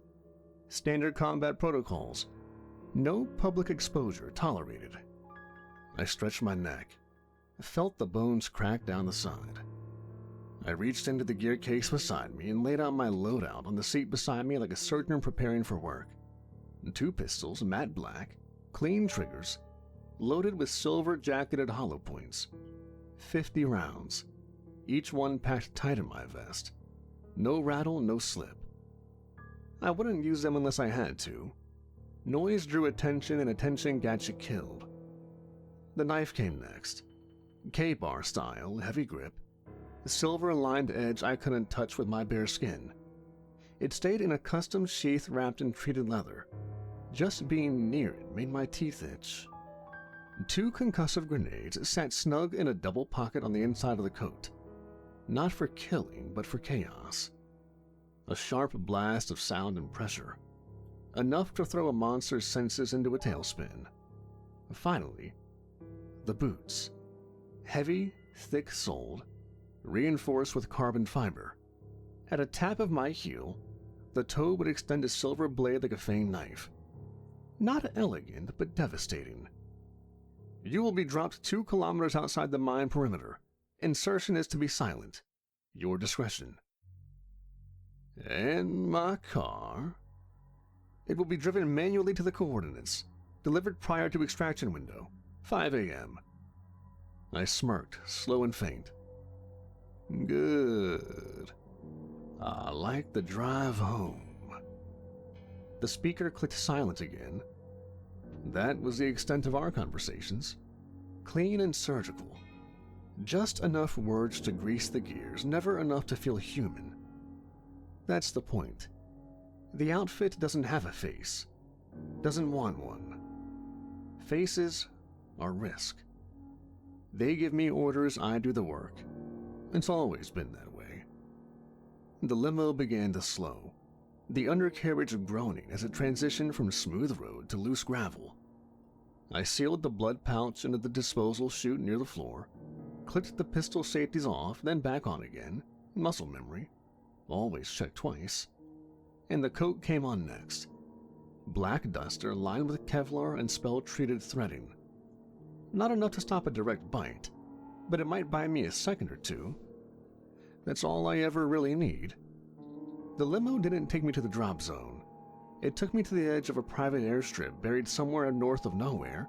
Standard combat protocols. No public exposure tolerated. I stretched my neck. Felt the bones crack down the side. I reached into the gear case beside me and laid out my loadout on the seat beside me like a surgeon preparing for work. 2 pistols, matte black, clean triggers, loaded with silver-jacketed hollow points. 50 rounds, each one packed tight in my vest. No rattle, no slip. I wouldn't use them unless I had to. Noise drew attention and attention got you killed. The knife came next. K-bar style, heavy grip. The silver-lined edge I couldn't touch with my bare skin. It stayed in a custom sheath wrapped in treated leather. Just being near it made my teeth itch. 2 concussive grenades sat snug in a double pocket on the inside of the coat. Not for killing, but for chaos. A sharp blast of sound and pressure. Enough to throw a monster's senses into a tailspin. Finally, the boots. Heavy, thick-soled, reinforced with carbon fiber. At a tap of my heel, the toe would extend a silver blade like a feigned knife. Not elegant, but devastating. You will be dropped 2 kilometers outside the mine perimeter. Insertion is to be silent. Your discretion. And my car? It will be driven manually to the coordinates, delivered prior to extraction window, 5 a.m. I smirked, slow and faint. Good. I like the drive home. The speaker clicked silent again. That was the extent of our conversations. Clean and surgical. Just enough words to grease the gears, never enough to feel human. That's the point. The outfit doesn't have a face. Doesn't want one. Faces are risk. They give me orders, I do the work. It's always been that way. The limo began to slow, the undercarriage groaning as it transitioned from smooth road to loose gravel. I sealed the blood pouch into the disposal chute near the floor, clicked the pistol safeties off, then back on again, muscle memory, always check twice, and the coat came on next. Black duster lined with Kevlar and spell-treated threading. Not enough to stop a direct bite, but it might buy me a second or two. That's all I ever really need. The limo didn't take me to the drop zone. It took me to the edge of a private airstrip buried somewhere north of nowhere,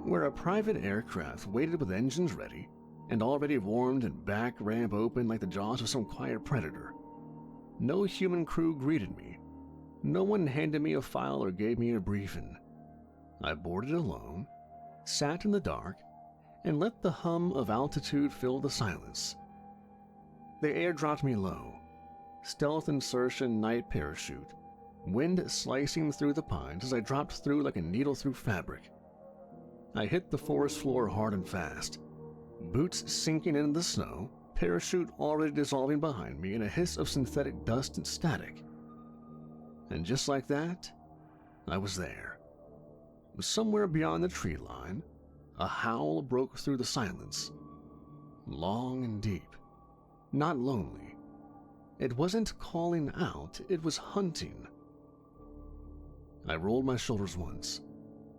where a private aircraft waited with engines ready and already warmed and back ramp open like the jaws of some quiet predator. No human crew greeted me. No one handed me a file or gave me a briefing. I boarded alone, sat in the dark, and let the hum of altitude fill the silence. The air dropped me low. Stealth insertion night parachute. Wind slicing through the pines as I dropped through like a needle through fabric. I hit the forest floor hard and fast. Boots sinking into the snow, parachute already dissolving behind me in a hiss of synthetic dust and static. And just like that, I was there. Somewhere beyond the tree line, a howl broke through the silence. Long and deep. Not lonely. It wasn't calling out, it was hunting. I rolled my shoulders once,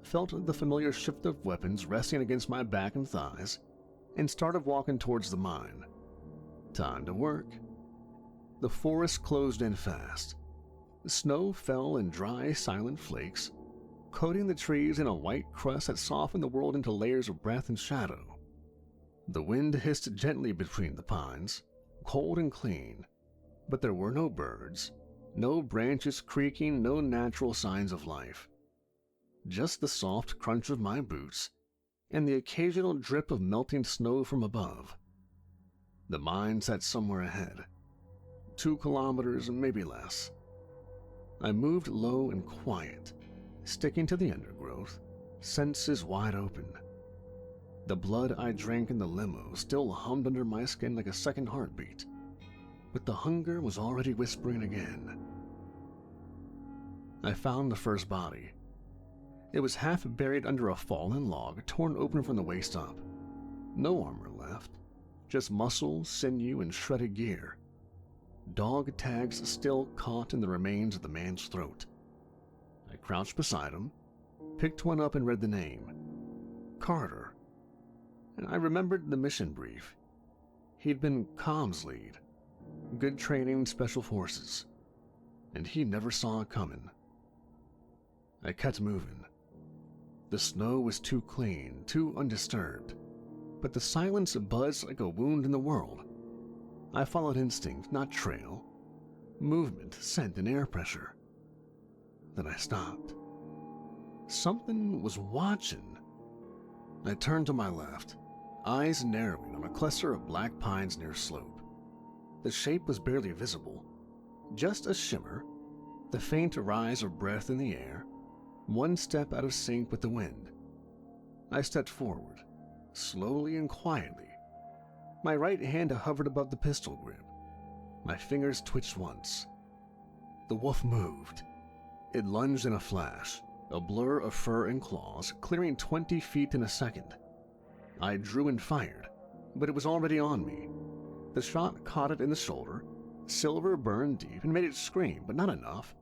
felt the familiar shift of weapons resting against my back and thighs, and started walking towards the mine. Time to work. The forest closed in fast. Snow fell in dry, silent flakes, coating the trees in a white crust that softened the world into layers of breath and shadow. The wind hissed gently between the pines, cold and clean, but there were no birds, no branches creaking, no natural signs of life. Just the soft crunch of my boots and the occasional drip of melting snow from above. The mine sat somewhere ahead, 2 kilometers, maybe less. I moved low and quiet, sticking to the undergrowth, senses wide open. The blood I drank in the limo still hummed under my skin like a second heartbeat, but the hunger was already whispering again. I found the first body. It was half buried under a fallen log, torn open from the waist up. No armor left, just muscle, sinew, and shredded gear. Dog tags still caught in the remains of the man's throat. I crouched beside him, picked one up and read the name. Carter. And I remembered the mission brief. He'd been comms lead. Good training, special forces. And he never saw it coming. I kept moving. The snow was too clean, too undisturbed, but the silence buzzed like a wound in the world. I followed instinct, not trail. Movement, scent, and air pressure. Then I stopped. Something was watching. I turned to my left, eyes narrowing on a cluster of black pines near slope. The shape was barely visible, just a shimmer, the faint rise of breath in the air, one step out of sync with the wind. I stepped forward, slowly and quietly. My right hand hovered above the pistol grip. My fingers twitched once. The wolf moved. It lunged in a flash, a blur of fur and claws, clearing 20 feet in a second. I drew and fired, but it was already on me. The shot caught it in the shoulder, silver burned deep and made it scream, but not enough.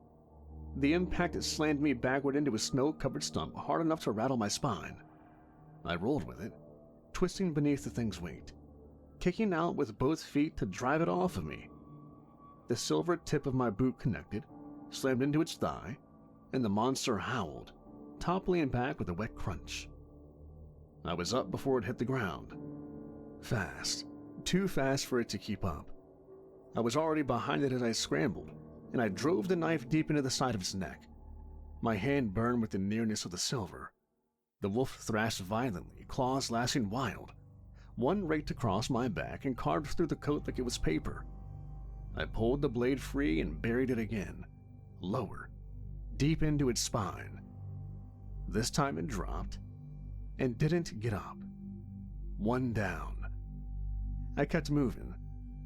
The impact slammed me backward into a snow-covered stump hard enough to rattle my spine. I rolled with it, twisting beneath the thing's weight, kicking out with both feet to drive it off of me. The silver tip of my boot connected, slammed into its thigh, and the monster howled, toppling back with a wet crunch. I was up before it hit the ground. Fast. Too fast for it to keep up. I was already behind it as I scrambled, and I drove the knife deep into the side of its neck. My hand burned with the nearness of the silver. The wolf thrashed violently, claws lashing wild. One raked across my back and carved through the coat like it was paper. I pulled the blade free and buried it again, lower, deep into its spine. This time it dropped and didn't get up. One down. I kept moving.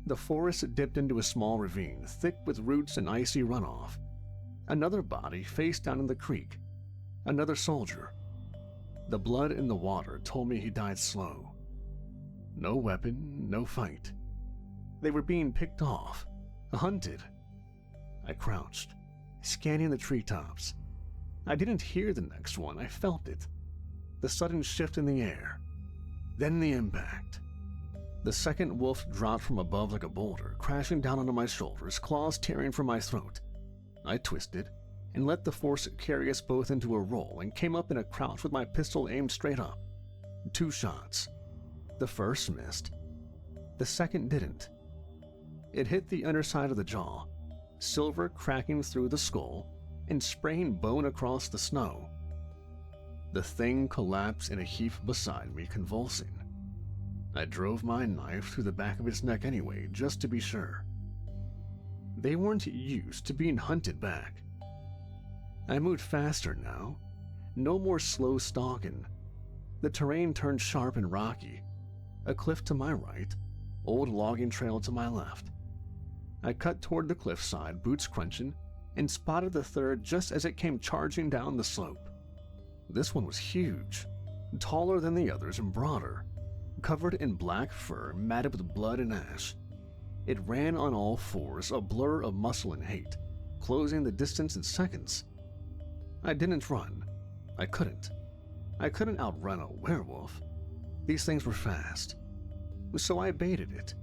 The forest dipped into a small ravine, thick with roots and icy runoff. Another body face down in the creek. Another soldier. The blood in the water told me he died slow. No weapon, no fight. They were being picked off, hunted. I crouched, scanning the treetops. I didn't hear the next one, I felt it. The sudden shift in the air. Then the impact. The second wolf dropped from above like a boulder, crashing down onto my shoulders, claws tearing from my throat. I twisted and let the force carry us both into a roll and came up in a crouch with my pistol aimed straight up. 2 shots. The first missed. The second didn't. It hit the underside of the jaw, silver cracking through the skull and spraying bone across the snow. The thing collapsed in a heap beside me, convulsing. I drove my knife through the back of its neck anyway, just to be sure. They weren't used to being hunted back. I moved faster now. No more slow stalking. The terrain turned sharp and rocky. A cliff to my right, old logging trail to my left. I cut toward the cliffside, boots crunching, and spotted the third just as it came charging down the slope. This one was huge, taller than the others and broader, covered in black fur matted with blood and ash. It ran on all fours, a blur of muscle and hate, closing the distance in seconds. I didn't run. I couldn't. I couldn't outrun a werewolf. These things were fast. So I baited it.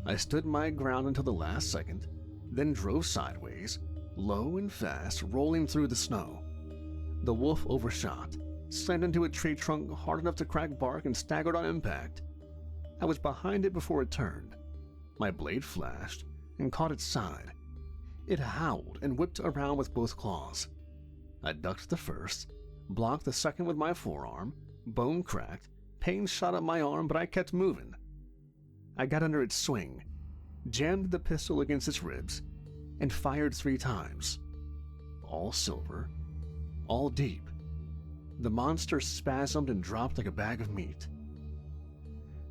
I stood my ground until the last second, then drove sideways, low and fast, rolling through the snow. The wolf overshot, slammed into a tree trunk hard enough to crack bark and staggered on impact. I was behind it before it turned. My blade flashed and caught its side. It howled and whipped around with both claws. I ducked the first, blocked the second with my forearm, bone cracked, pain shot up my arm, but I kept moving. I got under its swing, jammed the pistol against its ribs, and fired 3 times. All silver, all deep. The monster spasmed and dropped like a bag of meat.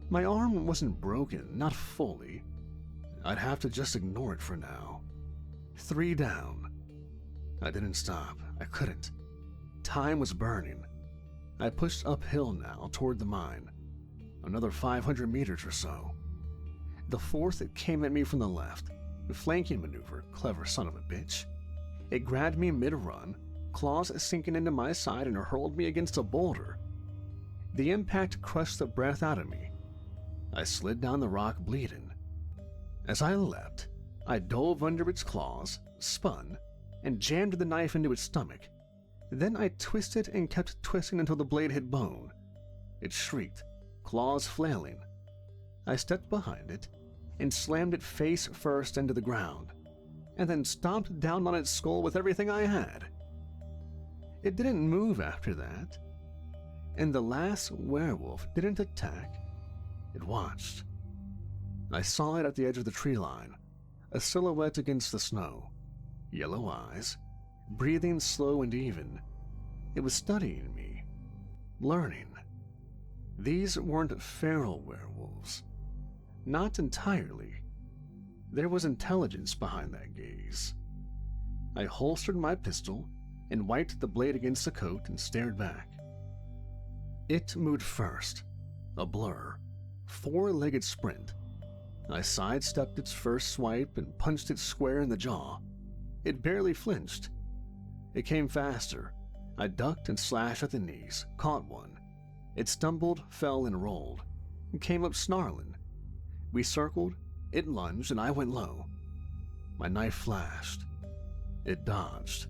My arm wasn't broken, not fully. I'd have to just ignore it for now. 3 down. I didn't stop. I couldn't. Time was burning. I pushed uphill now toward the mine. Another 500 meters or so. The fourth came at me from the left. Flanking maneuver, clever son of a bitch. It grabbed me mid-run, claws sinking into my side and hurled me against a boulder. The impact crushed the breath out of me. I slid down the rock bleeding. As I leapt, I dove under its claws, spun, and jammed the knife into its stomach. Then I twisted and kept twisting until the blade hit bone. It shrieked, claws flailing. I stepped behind it and slammed it face first into the ground, and then stomped down on its skull with everything I had. It didn't move after that, and the last werewolf didn't attack. It watched. I saw it at the edge of the tree line, a silhouette against the snow, yellow eyes, breathing slow and even. It was studying me, learning. These weren't feral werewolves. Not entirely. There was intelligence behind that gaze. I holstered my pistol and wiped the blade against the coat and stared back. It moved first, a blur, 4-legged sprint. I sidestepped its first swipe and punched it square in the jaw. It barely flinched, It came faster. I ducked and slashed at the knees, caught one. It stumbled, fell, and rolled. It came up snarling. We circled, it lunged, and I went low. My knife flashed. It dodged.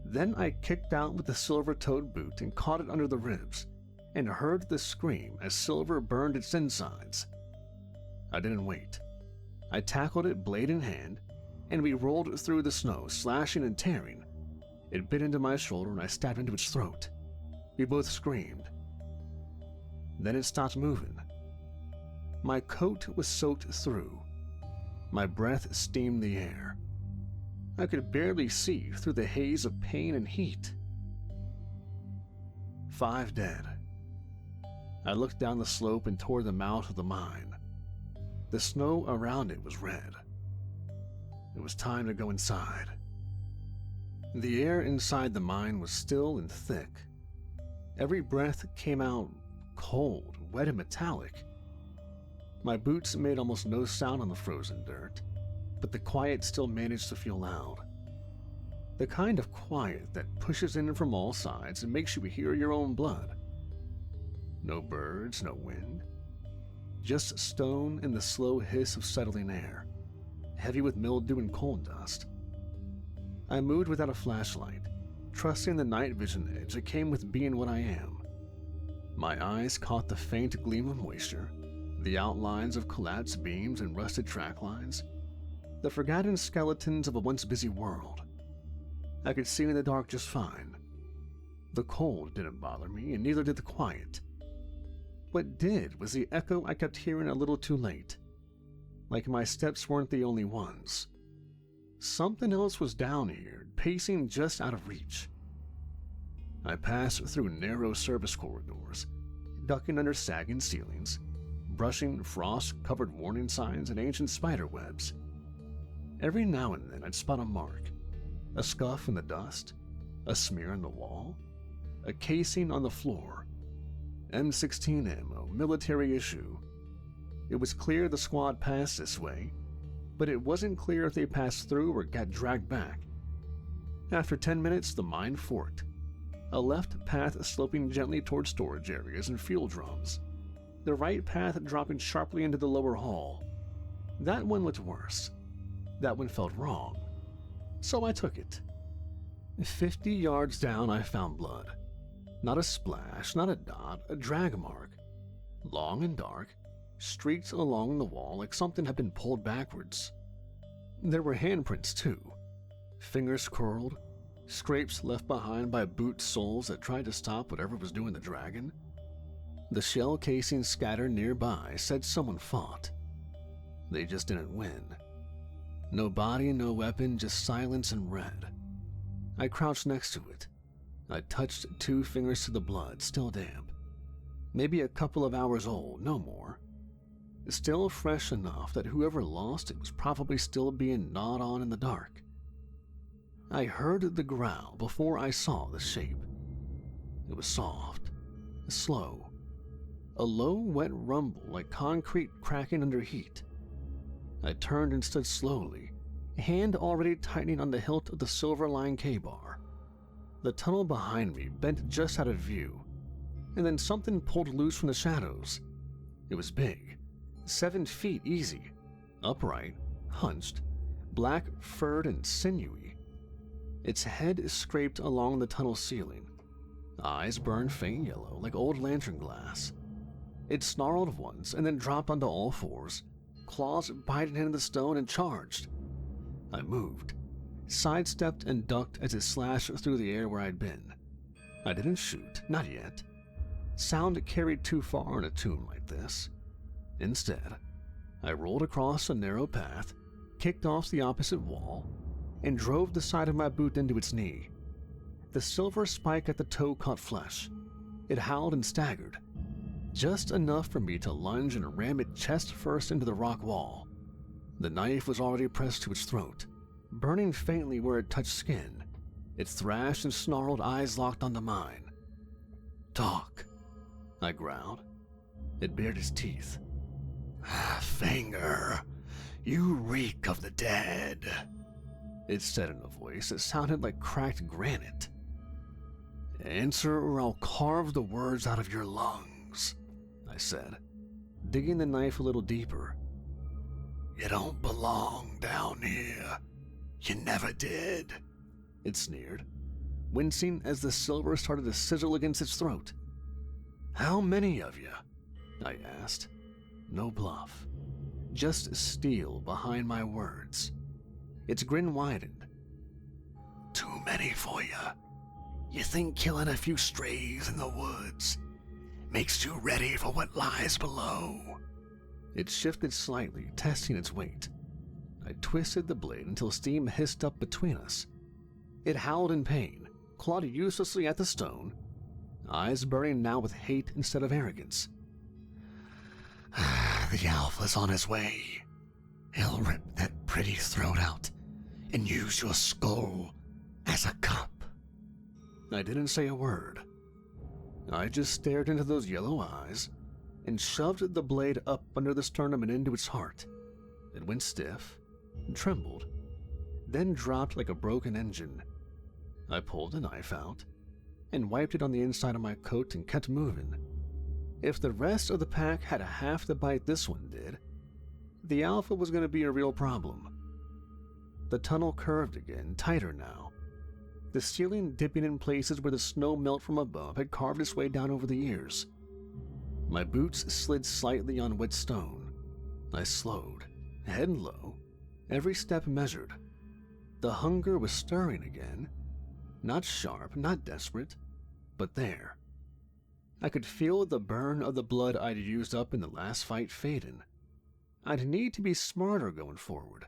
Then I kicked out with the silver-toed boot and caught it under the ribs, and heard the scream as silver burned its insides. I didn't wait. I tackled it blade in hand, and we rolled through the snow, slashing and tearing. It bit into my shoulder and I stabbed into its throat. We both screamed. Then it stopped moving. My coat was soaked through. My breath steamed the air. I could barely see through the haze of pain and heat. 5 dead. I looked down the slope and toward the mouth of the mine. The snow around it was red. It was time to go inside. The air inside the mine was still and thick. Every breath came out cold, wet, and metallic. My boots made almost no sound on the frozen dirt, but the quiet still managed to feel loud. The kind of quiet that pushes in from all sides and makes you hear your own blood. No birds, no wind. Just stone and the slow hiss of settling air, heavy with mildew and coal dust. I moved without a flashlight, trusting the night vision edge that came with being what I am. My eyes caught the faint gleam of moisture, the outlines of collapsed beams and rusted track lines, the forgotten skeletons of a once busy world. I could see in the dark just fine. The cold didn't bother me, and neither did the quiet. What did was the echo I kept hearing a little too late. Like my steps weren't the only ones. Something else was down here, pacing just out of reach. I passed through narrow service corridors, ducking under sagging ceilings, brushing frost-covered warning signs and ancient spider webs. Every now and then I'd spot a mark, a scuff in the dust, a smear in the wall, a casing on the floor. M16 ammo, military issue. It was clear the squad passed this way, but it wasn't clear if they passed through or got dragged back. After 10 minutes, the mine forked, a left path sloping gently toward storage areas and fuel drums, the right path dropping sharply into the lower hall. That one looked worse. That one felt wrong. So I took it. 50 yards down, I found blood. Not a splash, not a dot, a drag mark. Long and dark, streaked along the wall like something had been pulled backwards. There were handprints too. Fingers curled, scrapes left behind by boot soles that tried to stop whatever was doing the dragging. The shell casing scattered nearby said someone fought. They just didn't win. No body, no weapon, just silence and red. I crouched next to it. I touched 2 fingers to the blood, still damp. Maybe a couple of hours old, no more. Still fresh enough that whoever lost it was probably still being gnawed on in the dark. I heard the growl before I saw the shape. It was soft, slow, a low, wet rumble like concrete cracking under heat. I turned and stood slowly, hand already tightening on the hilt of the silver-lined K-bar. The tunnel behind me bent just out of view, and then something pulled loose from the shadows. It was big, 7 feet easy, upright, hunched, black, furred, and sinewy. Its head scraped along the tunnel ceiling. Eyes burned faint yellow like old lantern glass. It snarled once and then dropped onto all fours, claws biting into the stone and charged. I moved, sidestepped and ducked as it slashed through the air where I'd been. I didn't shoot, not yet. Sound carried too far in a tune like this. Instead, I rolled across a narrow path, kicked off the opposite wall, and drove the side of my boot into its knee. The silver spike at the toe caught flesh. It howled and staggered, just enough for me to lunge and ram it chest first into the rock wall. The knife was already pressed to its throat, burning faintly where it touched skin. It thrashed and snarled, eyes locked onto mine. "Talk," I growled. It bared its teeth. "Finger, you reek of the dead." it said in a voice that sounded like cracked granite. "Answer or I'll carve the words out of your lungs," I said, digging the knife a little deeper. "You don't belong down here. You never did," it sneered, wincing as the silver started to sizzle against its throat. "How many of you?" I asked. No bluff, just steel behind my words. Its grin widened. "Too many for you. You think killing a few strays in the woods makes you ready for what lies below?" It shifted slightly, testing its weight. I twisted the blade until steam hissed up between us. It howled in pain, clawed uselessly at the stone, eyes burning now with hate instead of arrogance. "The Alpha's on his way. He'll rip that pretty throat out and use your skull as a cup." I didn't say a word. I just stared into those yellow eyes and shoved the blade up under the sternum and into its heart. It went stiff, trembled, then dropped like a broken engine. I pulled the knife out and wiped it on the inside of my coat and kept moving. If the rest of the pack had a half the bite this one did, the Alpha was going to be a real problem. The tunnel curved again, tighter now, the ceiling dipping in places where the snow melt from above had carved its way down over the years. My boots slid slightly on wet stone. I slowed, head low, every step measured. The hunger was stirring again. Not sharp, not desperate, but there. I could feel the burn of the blood I'd used up in the last fight fading. I'd need to be smarter going forward.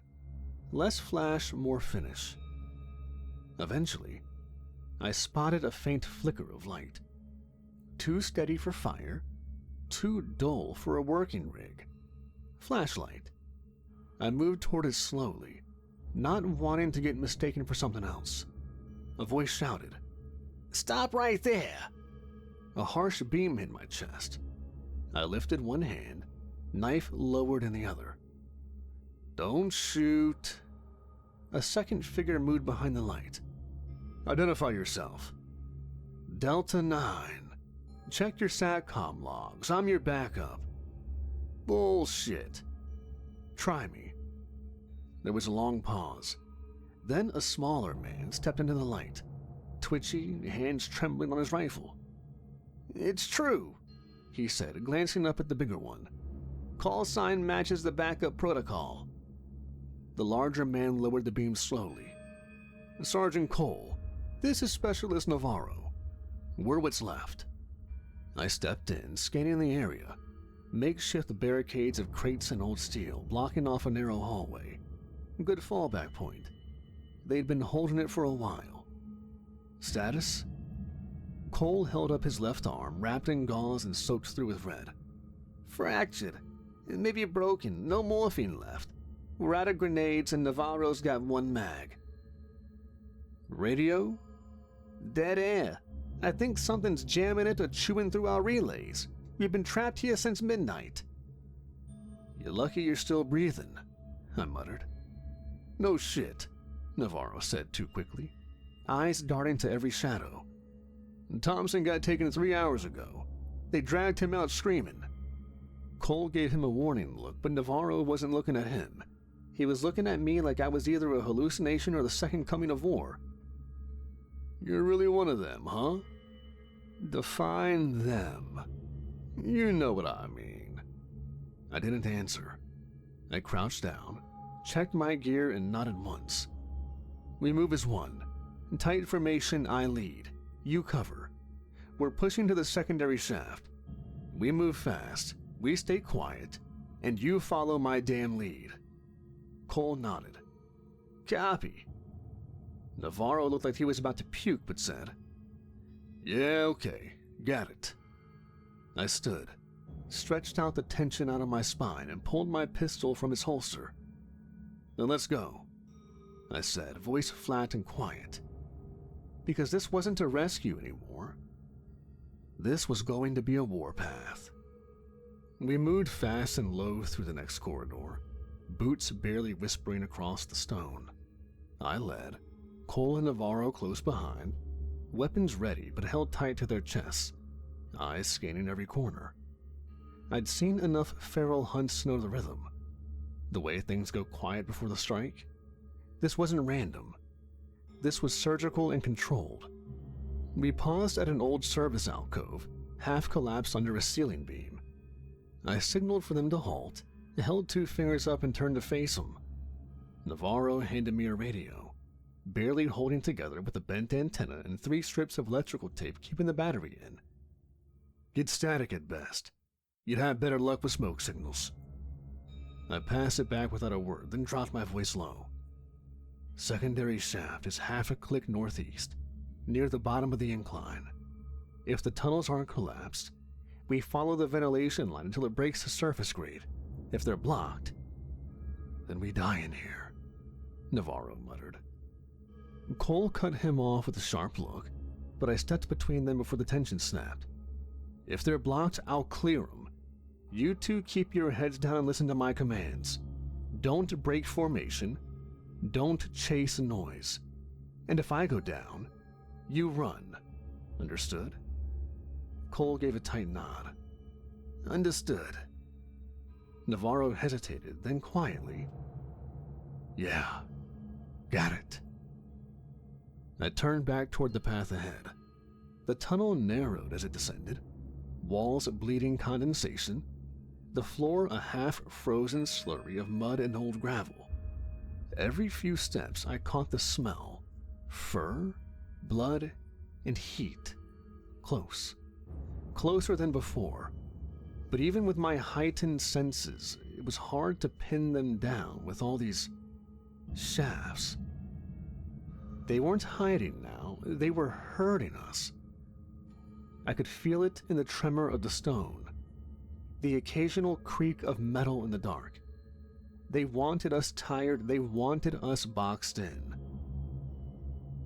Less flash, more finish. Eventually, I spotted a faint flicker of light. Too steady for fire, too dull for a working rig. Flashlight. I moved toward it slowly, not wanting to get mistaken for something else. A voice shouted, "Stop right there!" A harsh beam hit my chest. I lifted one hand, knife lowered in the other. "Don't shoot." A second figure moved behind the light. "Identify yourself." "Delta 9. Check your SATCOM logs. I'm your backup." "Bullshit." "Try me." There was a long pause. Then a smaller man stepped into the light, twitchy, hands trembling on his rifle. "It's true," he said, glancing up at the bigger one. "Call sign matches the backup protocol." The larger man lowered the beam slowly. "Sergeant Cole, this is Specialist Navarro. We're what's left." I stepped in, scanning the area. Makeshift barricades of crates and old steel blocking off a narrow hallway. Good fallback point. They'd been holding it for a while. "Status?" Cole held up his left arm, wrapped in gauze and soaked through with red. "Fractured. Maybe broken. No morphine left. We're out of grenades and Navarro's got one mag." "Radio?" "Dead air. I think something's jamming it or chewing through our relays. We've been trapped here since midnight." "You're lucky you're still breathing," I muttered. "No shit," Navarro said too quickly, eyes darting to every shadow. "Thompson got taken 3 hours ago. They dragged him out screaming." Cole gave him a warning look, but Navarro wasn't looking at him. He was looking at me like I was either a hallucination or the second coming of war. "You're really one of them, huh?" "Define them." "You know what I mean." I didn't answer. I crouched down, checked my gear, and nodded once. "We move as one. Tight formation, I lead. You cover. We're pushing to the secondary shaft. We move fast, we stay quiet, and you follow my damn lead." Cole nodded. "Copy." Navarro looked like he was about to puke, but said, "Yeah, okay, got it." I stood, stretched out the tension out of my spine, and pulled my pistol from its holster. "Then let's go," I said, voice flat and quiet. Because this wasn't a rescue anymore. This was going to be a warpath. We moved fast and low through the next corridor, boots barely whispering across the stone. I led, Cole and Navarro close behind, weapons ready but held tight to their chests, eyes scanning every corner. I'd seen enough feral hunts to know the rhythm. The way things go quiet before the strike. This wasn't random. This was surgical and controlled. We paused at an old service alcove, half collapsed under a ceiling beam. I signaled for them to halt, held 2 fingers up and turned to face them. Navarro handed me a radio, barely holding together with a bent antenna and 3 strips of electrical tape keeping the battery in. Get static at best. You'd have better luck with smoke signals. I passed it back without a word, then dropped my voice low. Secondary shaft is half a click northeast, near the bottom of the incline. If the tunnels aren't collapsed, we follow the ventilation line until it breaks the surface grade. If they're blocked, then we die in here, Navarro muttered. Cole cut him off with a sharp look, but I stepped between them before the tension snapped. If they're blocked, I'll clear them. You 2 keep your heads down and listen to my commands. Don't break formation. Don't chase noise. And if I go down, you run. Understood? Cole gave a tight nod. Understood. Navarro hesitated, then quietly, Yeah, got it. I turned back toward the path ahead. The tunnel narrowed as it descended, walls bleeding condensation, the floor a half-frozen slurry of mud and old gravel. Every few steps I caught the smell, fur, blood, and heat. Close. Closer than before. But even with my heightened senses, it was hard to pin them down with all these shafts. They weren't hiding now, they were hurting us. I could feel it in the tremor of the stone, the occasional creak of metal in the dark. They wanted us tired, they wanted us boxed in.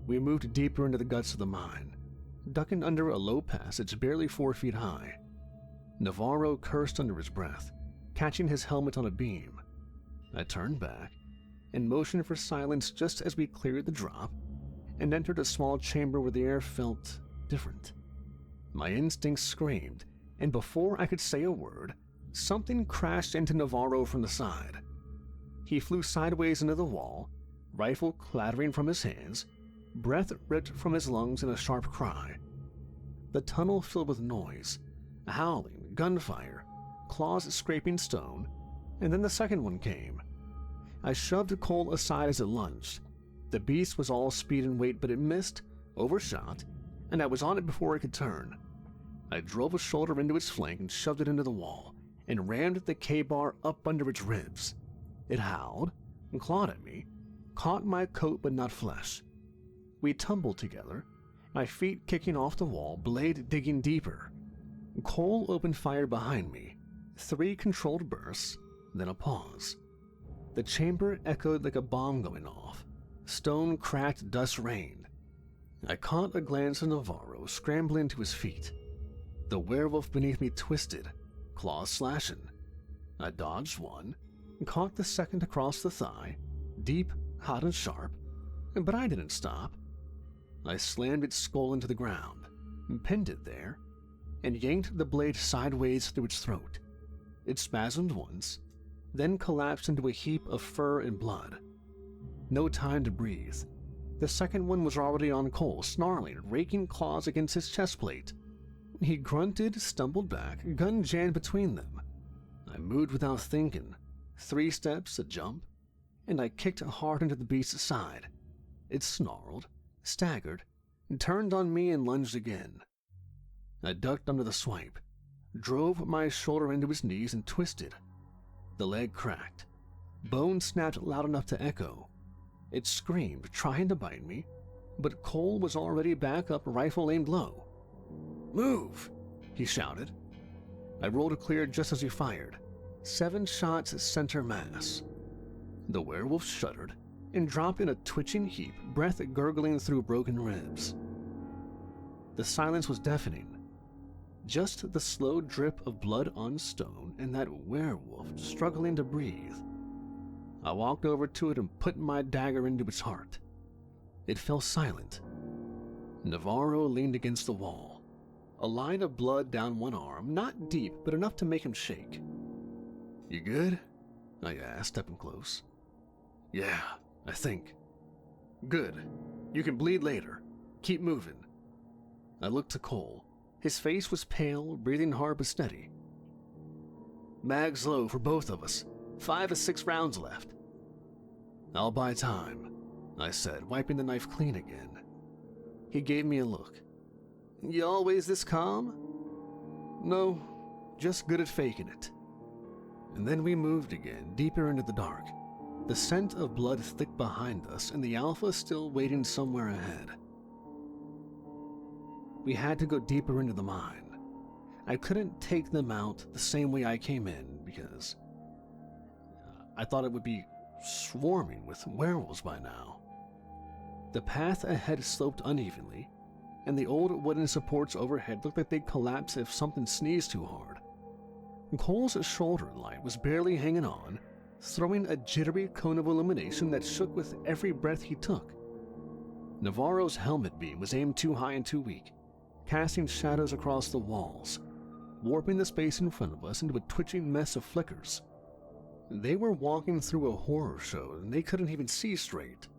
We moved deeper into the guts of the mine, ducking under a low passage barely 4 feet high. Navarro cursed under his breath, catching his helmet on a beam. I turned back and motioned for silence just as we cleared the drop and entered a small chamber where the air felt different. My instincts screamed, and before I could say a word, something crashed into Navarro from the side. He flew sideways into the wall, rifle clattering from his hands, breath ripped from his lungs in a sharp cry. The tunnel filled with noise, howling, gunfire, claws scraping stone, and then the second one came. I shoved Cole aside as it lunged. The beast was all speed and weight, but it missed, overshot, and I was on it before it could turn. I drove a shoulder into its flank and shoved it into the wall, and rammed the K-bar up under its ribs. It howled, and clawed at me, caught my coat but not flesh. We tumbled together, my feet kicking off the wall, blade digging deeper. Cole opened fire behind me, 3 controlled bursts, then a pause. The chamber echoed like a bomb going off. Stone cracked, dust rained. I caught a glance of Navarro scrambling to his feet. The werewolf beneath me twisted, claws slashing. I dodged one, caught the second across the thigh, deep, hot and sharp, but I didn't stop. I slammed its skull into the ground, pinned it there, and yanked the blade sideways through its throat. It spasmed once, then collapsed into a heap of fur and blood. No time to breathe. The second one was already on Cole, snarling, raking claws against his chest plate. He grunted, stumbled back, gun jammed between them. I moved without thinking. 3 steps, a jump, and I kicked hard into the beast's side. It snarled, staggered, turned on me and lunged again. I ducked under the swipe, drove my shoulder into his knees and twisted. The leg cracked. Bone snapped loud enough to echo. It screamed, trying to bite me, but Cole was already back up, rifle aimed low. "Move!" he shouted. I rolled clear just as he fired. 7 shots center mass. The werewolf shuddered and dropped in a twitching heap, breath gurgling through broken ribs. The silence was deafening. Just the slow drip of blood on stone and that werewolf struggling to breathe. I walked over to it and put my dagger into its heart. It fell silent. Navarro leaned against the wall, a line of blood down one arm, not deep, but enough to make him shake. "You good?" I asked, stepping close. "Yeah, I think." "Good. You can bleed later. Keep moving." I looked to Cole. His face was pale, breathing hard but steady. "Mag's low for both of us. 5 of 6 rounds left." "I'll buy time," I said, wiping the knife clean again. He gave me a look. "You always this calm?" "No, just good at faking it." And then we moved again, deeper into the dark, the scent of blood thick behind us and the Alpha still waiting somewhere ahead. We had to go deeper into the mine. I couldn't take them out the same way I came in because I thought it would be swarming with werewolves by now. The path ahead sloped unevenly, and the old wooden supports overhead looked like they'd collapse if something sneezed too hard. Cole's shoulder light was barely hanging on, throwing a jittery cone of illumination that shook with every breath he took. Navarro's helmet beam was aimed too high and too weak, casting shadows across the walls, warping the space in front of us into a twitching mess of flickers. They were walking through a horror show and they couldn't even see straight.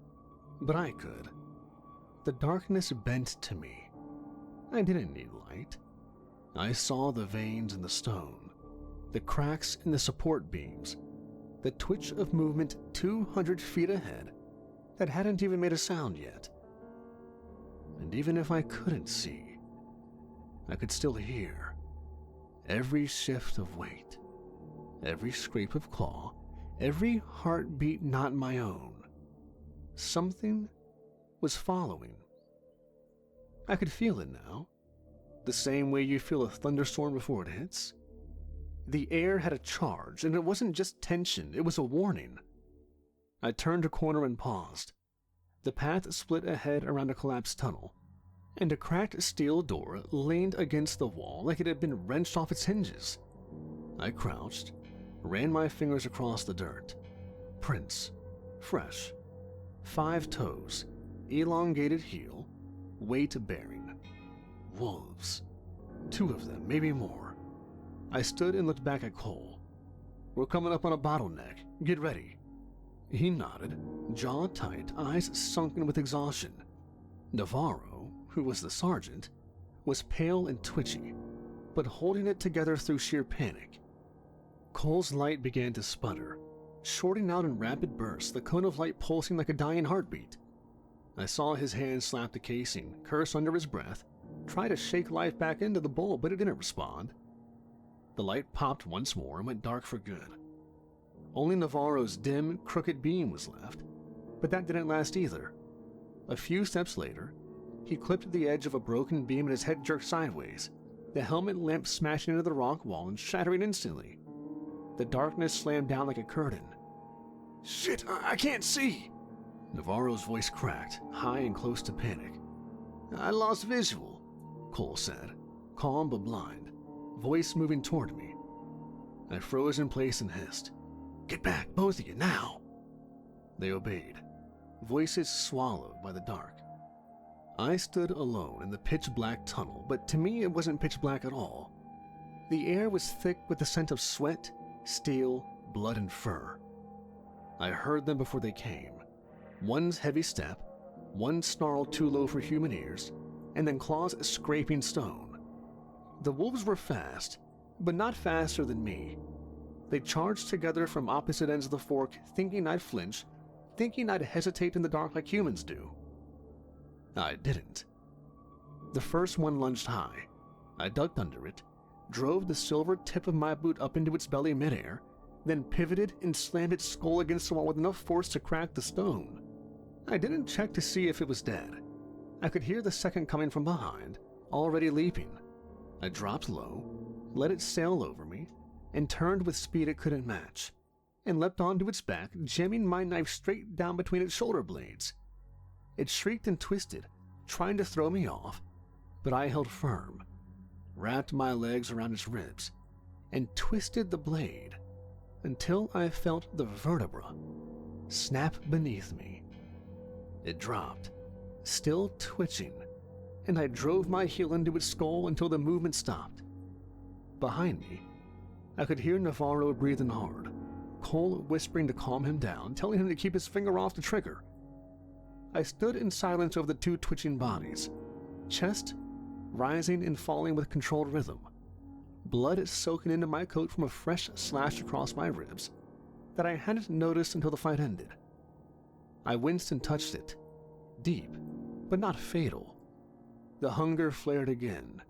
But I could. The darkness bent to me. I didn't need light. I saw the veins in the stone, the cracks in the support beams, the twitch of movement 200 feet ahead that hadn't even made a sound yet. And even if I couldn't see, I could still hear every shift of weight, every scrape of claw, every heartbeat not my own. Something was following. I could feel it now, the same way you feel a thunderstorm before it hits. The air had a charge, and it wasn't just tension, it was a warning. I turned a corner and paused. The path split ahead around a collapsed tunnel, and a cracked steel door leaned against the wall like it had been wrenched off its hinges. I crouched, ran my fingers across the dirt. Prints, fresh. 5 toes, elongated heel, weight-bearing. Wolves. 2 of them, maybe more. I stood and looked back at Cole. "We're coming up on a bottleneck. Get ready." He nodded, jaw tight, eyes sunken with exhaustion. Navarro, who was the sergeant, was pale and twitchy, but holding it together through sheer panic. Cole's light began to sputter, shorting out in rapid bursts, the cone of light pulsing like a dying heartbeat. I saw his hand slap the casing, curse under his breath, try to shake life back into the bowl, but it didn't respond. The light popped once more and went dark for good. Only Navarro's dim, crooked beam was left, but that didn't last either. A few steps later, he clipped the edge of a broken beam and his head jerked sideways, the helmet lamp smashing into the rock wall and shattering instantly. The darkness slammed down like a curtain. "Shit, I can't see!" Navarro's voice cracked, high and close to panic. "I lost visual," Cole said, calm but blind, voice moving toward me. I froze in place and hissed, "Get back, both of you, now!" They obeyed, voices swallowed by the dark. I stood alone in the pitch-black tunnel, but to me it wasn't pitch black at all. The air was thick with the scent of sweat, steel, blood, and fur. I heard them before they came. One's heavy step, one snarl too low for human ears, and then claws scraping stone. The wolves were fast, but not faster than me. They charged together from opposite ends of the fork, thinking I'd flinch, thinking I'd hesitate in the dark like humans do. I didn't. The first one lunged high. I ducked under it, drove the silver tip of my boot up into its belly midair, then pivoted and slammed its skull against the wall with enough force to crack the stone. I didn't check to see if it was dead. I could hear the second coming from behind, already leaping. I dropped low, let it sail over me, and turned with speed it couldn't match, and leapt onto its back, jamming my knife straight down between its shoulder blades. It shrieked and twisted, trying to throw me off, but I held firm, wrapped my legs around its ribs, and twisted the blade until I felt the vertebra snap beneath me. It dropped, still twitching, and I drove my heel into its skull until the movement stopped. Behind me, I could hear Navarro breathing hard, Cole whispering to calm him down, telling him to keep his finger off the trigger. I stood in silence over the two twitching bodies, chest rising and falling with controlled rhythm, blood soaking into my coat from a fresh slash across my ribs that I hadn't noticed until the fight ended. I winced and touched it, deep, but not fatal. The hunger flared again,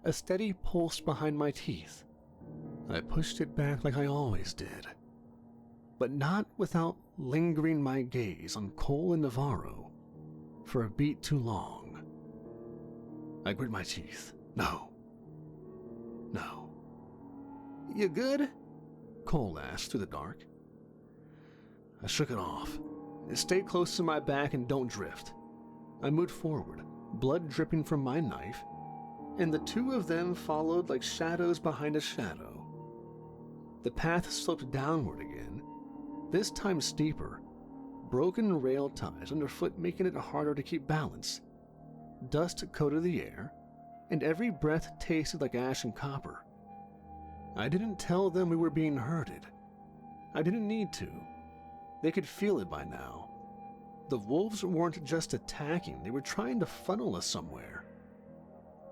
a steady pulse behind my teeth. I pushed it back like I always did, but not without lingering my gaze on Cole and Navarro for a beat too long. I grit my teeth. No. You good? Cole asked through the dark. I shook it off. Stay close to my back and don't drift. I moved forward, blood dripping from my knife, and the two of them followed like shadows behind a shadow. The path sloped downward again, this time steeper, broken rail ties underfoot making it harder to keep balance. Dust coated the air, and every breath tasted like ash and copper. I didn't tell them we were being herded. I didn't need to. They could feel it by now. The wolves weren't just attacking, they were trying to funnel us somewhere.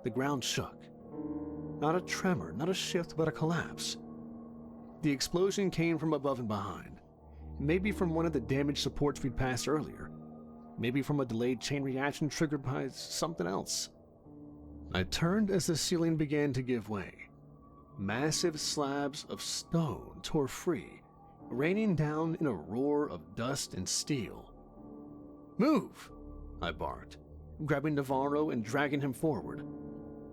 The ground shook. Not a tremor, not a shift, but a collapse. The explosion came from above and behind. Maybe from one of the damaged supports we'd passed earlier. Maybe from a delayed chain reaction triggered by something else. I turned as the ceiling began to give way. Massive slabs of stone tore free, raining down in a roar of dust and steel. "Move!" I barked, grabbing Navarro and dragging him forward.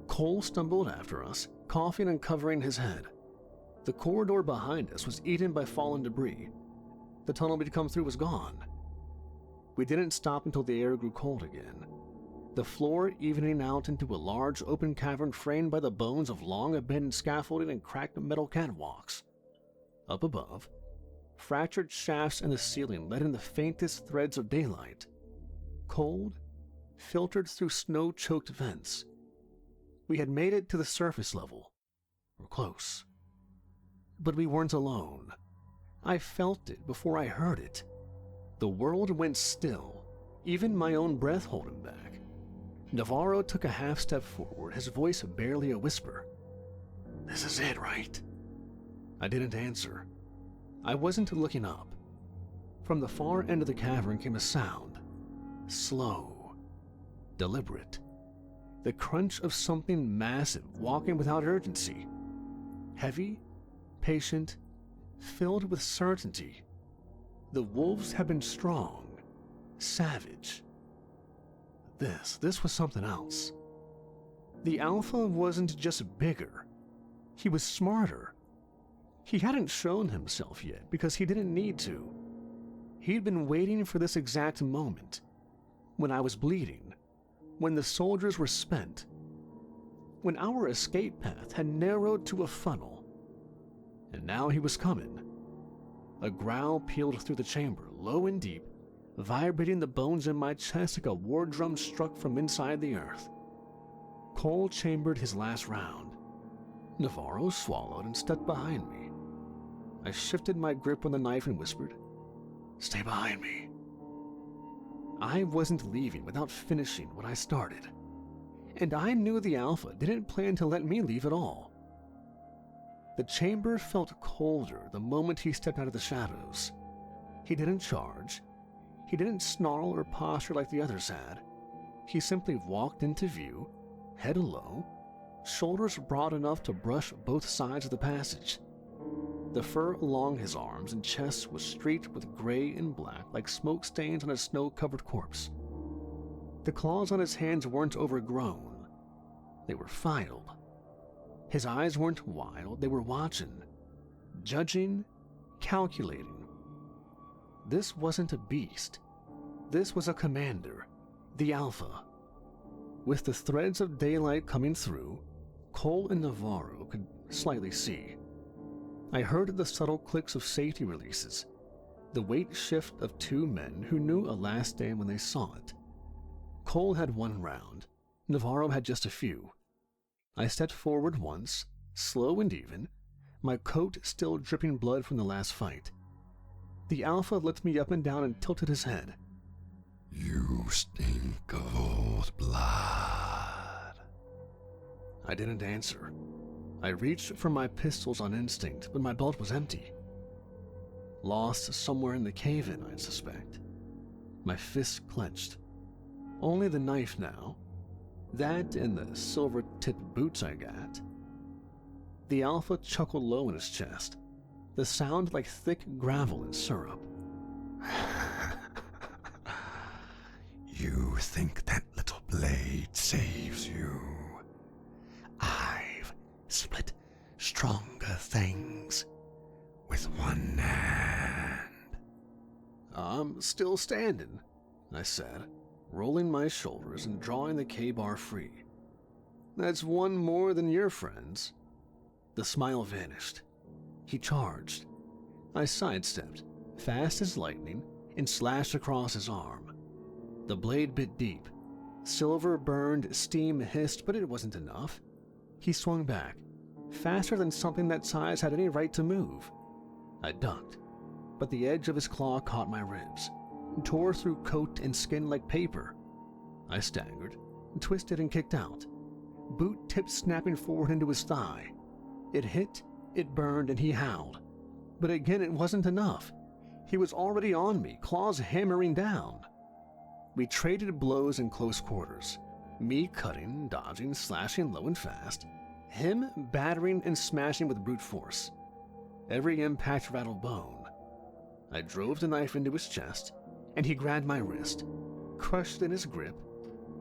Cole stumbled after us, coughing and covering his head. The corridor behind us was eaten by fallen debris. The tunnel we'd come through was gone. We didn't stop until the air grew cold again, the floor evening out into a large open cavern framed by the bones of long abandoned scaffolding and cracked metal catwalks. Up above, fractured shafts in the ceiling let in the faintest threads of daylight. Cold, filtered through snow-choked vents. We had made it to the surface level, or close. But we weren't alone. I felt it before I heard it. The world went still, even my own breath holding back. Navarro took a half step forward, his voice barely a whisper. "This is it, right?" I didn't answer. I wasn't looking up. From the far end of the cavern came a sound. Slow, deliberate. The crunch of something massive walking without urgency. Heavy, patient, filled with certainty. The wolves had been strong, savage. This was something else. The Alpha wasn't just bigger. He was smarter. He hadn't shown himself yet because he didn't need to. He'd been waiting for this exact moment. When I was bleeding. When the soldiers were spent. When our escape path had narrowed to a funnel. And now he was coming. A growl pealed through the chamber, low and deep, vibrating the bones in my chest like a war drum struck from inside the earth. Cole chambered his last round. Navarro swallowed and stepped behind me. I shifted my grip on the knife and whispered, "Stay behind me." I wasn't leaving without finishing what I started. And I knew the Alpha didn't plan to let me leave at all. The chamber felt colder the moment he stepped out of the shadows. He didn't charge. He didn't snarl or posture like the others had. He simply walked into view, head low, shoulders broad enough to brush both sides of the passage. The fur along his arms and chest was streaked with gray and black like smoke stains on a snow-covered corpse. The claws on his hands weren't overgrown. They were filed. His eyes weren't wild, they were watching, judging, calculating. This wasn't a beast. This was a commander, the Alpha. With the threads of daylight coming through, Cole and Navarro could slightly see. I heard the subtle clicks of safety releases, the weight shift of two men who knew a last day when they saw it. Cole had 1 round. Navarro had just a few. I stepped forward once, slow and even, my coat still dripping blood from the last fight. The Alpha looked me up and down and tilted his head. You stink of old blood. I didn't answer. I reached for my pistols on instinct, but my belt was empty. Lost somewhere in the cave-in, I'd suspect. My fists clenched. Only the knife now. That and the silver-tipped boots I got. The Alpha chuckled low in his chest, the sound like thick gravel and syrup. You think that little blade saves you? I've split stronger things with 1 hand. I'm still standing, I said, rolling my shoulders and drawing the K-bar free. That's 1 more than your friends. The smile vanished. He charged. I sidestepped, fast as lightning, and slashed across his arm. The blade bit deep. Silver burned, steam hissed, but it wasn't enough. He swung back, faster than something that size had any right to move. I ducked, but the edge of his claw caught my ribs, tore through coat and skin like paper. I staggered, twisted and kicked out, boot tip snapping forward into his thigh. It hit, it burned, and he howled. But again, it wasn't enough. He was already on me, claws hammering down. We traded blows in close quarters, me cutting, dodging, slashing low and fast, him battering and smashing with brute force. Every impact rattled bone. I drove the knife into his chest, and he grabbed my wrist, crushed in his grip,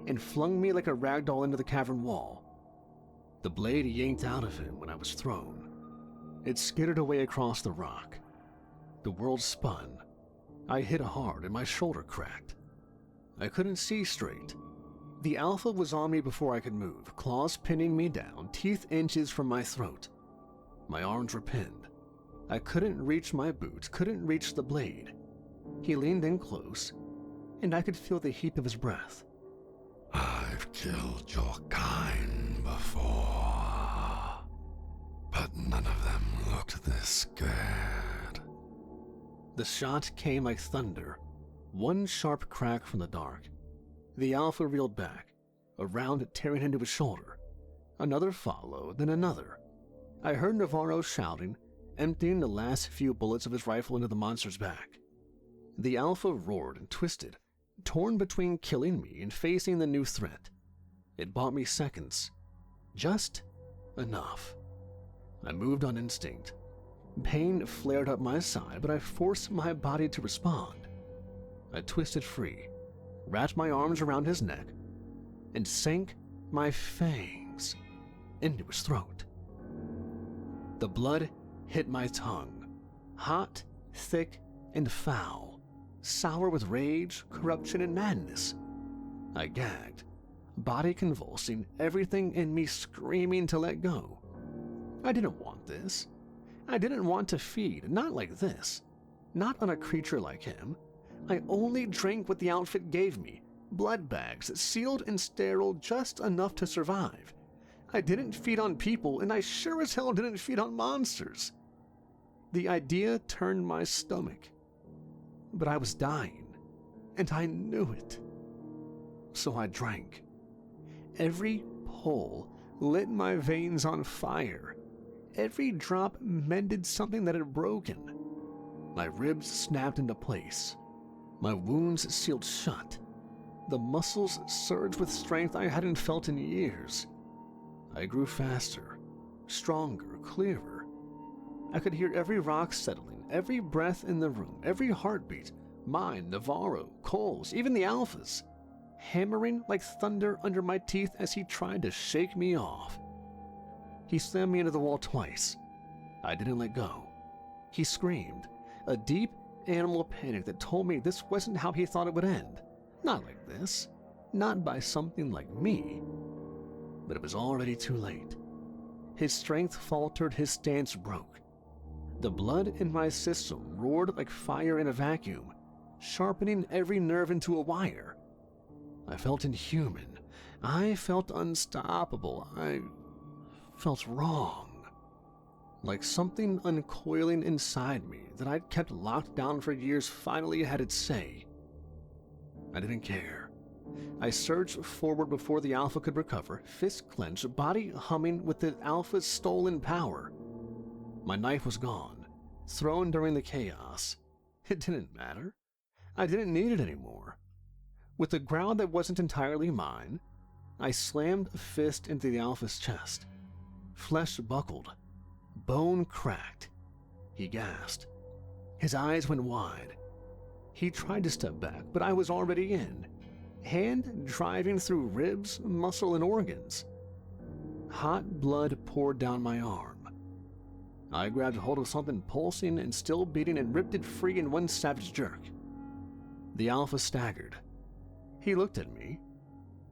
and flung me like a ragdoll into the cavern wall. The blade yanked out of him when I was thrown. It skidded away across the rock. The world spun. I hit hard and my shoulder cracked. I couldn't see straight. The Alpha was on me before I could move, claws pinning me down, teeth inches from my throat. My arms were pinned. I couldn't reach my boots, couldn't reach the blade. He leaned in close, and I could feel the heat of his breath. I've killed your kind before, but none of them looked this scared. The shot came like thunder, 1 sharp crack from the dark. The Alpha reeled back, a round tearing into his shoulder. Another followed, then another. I heard Navarro shouting, emptying the last few bullets of his rifle into the monster's back. The Alpha roared and twisted, torn between killing me and facing the new threat. It bought me seconds. Just enough. I moved on instinct. Pain flared up my side, but I forced my body to respond. I twisted free, wrapped my arms around his neck, and sank my fangs into his throat. The blood hit my tongue, hot, thick, and foul, sour with rage, corruption, and madness. I gagged, body convulsing, everything in me screaming to let go. I didn't want this. I didn't want to feed, not like this, not on a creature like him. I only drank what the outfit gave me, blood bags, sealed and sterile just enough to survive. I didn't feed on people, and I sure as hell didn't feed on monsters. The idea turned my stomach. But I was dying, and I knew it. So I drank. Every pull lit my veins on fire. Every drop mended something that had broken. My ribs snapped into place. My wounds sealed shut. The muscles surged with strength I hadn't felt in years. I grew faster, stronger, clearer. I could hear every rock settling, every breath in the room, every heartbeat, mine, Navarro, Cole's, even the Alpha's, hammering like thunder under my teeth as he tried to shake me off. He slammed me into the wall twice. I didn't let go. He screamed, a deep animal panic that told me this wasn't how he thought it would end. Not like this. Not by something like me. But it was already too late. His strength faltered, his stance broke. The blood in my system roared like fire in a vacuum, sharpening every nerve into a wire. I felt inhuman. I felt unstoppable. I felt wrong. Like something uncoiling inside me that I'd kept locked down for years finally had its say. I didn't care. I surged forward before the Alpha could recover, fist clenched, body humming with the Alpha's stolen power. My knife was gone, thrown during the chaos. It didn't matter. I didn't need it anymore. With a growl that wasn't entirely mine, I slammed a fist into the Alpha's chest. Flesh buckled. Bone cracked. He gasped. His eyes went wide. He tried to step back, but I was already in. Hand driving through ribs, muscle, and organs. Hot blood poured down my arm. I grabbed hold of something pulsing and still beating and ripped it free in one savage jerk. The Alpha staggered. He looked at me,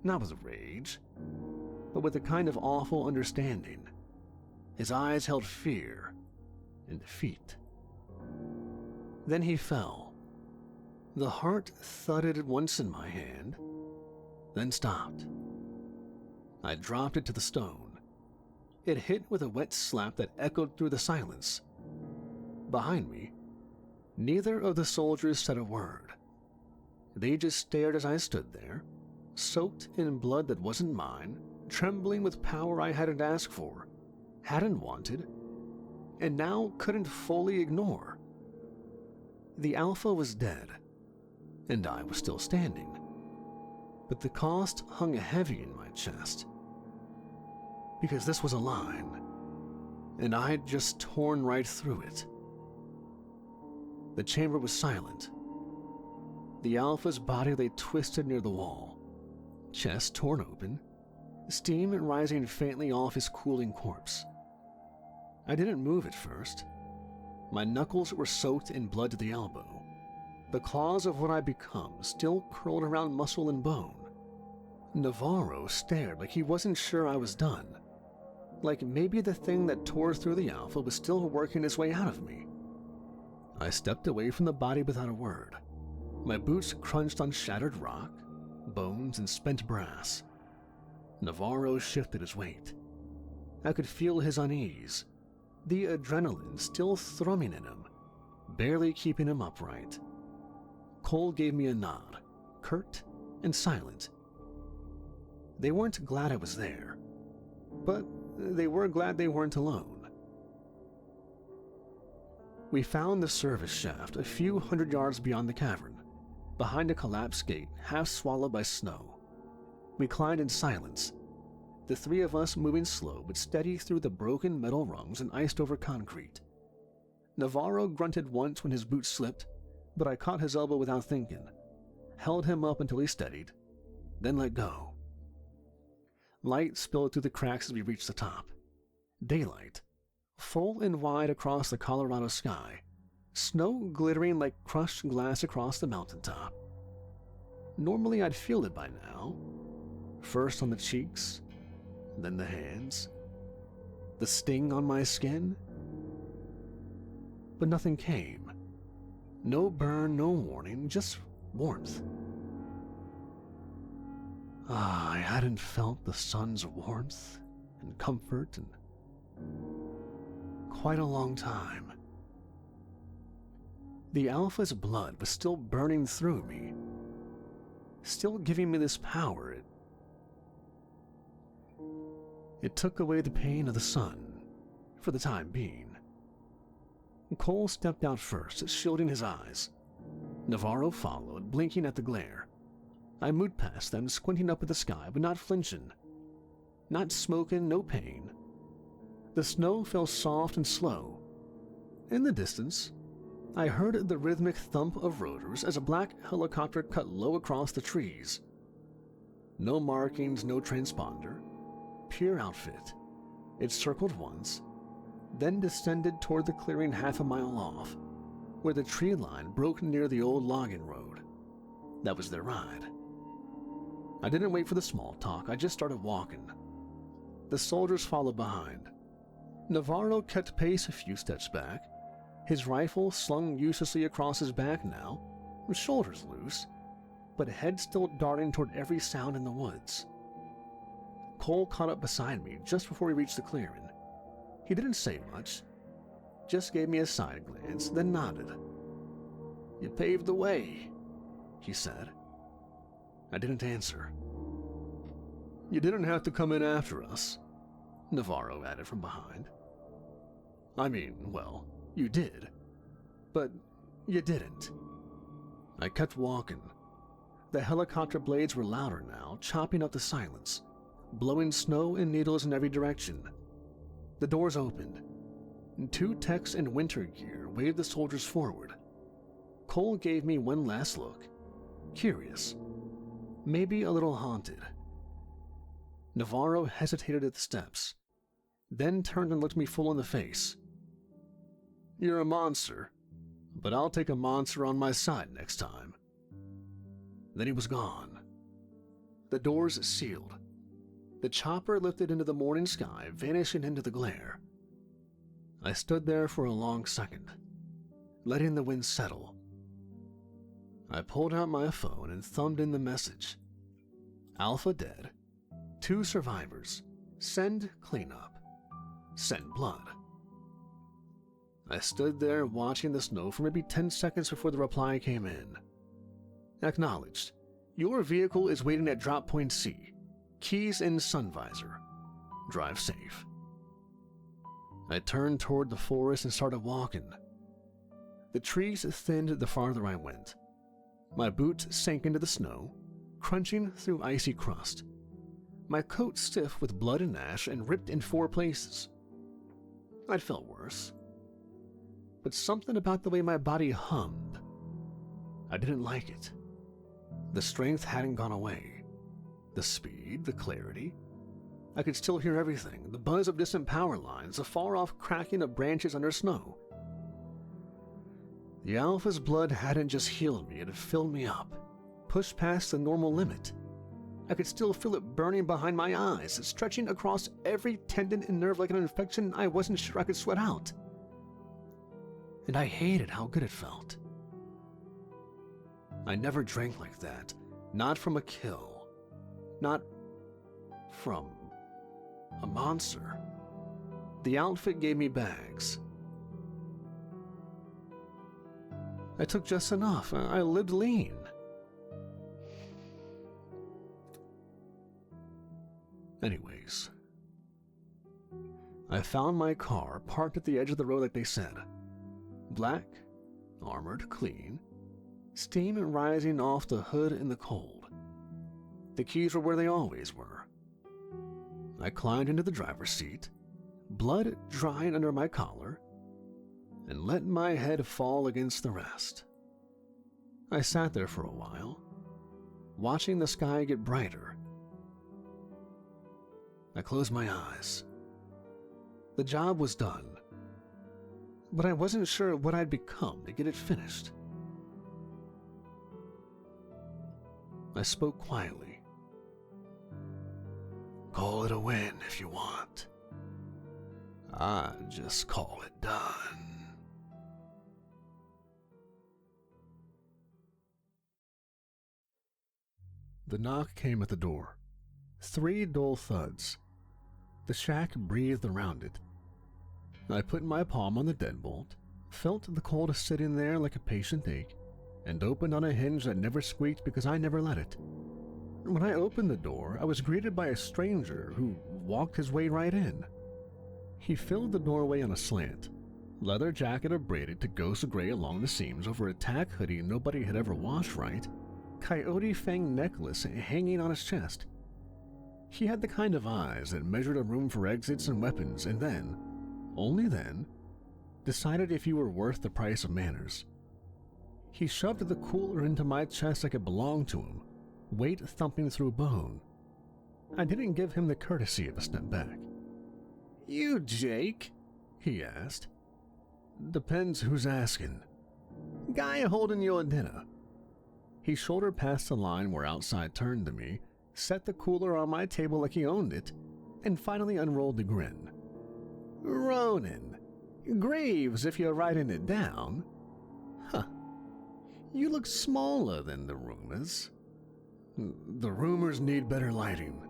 not with rage, but with a kind of awful understanding. His eyes held fear and defeat. Then he fell. The heart thudded once in my hand, then stopped. I dropped it to the stone. It hit with a wet slap that echoed through the silence. Behind me, neither of the soldiers said a word. They just stared as I stood there, soaked in blood that wasn't mine, trembling with power I hadn't asked for, hadn't wanted, and now couldn't fully ignore. The Alpha was dead, and I was still standing, but the cost hung heavy in my chest. Because this was a line, and I had just torn right through it. The chamber was silent. The Alpha's body lay twisted near the wall, chest torn open, steam rising faintly off his cooling corpse. I didn't move at first. My knuckles were soaked in blood to the elbow. The claws of what I'd become still curled around muscle and bone. Navarro stared like he wasn't sure I was done. Like maybe the thing that tore through the Alpha was still working its way out of me. I stepped away from the body without a word. My boots crunched on shattered rock, bones, and spent brass. Navarro shifted his weight. I could feel his unease, the adrenaline still thrumming in him, barely keeping him upright. Cole gave me a nod, curt and silent. They weren't glad I was there, but they were glad they weren't alone. We found the service shaft a few hundred yards beyond the cavern, behind a collapsed gate half swallowed by snow. We climbed in silence, the three of us moving slow but steady through the broken metal rungs and iced-over concrete. Navarro grunted once when his boots slipped, but I caught his elbow without thinking, held him up until he steadied, then let go. Light spilled through the cracks as we reached the top. Daylight, full and wide across the Colorado sky, snow glittering like crushed glass across the mountaintop. Normally I'd feel it by now, first on the cheeks, then the hands, the sting on my skin. But nothing came. No burn, no warning, just warmth. I hadn't felt the sun's warmth and comfort in quite a long time. The Alpha's blood was still burning through me, still giving me this power. It took away the pain of the sun, for the time being. Cole stepped out first, shielding his eyes. Navarro followed, blinking at the glare. I moved past them, squinting up at the sky, but not flinching. Not smoking, no pain. The snow fell soft and slow. In the distance, I heard the rhythmic thump of rotors as a black helicopter cut low across the trees. No markings, no transponder. Pure outfit. It circled once, then descended toward the clearing half a mile off, where the tree line broke near the old logging road. That was their ride. I didn't wait for the small talk, I just started walking. The soldiers followed behind. Navarro kept pace a few steps back, his rifle slung uselessly across his back now, his shoulders loose, but head still darting toward every sound in the woods. Cole caught up beside me just before we reached the clearing. He didn't say much, just gave me a side glance, then nodded. "You paved the way," he said. I didn't answer. "You didn't have to come in after us," Navarro added from behind. "I mean, well, you did, but you didn't." I kept walking. The helicopter blades were louder now, chopping up the silence, blowing snow and needles in every direction. The doors opened, and 2 techs in winter gear waved the soldiers forward. Cole gave me one last look, curious, maybe a little haunted. Navarro hesitated at the steps, then turned and looked me full in the face. "You're a monster, but I'll take a monster on my side next time." Then he was gone. The doors sealed. The chopper lifted into the morning sky, vanishing into the glare. I stood there for a long second, letting the wind settle. I pulled out my phone and thumbed in the message. "Alpha dead. 2 survivors. Send cleanup. Send blood." I stood there watching the snow for maybe 10 seconds before the reply came in. "Acknowledged. Your vehicle is waiting at drop point C. Keys in sun visor. Drive safe." I turned toward the forest and started walking. The trees thinned the farther I went. My boots sank into the snow, crunching through icy crust. My coat stiff with blood and ash and ripped in 4 places. I'd felt worse. But something about the way my body hummed, I didn't like it. The strength hadn't gone away. The speed, the clarity. I could still hear everything, the buzz of distant power lines, the far-off cracking of branches under snow. The Alpha's blood hadn't just healed me, it had filled me up, pushed past the normal limit. I could still feel it burning behind my eyes, stretching across every tendon and nerve like an infection I wasn't sure I could sweat out. And I hated how good it felt. I never drank like that, not from a kill, not from a monster. The outfit gave me bags. I took just enough. I lived lean. Anyways, I found my car parked at the edge of the road like they said. Black, armored, clean, steam rising off the hood in the cold. The keys were where they always were. I climbed into the driver's seat, blood drying under my collar, and let my head fall against the rest. I sat there for a while, watching the sky get brighter. I closed my eyes. The job was done, but I wasn't sure what I'd become to get it finished. I spoke quietly. "Call it a win if you want. I just call it done." The knock came at the door. 3 dull thuds. The shack breathed around it. I put my palm on the deadbolt, felt the cold sitting there like a patient ache, and opened on a hinge that never squeaked because I never let it. When I opened the door, I was greeted by a stranger who walked his way right in. He filled the doorway on a slant, leather jacket braided to ghost gray along the seams over a tack hoodie nobody had ever washed right, coyote fang necklace hanging on his chest. He had the kind of eyes that measured a room for exits and weapons and then, only then, decided if you were worth the price of manners. He shoved the cooler into my chest like it belonged to him, weight thumping through bone. I didn't give him the courtesy of a step back. "You, Jake?" he asked. "Depends who's asking." "Guy holding your dinner." He shouldered past the line where outside turned to me, set the cooler on my table like he owned it, and finally unrolled the grin. "Ronan. Graves if you're writing it down. Huh. You look smaller than the rumors. The rumors need better lighting.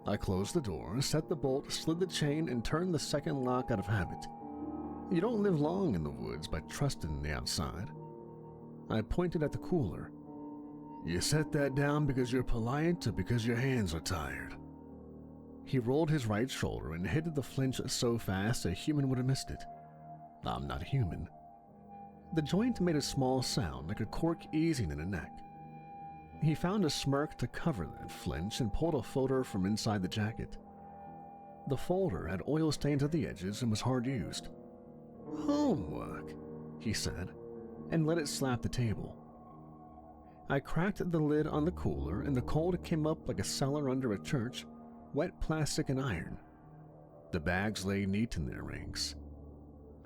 I closed the door, set the bolt, slid the chain, and turned the second lock out of habit. You don't live long in the woods by trusting the outside. I pointed at the cooler. You set that down because you're polite or because your hands are tired? He rolled his right shoulder and hit the flinch so fast a human would have missed it. I'm not human. The joint made a small sound like a cork easing in a neck. He found a smirk to cover that flinch and pulled a folder from inside the jacket. The folder had oil stains at the edges and was hard used. Homework, he said, and let it slap the table. I cracked the lid on the cooler and the cold came up like a cellar under a church, wet plastic and iron. The bags lay neat in their ranks.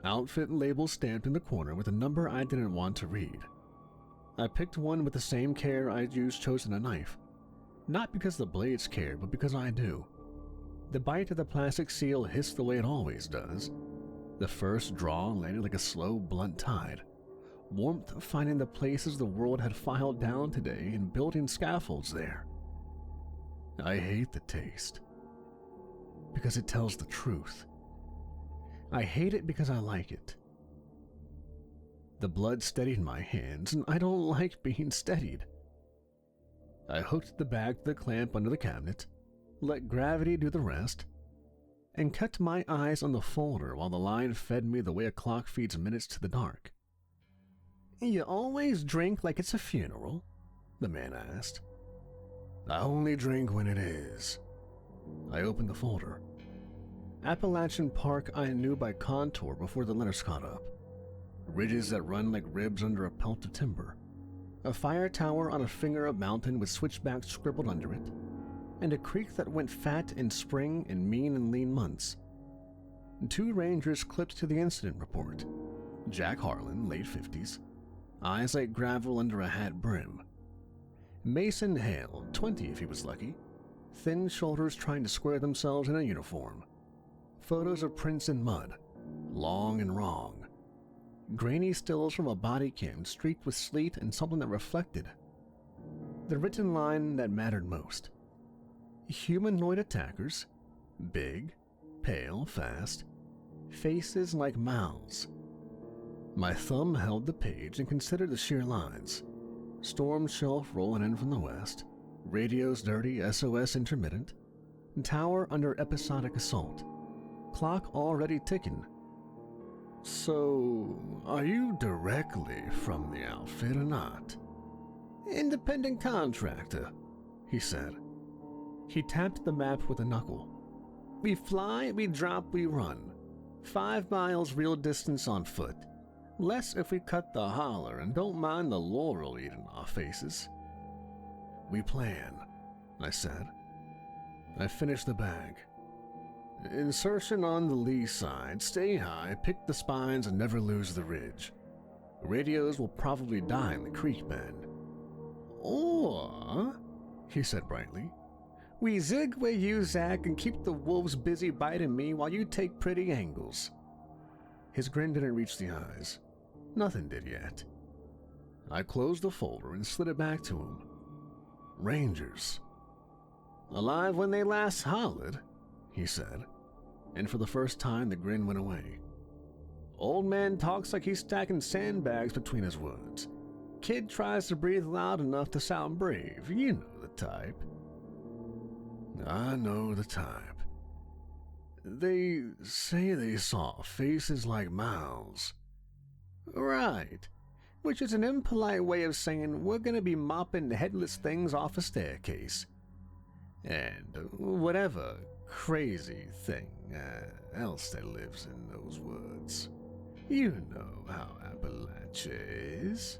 Outfit label stamped in the corner with a number I didn't want to read. I picked one with the same care I'd used choosing a knife. Not because the blades cared, but because I do. The bite of the plastic seal hissed the way it always does. The first draw landed like a slow, blunt tide. Warmth finding the places the world had filed down today and building scaffolds there. I hate the taste. Because it tells the truth. I hate it because I like it. The blood steadied my hands, and I don't like being steadied. I hooked the bag to the clamp under the cabinet, let gravity do the rest, and kept my eyes on the folder while the line fed me the way a clock feeds minutes to the dark. You always drink like it's a funeral? The man asked. I only drink when it is. I opened the folder. Appalachian Park I knew by contour before the letters caught up. Ridges that run like ribs under a pelt of timber. A fire tower on a finger of mountain with switchbacks scribbled under it. And a creek that went fat in spring and mean in lean months. 2 rangers clipped to the incident report. Jack Harlan, late 50s. Eyes like gravel under a hat brim. Mason Hale, 20 if he was lucky. Thin shoulders trying to square themselves in a uniform. Photos of prints in mud. Long and wrong. Grainy stills from a body cam streaked with sleet and something that reflected. The written line that mattered most. Humanoid attackers. Big, pale, fast. Faces like mouths. My thumb held the page and considered the sheer lines. Storm shelf rolling in from the west. Radios dirty, SOS intermittent. Tower under episodic assault. Clock already ticking. So, are you directly from the outfit or not? Independent contractor, he said. He tapped the map with a knuckle. We fly, we drop, we run. 5 miles real distance on foot. Less if we cut the holler and don't mind the laurel eating our faces. We plan, I said. I finished the bag. Insertion on the lee side, stay high, pick the spines and never lose the ridge. Radios will probably die in the creek bend. Or, he said brightly, we zig where you zag and keep the wolves busy biting me while you take pretty angles. His grin didn't reach the eyes. Nothing did yet. I closed the folder and slid it back to him. Rangers. Alive when they last hollered, he said, and for the first time the grin went away. Old man talks like he's stacking sandbags between his words. Kid tries to breathe loud enough to sound brave. You know the type. I know the type. They say they saw faces like mouths. Right, which is an impolite way of saying we're gonna be mopping headless things off a staircase. And whatever crazy thing else that lives in those woods. You know how Appalachia is.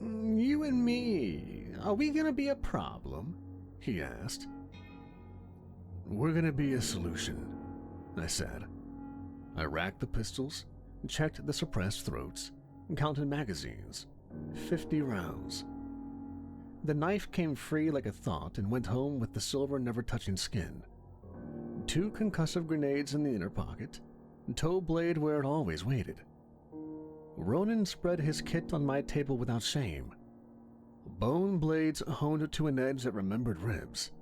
You and me, are we gonna be a problem? He asked. We're gonna be a solution, I said. I racked the pistols, checked the suppressed throats, and counted magazines. 50 rounds. The knife came free like a thought and went home with the silver never touching skin. 2 concussive grenades in the inner pocket, toe blade where it always waited. Ronan spread his kit on my table without shame. bone blades honed to an edge that remembered ribs,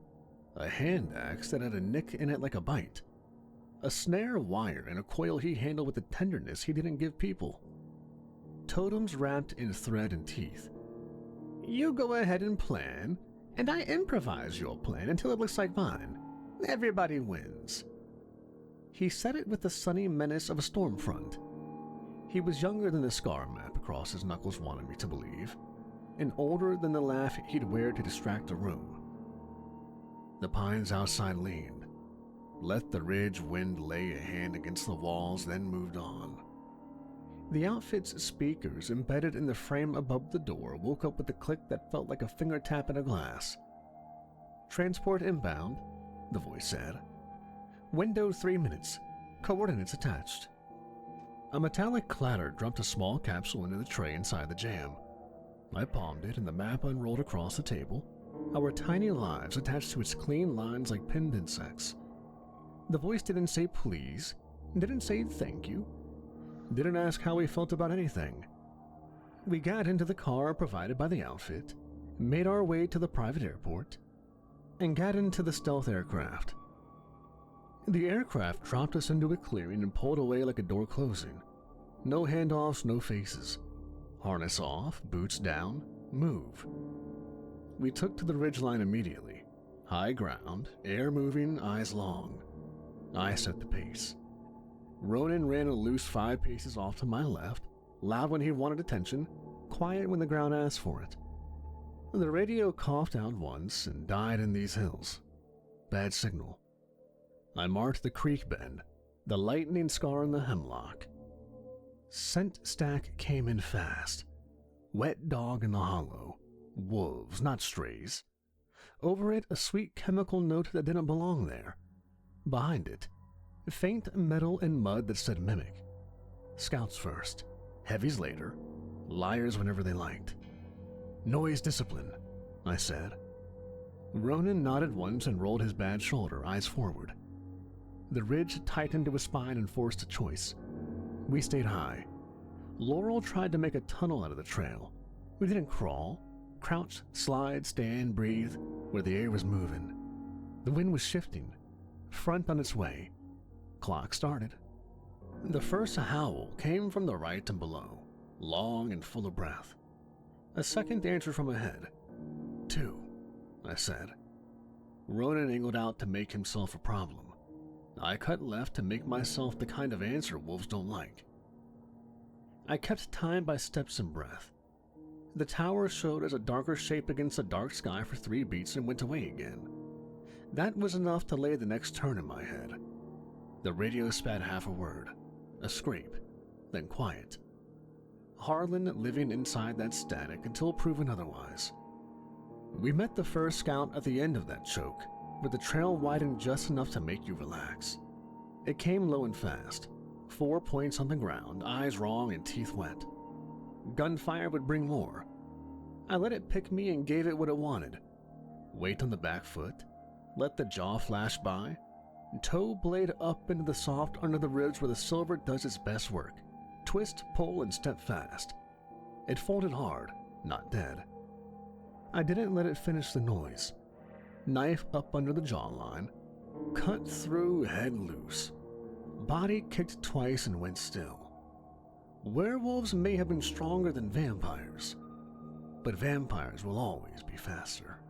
a hand axe that had a nick in it like a bite, a snare wire and a coil he handled with a tenderness he didn't give people, totems wrapped in thread and teeth. You go ahead and plan, and I improvise your plan until it looks like mine. Everybody wins. He said it with the sunny menace of a storm front. He was younger than the scar map across his knuckles wanted me to believe, and older than the laugh he'd wear to distract the room. The pines outside leaned, let the ridge wind lay a hand against the walls, then moved on. The outfit's speakers embedded in the frame above the door woke up with a click that felt like a finger tap in a glass. Transport inbound, the voice said. Window 3 minutes, coordinates attached. A metallic clatter dropped a small capsule into the tray inside the jam. I palmed it and the map unrolled across the table, our tiny lives attached to its clean lines like pinned insects. The voice didn't say please, didn't say thank you, didn't ask how we felt about anything. We got into the car provided by the outfit, made our way to the private airport, and got into the stealth aircraft. The aircraft dropped us into a clearing and pulled away like a door closing. No handoffs, no faces. Harness off, boots down, move. We took to the ridgeline immediately. High ground, air moving, eyes long. I set the pace. Ronan ran a loose 5 paces off to my left, loud when he wanted attention, quiet when the ground asked for it. The radio coughed out once and died in these hills. Bad signal. I marked the creek bend, the lightning scar in the hemlock. Scent stack came in fast. Wet dog in the hollow. Wolves, not strays. Over it, a sweet chemical note that didn't belong there. Behind it, faint metal and mud that said mimic. Scouts first, heavies later, liars whenever they liked. Noise discipline, I said. Ronan nodded once and rolled his bad shoulder, eyes forward. The ridge tightened to his spine and forced a choice. We stayed high. Laurel tried to make a tunnel out of the trail. We didn't crawl, crouch, slide, stand, breathe, where the air was moving. The wind was shifting, front on its way. Clock started. The first howl came from the right and below, long and full of breath. A second answered from ahead. 2, I said. Ronan angled out to make himself a problem. I cut left to make myself the kind of answer wolves don't like. I kept time by steps and breath. The tower showed as a darker shape against the dark sky for 3 beats and went away again. That was enough to lay the next turn in my head. The radio spat half a word, a scrape, then quiet. Harlan living inside that static until proven otherwise. We met the first scout at the end of that choke, but the trail widened just enough to make you relax. It came low and fast, 4 points on the ground, eyes wrong and teeth wet. Gunfire would bring more. I let it pick me and gave it what it wanted. Weight on the back foot, let the jaw flash by, toe blade up into the soft under the ribs where the silver does its best work. Twist, pull, and step fast. It folded hard, not dead. I didn't let it finish the noise. Knife up under the jawline, cut through, head loose. Body kicked twice and went still. Werewolves may have been stronger than vampires, but vampires will always be faster.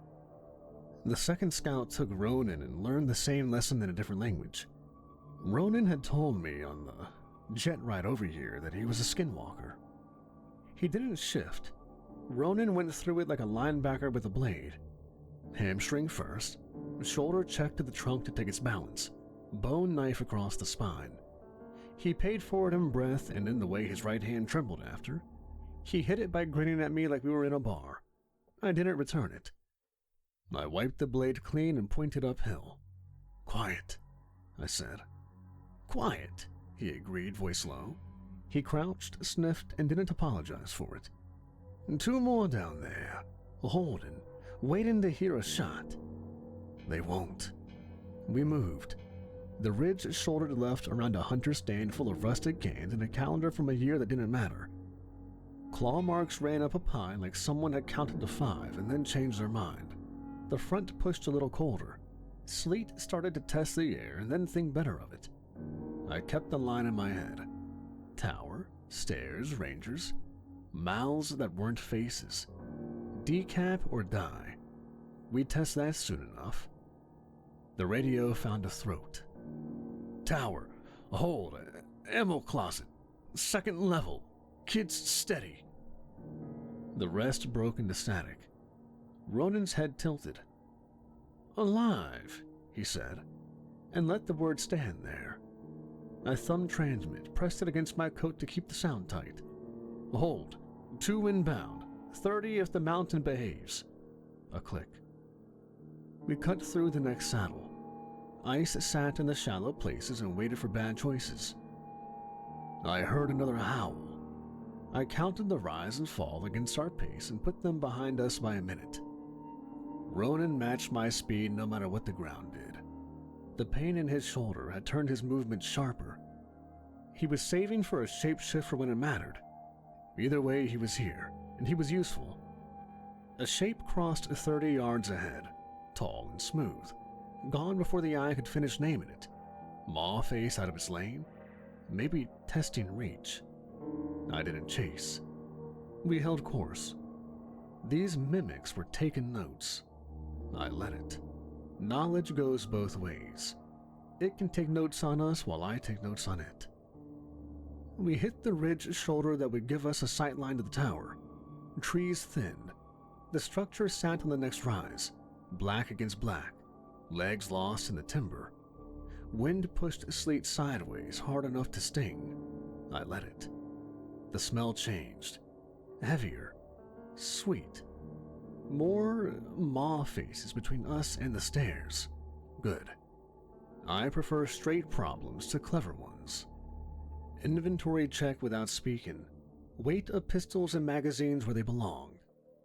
The second scout took Ronan and learned the same lesson in a different language. Ronan had told me on the jet ride over here that he was a Skinwalker. He didn't shift. Ronan went through it like a linebacker with a blade. Hamstring first, shoulder check to the trunk to take its balance, bone knife across the spine. He paid for it in breath and in the way his right hand trembled after. He hit it by grinning at me like we were in a bar. I didn't return it. I wiped the blade clean and pointed uphill. Quiet, I said. Quiet, he agreed, voice low. He crouched, sniffed, and didn't apologize for it. 2 more down there, holding, waiting to hear a shot. They won't. We moved. The ridge shouldered left around a hunter stand full of rusted cans and a calendar from a year that didn't matter. Claw marks ran up a pine like someone had counted to 5 and then changed their mind. The front pushed a little colder. Sleet started to test the air and then think better of it. I kept the line in my head. Tower, stairs, rangers, mouths that weren't faces. Decap or die. We'd test that soon enough. The radio found a throat. Tower, hold, ammo closet, 2nd level, kids steady. The rest broke into static. Ronan's head tilted. Alive, he said, and let the word stand there. I thumbed transmit, pressed it against my coat to keep the sound tight. Hold, 2 inbound, 30 if the mountain behaves. A click. We cut through the next saddle. Ice sat in the shallow places and waited for bad choices. I heard another howl. I counted the rise and fall against our pace and put them behind us by a minute. Ronan matched my speed no matter what the ground did. The pain in his shoulder had turned his movement sharper. He was saving for a shapeshift for when it mattered. Either way, he was here, and he was useful. A shape crossed 30 yards ahead, tall and smooth, gone before the eye could finish naming it. Maw face out of its lane, maybe testing reach. I didn't chase. We held course. These mimics were taking notes. I let it. Knowledge goes both ways. It can take notes on us while I take notes on it. We hit the ridge shoulder that would give us a sight line to the tower. Trees thinned. The structure sat on the next rise, black against black, legs lost in the timber. Wind pushed Sleet sideways hard enough to sting. I let it. The smell changed. Heavier. Sweet. More maw faces between us and the stairs. Good. I prefer straight problems to clever ones. Inventory check without speaking. Weight of pistols and magazines where they belong.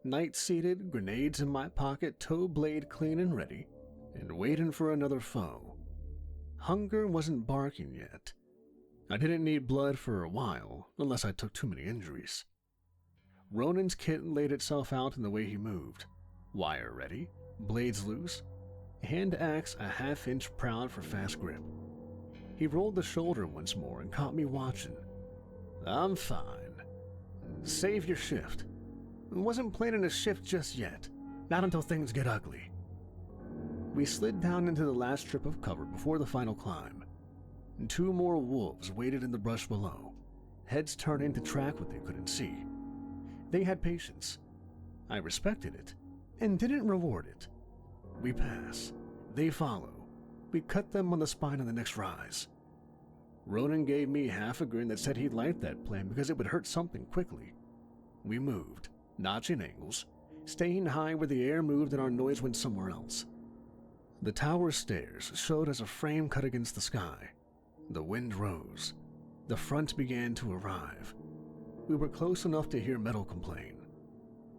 Night seated, grenades in my pocket, toe blade clean and ready, and waiting for another foe. Hunger wasn't barking yet. I didn't need blood for a while, unless I took too many injuries. Ronan's kit laid itself out in the way he moved. Wire ready, blades loose, hand axe a half-inch proud for fast grip. He rolled the shoulder once more and caught me watching. I'm fine. Save your shift. Wasn't planning a shift just yet. Not until things get ugly. We slid down into the last strip of cover before the final climb. 2 more wolves waited in the brush below, heads turning to track what they couldn't see. They had patience. I respected it, and didn't reward it. We pass. They follow. We cut them on the spine on the next rise. Ronan gave me half a grin that said he'd like that plan because it would hurt something quickly. We moved, notching angles, staying high where the air moved and our noise went somewhere else. The tower stairs showed as a frame cut against the sky. The wind rose. The front began to arrive. We were close enough to hear metal complain.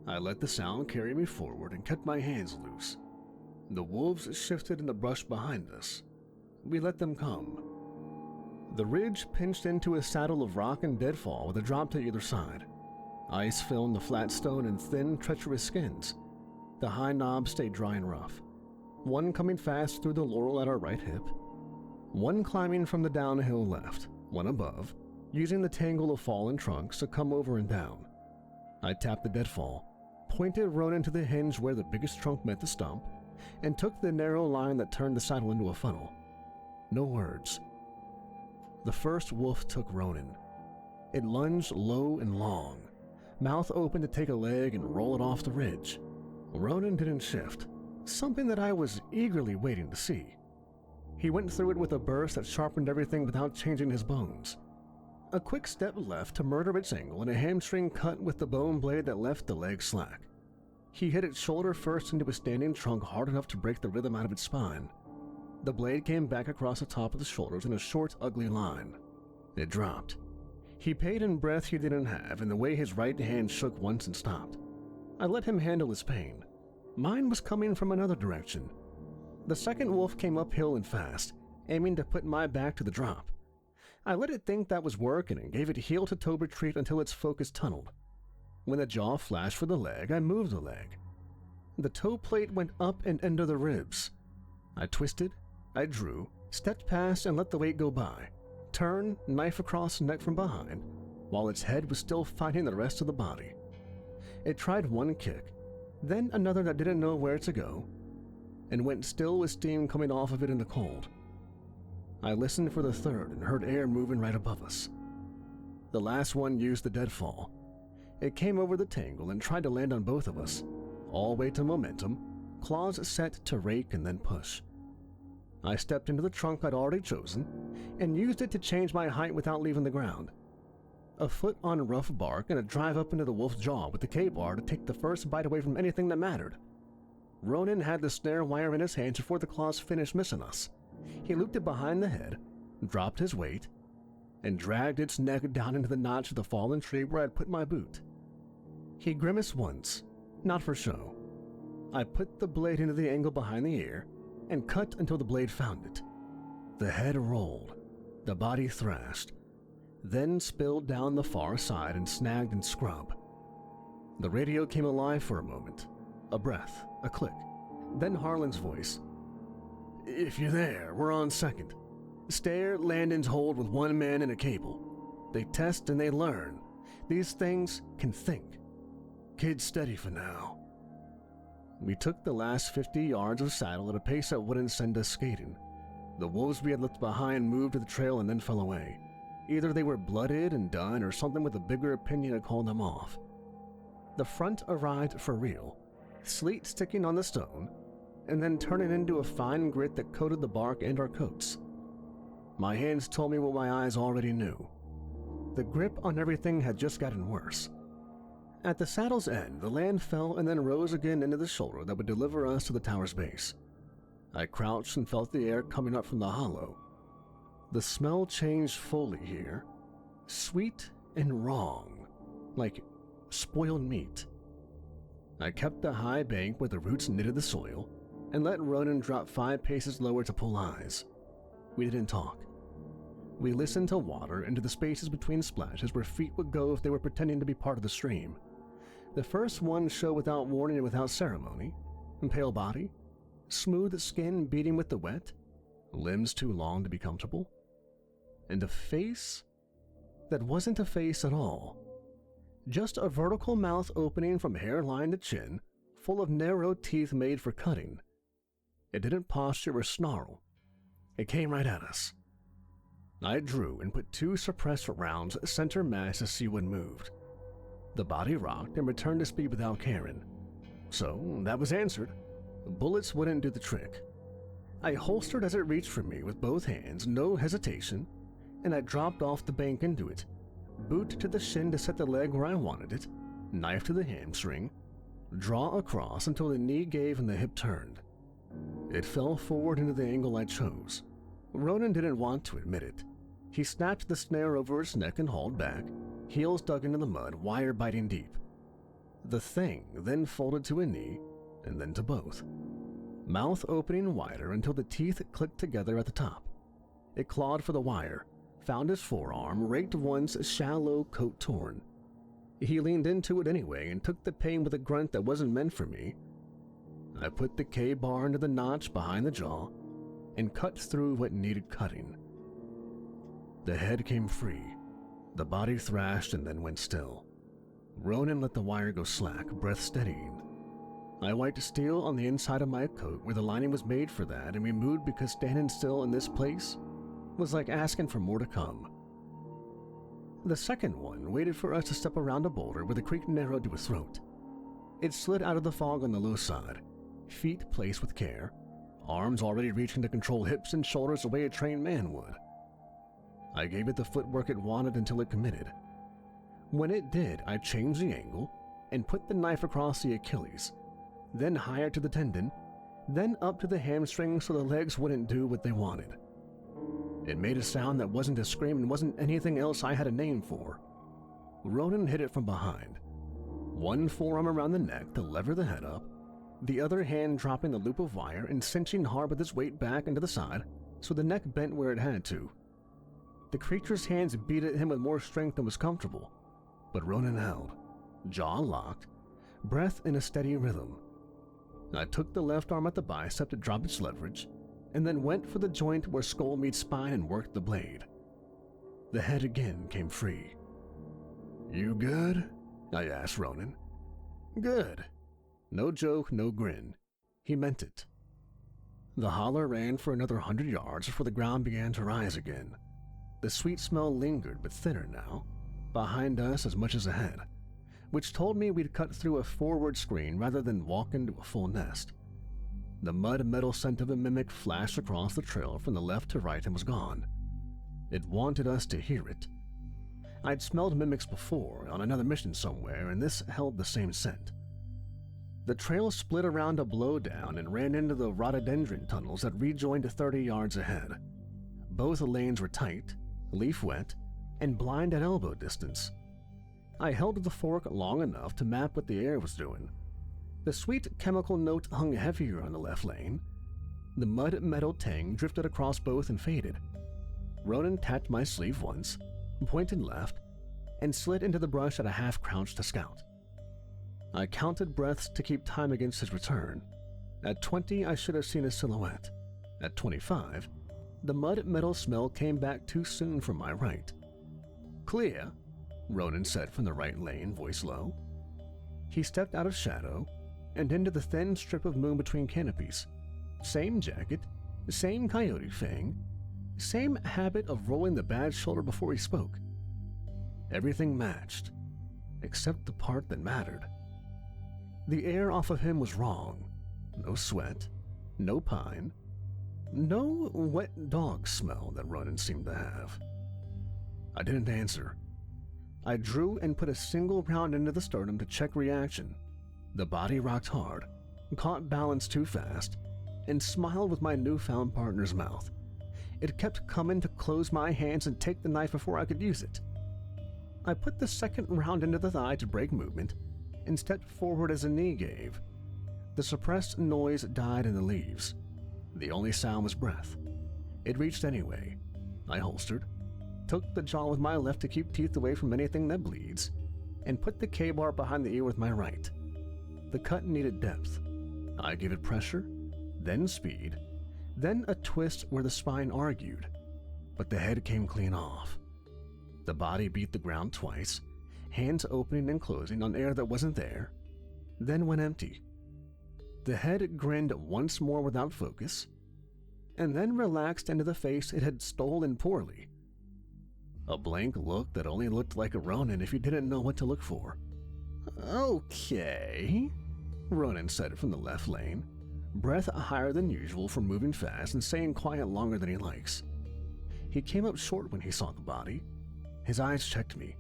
I let the sound carry me forward and kept my hands loose. The wolves shifted in the brush behind us. We let them come. The ridge pinched into a saddle of rock and deadfall with a drop to either side. Ice filmed the flat stone in thin, treacherous skins. The high knobs stayed dry and rough. One coming fast through the laurel at our right hip. One climbing from the downhill left, one above, using the tangle of fallen trunks to come over and down. I tapped the deadfall, pointed Ronan to the hinge where the biggest trunk met the stump, and took the narrow line that turned the saddle into a funnel. No words. The first wolf took Ronan. It lunged low and long, mouth open to take a leg and roll it off the ridge. Ronan didn't shift, something that I was eagerly waiting to see. He went through it with a burst that sharpened everything without changing his bones. A quick step left to murder its angle and a hamstring cut with the bone blade that left the leg slack. He hit its shoulder first into a standing trunk hard enough to break the rhythm out of its spine. The blade came back across the top of the shoulders in a short, ugly line. It dropped. He paid in breath he didn't have and the way his right hand shook once and stopped. I let him handle his pain. Mine was coming from another direction. The second wolf came uphill and fast, aiming to put my back to the drop. I let it think that was working and gave it heel-to-toe retreat until its focus tunneled. When the jaw flashed for the leg, I moved the leg. The toe plate went up and into the ribs. I twisted, I drew, stepped past and let the weight go by, turned, knife across the neck from behind, while its head was still fighting the rest of the body. It tried one kick, then another that didn't know where to go, and went still with steam coming off of it in the cold. I listened for the third and heard air moving right above us. The last one used the deadfall. It came over the tangle and tried to land on both of us, all weight to momentum, claws set to rake and then push. I stepped into the trunk I'd already chosen and used it to change my height without leaving the ground. A foot on rough bark and a drive up into the wolf's jaw with the K-bar to take the first bite away from anything that mattered. Ronan had the snare wire in his hands before the claws finished missing us. He looped it behind the head, dropped his weight, and dragged its neck down into the notch of the fallen tree where I'd put my boot. He grimaced once, not for show. I put the blade into the angle behind the ear and cut until the blade found it. The head rolled, the body thrashed, then spilled down the far side and snagged in scrub. The radio came alive for a moment. A breath, a click, then Harlan's voice. "If you're there, we're on second. Stare, Landon's hold with one man and a cable. They test and they learn. These things can think. Kids steady for now." We took the last 50 yards of saddle at a pace that wouldn't send us skating. The wolves we had left behind moved to the trail and then fell away. Either they were blooded and done or something with a bigger opinion had called them off. The front arrived for real, sleet sticking on the stone, and then turning into a fine grit that coated the bark and our coats. My hands told me what my eyes already knew. The grip on everything had just gotten worse. At the saddle's end, the land fell and then rose again into the shoulder that would deliver us to the tower's base. I crouched and felt the air coming up from the hollow. The smell changed fully here. Sweet and wrong, like spoiled meat. I kept the high bank where the roots knitted the soil and let Ronan drop 5 paces lower to pull eyes. We didn't talk. We listened to water into the spaces between splashes where feet would go if they were pretending to be part of the stream. The first one showed without warning and without ceremony. Pale body, smooth skin beating with the wet, limbs too long to be comfortable, and a face that wasn't a face at all. Just a vertical mouth opening from hairline to chin, full of narrow teeth made for cutting. It didn't posture or snarl. It came right at us. I drew and put 2 suppressor rounds center mass to see what moved. The body rocked and returned to speed without caring. So that was answered. Bullets wouldn't do the trick. I holstered as it reached for me with both hands, no hesitation, and I dropped off the bank into it, boot to the shin to set the leg where I wanted it, knife to the hamstring, draw across until the knee gave and the hip turned. It fell forward into the angle I chose. Ronan didn't want to admit it. He snapped the snare over its neck and hauled back, heels dug into the mud, wire biting deep. The thing then folded to a knee, and then to both. Mouth opening wider until the teeth clicked together at the top. It clawed for the wire, found his forearm, raked once, shallow, coat torn. He leaned into it anyway and took the pain with a grunt that wasn't meant for me. I put the K-bar into the notch behind the jaw and cut through what needed cutting. The head came free. The body thrashed and then went still. Ronan let the wire go slack, breath steadying. I wiped steel on the inside of my coat where the lining was made for that, and we moved because standing still in this place was like asking for more to come. The second one waited for us to step around a boulder where the creek narrowed to his throat. It slid out of the fog on the low side, feet placed with care, arms already reaching to control hips and shoulders the way a trained man would. I gave it the footwork it wanted until it committed. When it did, I changed the angle and put the knife across the Achilles, then higher to the tendon, then up to the hamstring so the legs wouldn't do what they wanted. It made a sound that wasn't a scream and wasn't anything else I had a name for. Ronan hit it from behind. One forearm around the neck to lever the head up, the other hand dropping the loop of wire and cinching hard with its weight back into the side so the neck bent where it had to. The creature's hands beat at him with more strength than was comfortable, but Ronan held. jaw locked, breath in a steady rhythm. I took the left arm at the bicep to drop its leverage, and then went for the joint where skull meets spine and worked the blade. The head again came free. "You good?" I asked Ronan. "Good." No joke, no grin. He meant it. The holler ran for another 100 yards before the ground began to rise again. The sweet smell lingered, but thinner now, behind us as much as ahead, which told me we'd cut through a forward screen rather than walk into a full nest. The mud metal scent of a mimic flashed across the trail from the left to right and was gone. It wanted us to hear it. I'd smelled mimics before on another mission somewhere, and this held the same scent. The trail split around a blowdown and ran into the rhododendron tunnels that rejoined 30 yards ahead. Both lanes were tight, leaf wet, and blind at elbow distance. I held the fork long enough to map what the air was doing. The sweet chemical note hung heavier on the left lane. The mud metal tang drifted across both and faded. Ronan tapped my sleeve once, pointed left, and slid into the brush at a half crouch to scout. I counted breaths to keep time against his return. At 20, I should have seen a silhouette. At 25, the mud metal smell came back too soon from my right. "Clear," Ronan said from the right lane, voice low. He stepped out of shadow and into the thin strip of moon between canopies. Same jacket, same coyote fang, same habit of rolling the bad shoulder before he spoke. Everything matched, except the part that mattered. The air off of him was wrong. No sweat, no pine, no wet dog smell that Ronan seemed to have. I didn't answer. I drew and put a single round into the sternum to check reaction. The body rocked hard, caught balance too fast, and smiled with my newfound partner's mouth. It kept coming to close my hands and take the knife before I could use it. I put the second round into the thigh to break movement and stepped forward as a knee gave. The suppressed noise died in the leaves. The only sound was breath. It reached anyway. I holstered, took the jaw with my left to keep teeth away from anything that bleeds, and put the K-bar behind the ear with my right. The cut needed depth. I gave it pressure, then speed, then a twist where the spine argued, but the head came clean off. The body beat the ground twice, hands opening and closing on air that wasn't there, then went empty. The head grinned once more without focus, and then relaxed into the face it had stolen poorly. A blank look that only looked like a Ronan if you didn't know what to look for. "Okay," Ronan said from the left lane, breath higher than usual for moving fast and staying quiet longer than he likes. He came up short when he saw the body. His eyes checked me,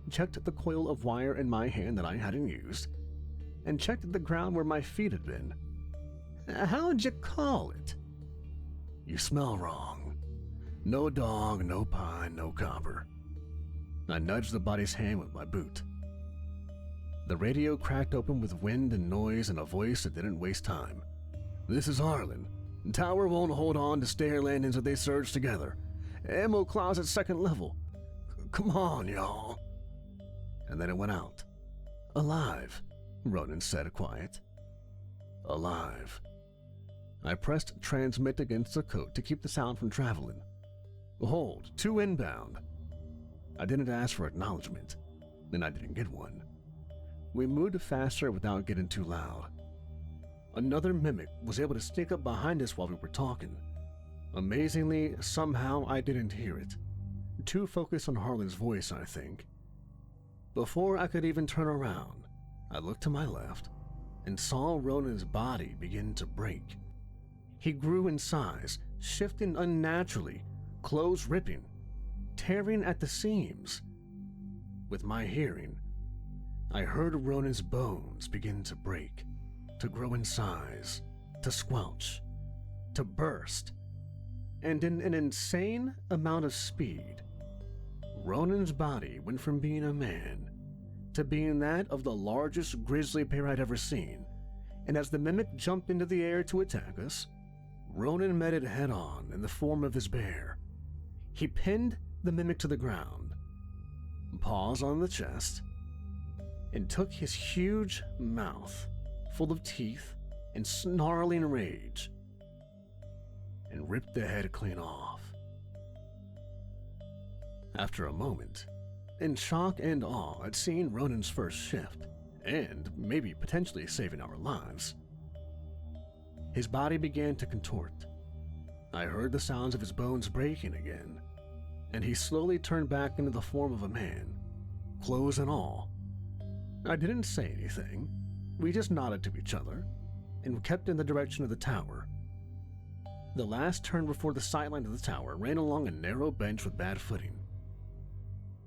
checked the coil of wire in my hand that I hadn't used, and checked the ground where my feet had been. "How'd you call it?" "You smell wrong. No dog, no pine, no copper." I nudged the body's hand with my boot. The radio cracked open with wind and noise and a voice that didn't waste time. "This is Harlan. Tower won't hold on to stair landings if they surge together. Ammo closet second level. Come on, y'all." And then it went out. "Alive," Ronan said, quiet. "Alive." I pressed transmit against the coat to keep the sound from traveling. "Hold, 2 inbound." I didn't ask for acknowledgement, and I didn't get one. We moved faster without getting too loud. Another mimic was able to sneak up behind us while we were talking. Amazingly, somehow I didn't hear it. Too focused on Harlan's voice, I think. Before I could even turn around, I looked to my left and saw Ronan's body begin to break. He grew in size, shifting unnaturally, clothes ripping, tearing at the seams. With my hearing, I heard Ronan's bones begin to break, to grow in size, to squelch, to burst, and in an insane amount of speed, Ronan's body went from being a man to being that of the largest grizzly bear I'd ever seen, and as the mimic jumped into the air to attack us, Ronan met it head-on in the form of his bear. He pinned the mimic to the ground, paws on the chest, and took his huge mouth, full of teeth and snarling rage, and ripped the head clean off. After a moment, in shock and awe at seeing Ronan's first shift, and maybe potentially saving our lives, his body began to contort. I heard the sounds of his bones breaking again, and he slowly turned back into the form of a man, clothes and all. I didn't say anything. We just nodded to each other and kept in the direction of the tower. The last turn before the sideline of the tower ran along a narrow bench with bad footing.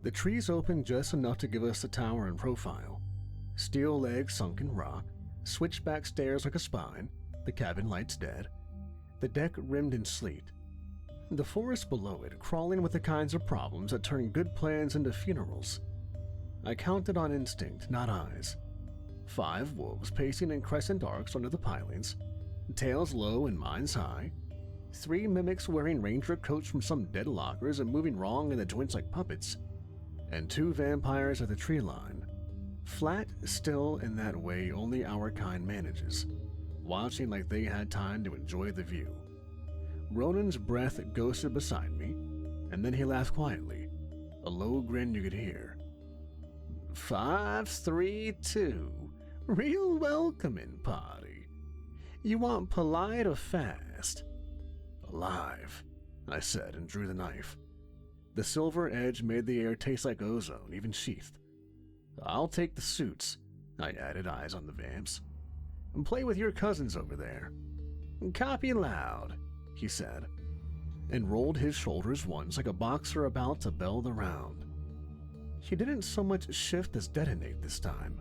The trees opened just enough to give us the tower in profile. Steel legs sunk in rock, switchback stairs like a spine, the cabin lights dead, the deck rimmed in sleet. The forest below it crawling with the kinds of problems that turn good plans into funerals. I counted on instinct, not eyes. 5 wolves pacing in crescent arcs under the pilings, tails low and minds high, 3 mimics wearing ranger coats from some dead lockers and moving wrong in the joints like puppets, and 2 vampires at the tree line, flat, still in that way only our kind manages, watching like they had time to enjoy the view. Ronan's breath ghosted beside me, and then he laughed quietly, a low grin you could hear. 5, 3, 2, real welcoming party. You want polite or fast? Alive, I said and drew the knife. The silver edge made the air taste like ozone, even sheathed. I'll take the suits, I added, eyes on the vamps. And play with your cousins over there. Copy loud, he said, and rolled his shoulders once like a boxer about to bell the round. He didn't so much shift as detonate this time.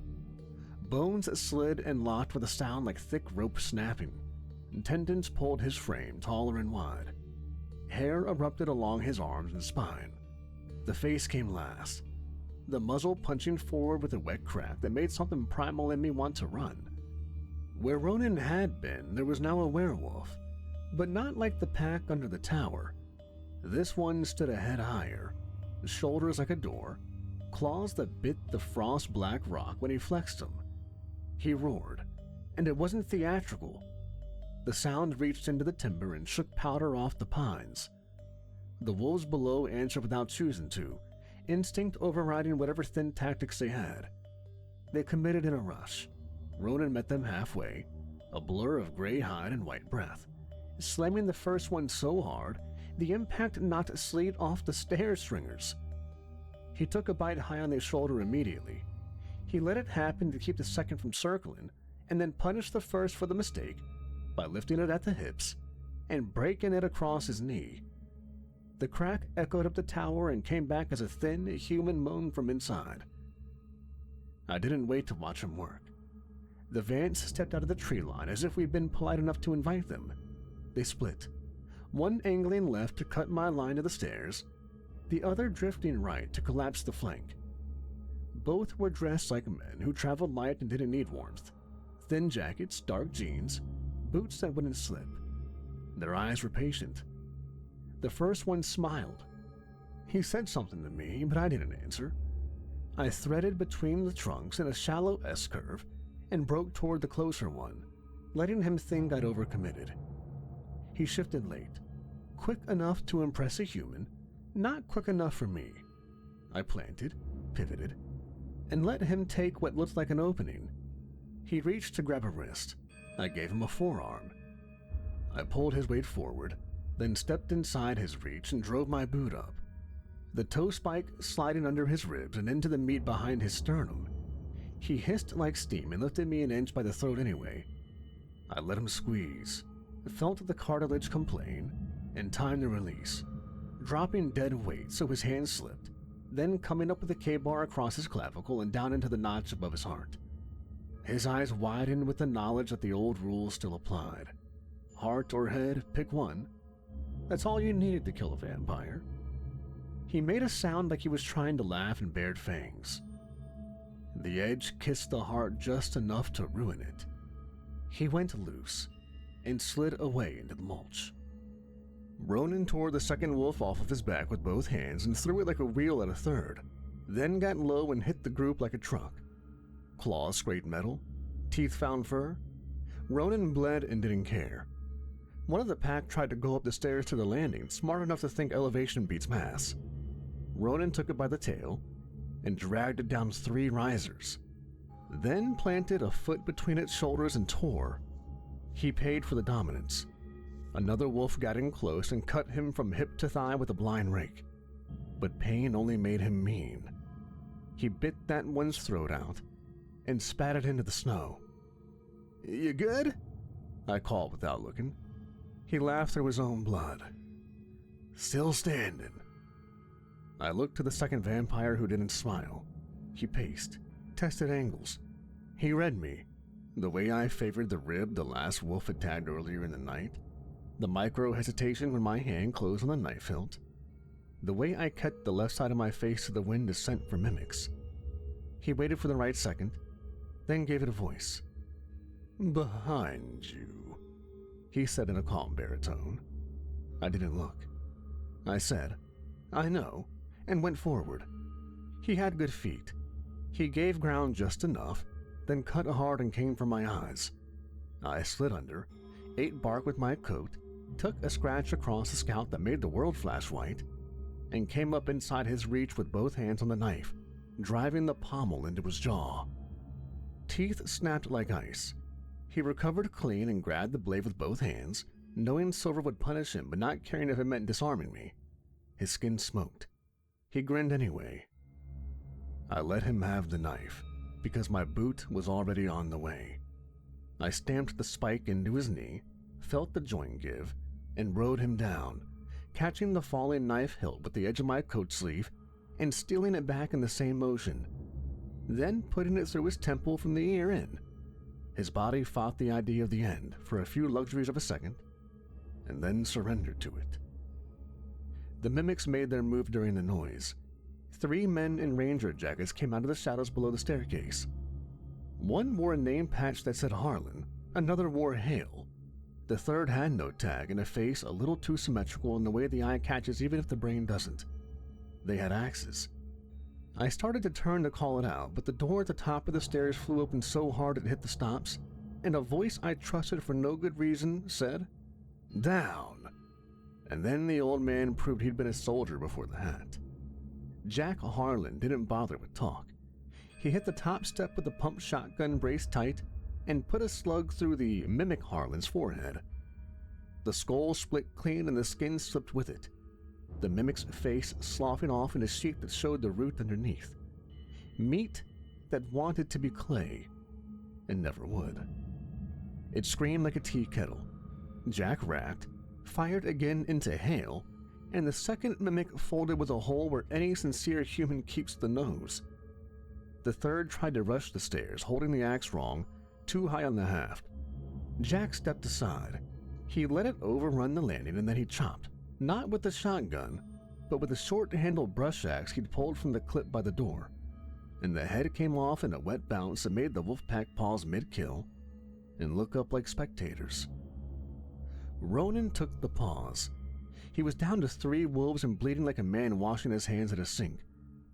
Bones slid and locked with a sound like thick rope snapping. Tendons pulled his frame taller and wide. Hair erupted along his arms and spine. The face came last, the muzzle punching forward with a wet crack that made something primal in me want to run. Where Ronan had been, there was now a werewolf, but not like the pack under the tower. This one stood a head higher, shoulders like a door, claws that bit the frost-black rock when he flexed them. He roared, and it wasn't theatrical. The sound reached into the timber and shook powder off the pines. The wolves below answered without choosing to, instinct overriding whatever thin tactics they had. They committed in a rush. Ronan met them halfway, a blur of gray hide and white breath, slamming the first one so hard the impact knocked Sleet off the stair stringers. He took a bite high on his shoulder immediately. He let it happen to keep the second from circling, and then punished the first for the mistake by lifting it at the hips and breaking it across his knee. The crack echoed up the tower and came back as a thin, human moan from inside. I didn't wait to watch him work. The Vants stepped out of the tree line as if we'd been polite enough to invite them. They split, one angling left to cut my line to the stairs, the other drifting right to collapse the flank. Both were dressed like men who traveled light and didn't need warmth. Thin jackets, dark jeans, boots that wouldn't slip. Their eyes were patient. The first one smiled. He said something to me, but I didn't answer. I threaded between the trunks in a shallow S-curve and broke toward the closer one, letting him think I'd overcommitted. He shifted late, quick enough to impress a human, not quick enough for me. I planted, pivoted, and let him take what looked like an opening. He reached to grab a wrist. I gave him a forearm. I pulled his weight forward, then stepped inside his reach and drove my boot up, the toe spike sliding under his ribs and into the meat behind his sternum. He hissed like steam and lifted me an inch by the throat anyway. I let him squeeze, felt the cartilage complain, and timed the release, dropping dead weight so his hand slipped, then coming up with a K-bar across his clavicle and down into the notch above his heart. His eyes widened with the knowledge that the old rules still applied. Heart or head, pick one. That's all you needed to kill a vampire. He made a sound like he was trying to laugh and bared fangs. The edge kissed the heart just enough to ruin it. He went loose and slid away into the mulch. Ronan tore the second wolf off of his back with both hands and threw it like a wheel at a third, then got low and hit the group like a truck. Claws scraped metal, teeth found fur. Ronan bled and didn't care. One of the pack tried to go up the stairs to the landing, smart enough to think elevation beats mass. Ronan took it by the tail and dragged it down 3 risers, then planted a foot between its shoulders and tore. He paid for the dominance. Another wolf got in close and cut him from hip to thigh with a blind rake. But pain only made him mean. He bit that one's throat out and spat it into the snow. "You good?" I called without looking. He laughed through his own blood. "Still standing." I looked to the second vampire who didn't smile. He paced, tested angles. He read me, the way I favored the rib the last wolf had tagged earlier in the night, the micro-hesitation when my hand closed on the knife hilt, the way I kept the left side of my face to the wind to scent for mimics. He waited for the right second, then gave it a voice. "Behind you," he said in a calm baritone. I didn't look. I said, "I know," and went forward. He had good feet. He gave ground just enough, then cut hard and came for my eyes. I slid under, ate bark with my coat, took a scratch across the scalp that made the world flash white, and came up inside his reach with both hands on the knife, driving the pommel into his jaw. Teeth snapped like ice. He recovered clean and grabbed the blade with both hands, knowing Silver would punish him but not caring if it meant disarming me. His skin smoked. He grinned anyway. I let him have the knife, because my boot was already on the way. I stamped the spike into his knee, felt the joint give, and rode him down, catching the falling knife hilt with the edge of my coat sleeve and stealing it back in the same motion, then putting it through his temple from the ear in. His body fought the idea of the end for a few luxuries of a second, and then surrendered to it. The mimics made their move during the noise. 3 men in ranger jackets came out of the shadows below the staircase. One wore a name patch that said Harlan, another wore Hale. The third had no tag and a face a little too symmetrical in the way the eye catches even if the brain doesn't. They had axes. I started to turn to call it out, but the door at the top of the stairs flew open so hard it hit the stops, and a voice I trusted for no good reason said, "Down." And then the old man proved he'd been a soldier before the hat. Jack Harlan didn't bother with talk. He hit the top step with the pump shotgun braced tight and put a slug through the mimic Harlan's forehead. The skull split clean and the skin slipped with it, the mimic's face sloughing off in a sheet that showed the root underneath. Meat that wanted to be clay and never would. It screamed like a tea kettle. Jack rapped, fired again into Hale, and the second mimic folded with a hole where any sincere human keeps the nose. The third tried to rush the stairs, holding the axe wrong, too high on the haft. Jack stepped aside. He let it overrun the landing and then he chopped, not with the shotgun, but with a short-handled brush axe he'd pulled from the clip by the door, and the head came off in a wet bounce that made the wolfpack pause mid-kill and look up like spectators. Ronan took the pause. He was down to 3 wolves and bleeding like a man washing his hands at a sink,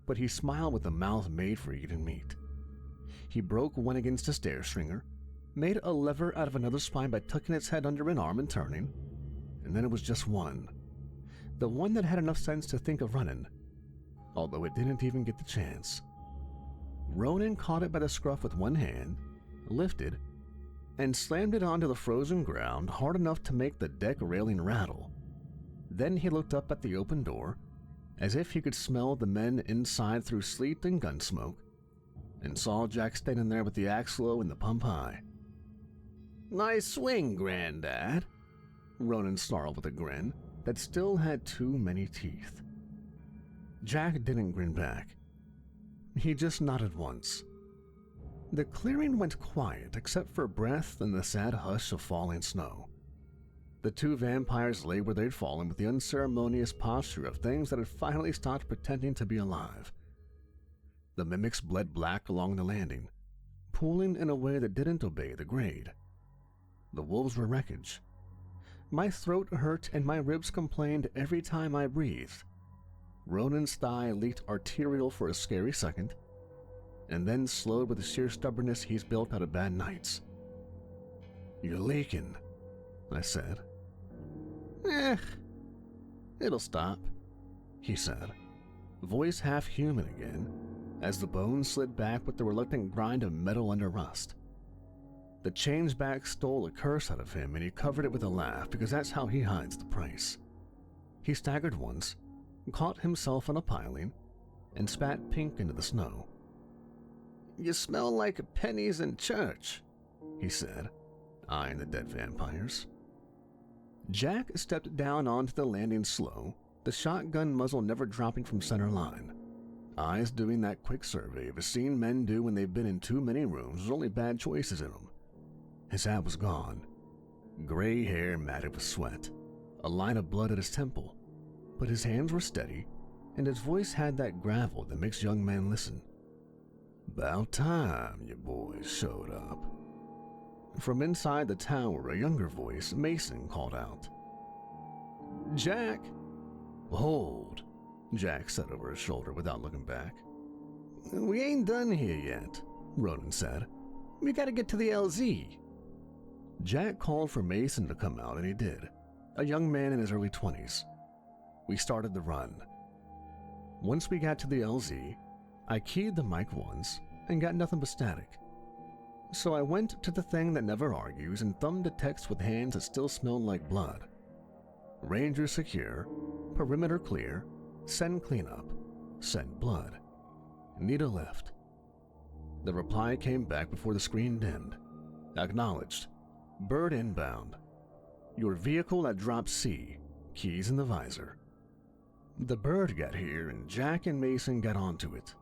but he smiled with a mouth made for eating meat. He broke one against a stair stringer, made a lever out of another spine by tucking its head under an arm and turning, and then it was just one. The one that had enough sense to think of running, although it didn't even get the chance. Ronan caught it by the scruff with one hand, lifted, and slammed it onto the frozen ground hard enough to make the deck railing rattle. Then he looked up at the open door, as if he could smell the men inside through sleet and gun smoke, and saw Jack standing there with the axe low and the pump high. "Nice swing, Granddad," Ronan snarled with a grin that still had too many teeth. Jack didn't grin back. He just nodded once. The clearing went quiet except for breath and the sad hush of falling snow. The 2 vampires lay where they'd fallen with the unceremonious posture of things that had finally stopped pretending to be alive. The mimics bled black along the landing, pooling in a way that didn't obey the grade. The wolves were wreckage. My throat hurt and my ribs complained every time I breathed. Ronan's thigh leaked arterial for a scary second, and then slowed with the sheer stubbornness he's built out of bad nights. "You're leaking," I said. It'll stop," he said, voice half human again, as the bones slid back with the reluctant grind of metal under rust. The change back stole a curse out of him, and he covered it with a laugh because that's how he hides the price. He staggered once, caught himself on a piling, and spat pink into the snow. "You smell like pennies in church," he said, eyeing the dead vampires. Jack stepped down onto the landing slow, the shotgun muzzle never dropping from center line, eyes doing that quick survey of a scene men do when they've been in too many rooms with only bad choices in them. His hat was gone, gray hair matted with sweat, a line of blood at his temple, but his hands were steady, and his voice had that gravel that makes young men listen. "'Bout time you boys showed up." From inside the tower, a younger voice, Mason, called out. "Jack!" "Hold," Jack said over his shoulder without looking back. "We ain't done here yet," Ronan said. "We gotta get to the LZ." Jack called for Mason to come out, and he did, a young man in his early 20s. We started the run. Once we got to the LZ, I keyed the mic once and got nothing but static. So I went to the thing that never argues and thumbed a text with hands that still smelled like blood. "Ranger secure, perimeter clear, send cleanup, send blood. Need a lift." The reply came back before the screen dimmed. "Acknowledged. Bird inbound. Your vehicle at drop C, keys in the visor." The bird got here and Jack and Mason got onto it.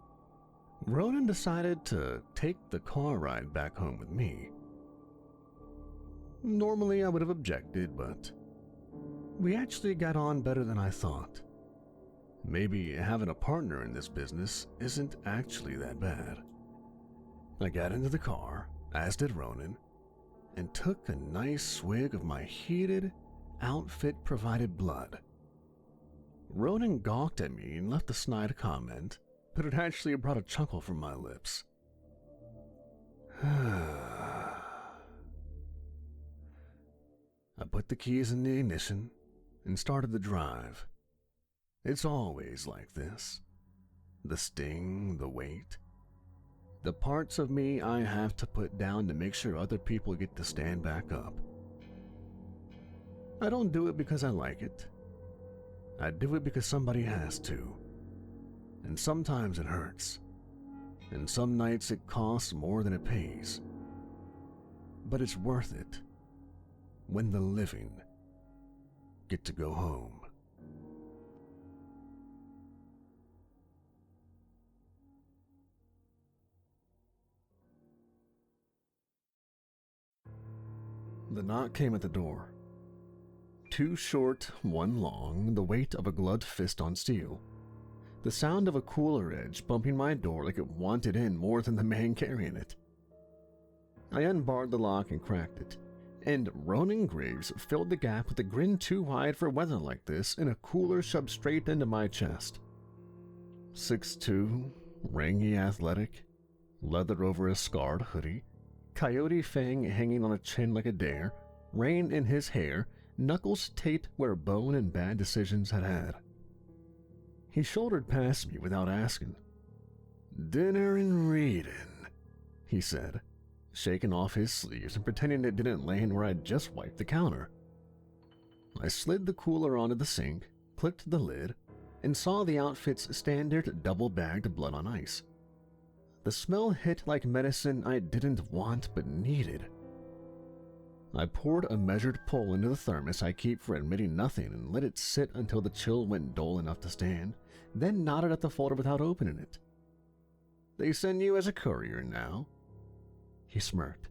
Ronan decided to take the car ride back home with me. Normally I would have objected, but we actually got on better than I thought. Maybe having a partner in this business isn't actually that bad. I got into the car, as did Ronan, and took a nice swig of my heated, outfit-provided blood. Ronan gawked at me and left a snide comment, but it actually brought a chuckle from my lips. I put the keys in the ignition and started the drive. It's always like this. The sting, the weight. The parts of me I have to put down to make sure other people get to stand back up. I don't do it because I like it. I do it because somebody has to. And sometimes it hurts. And some nights it costs more than it pays. But it's worth it when the living get to go home. The knock came at the door. Two short, one long, the weight of a gloved fist on steel. The sound of a cooler edge bumping my door like it wanted in more than the man carrying it. I unbarred the lock and cracked it, and Ronan Graves filled the gap with a grin too wide for weather like this and a cooler shoved straight into my chest. 6'2", rangy athletic, leather over a scarred hoodie, coyote fang hanging on a chin like a dare, rain in his hair, knuckles taped where bone and bad decisions had had. He shouldered past me without asking. "Dinner and reading," he said, shaking off his sleeves and pretending it didn't land where I'd just wiped the counter. I slid the cooler onto the sink, clicked the lid, and saw the outfit's standard double-bagged blood on ice. The smell hit like medicine I didn't want but needed. I poured a measured pull into the thermos I keep for admitting nothing and let it sit until the chill went dull enough to stand, then nodded at the folder without opening it. "They send you as a courier now?" He smirked.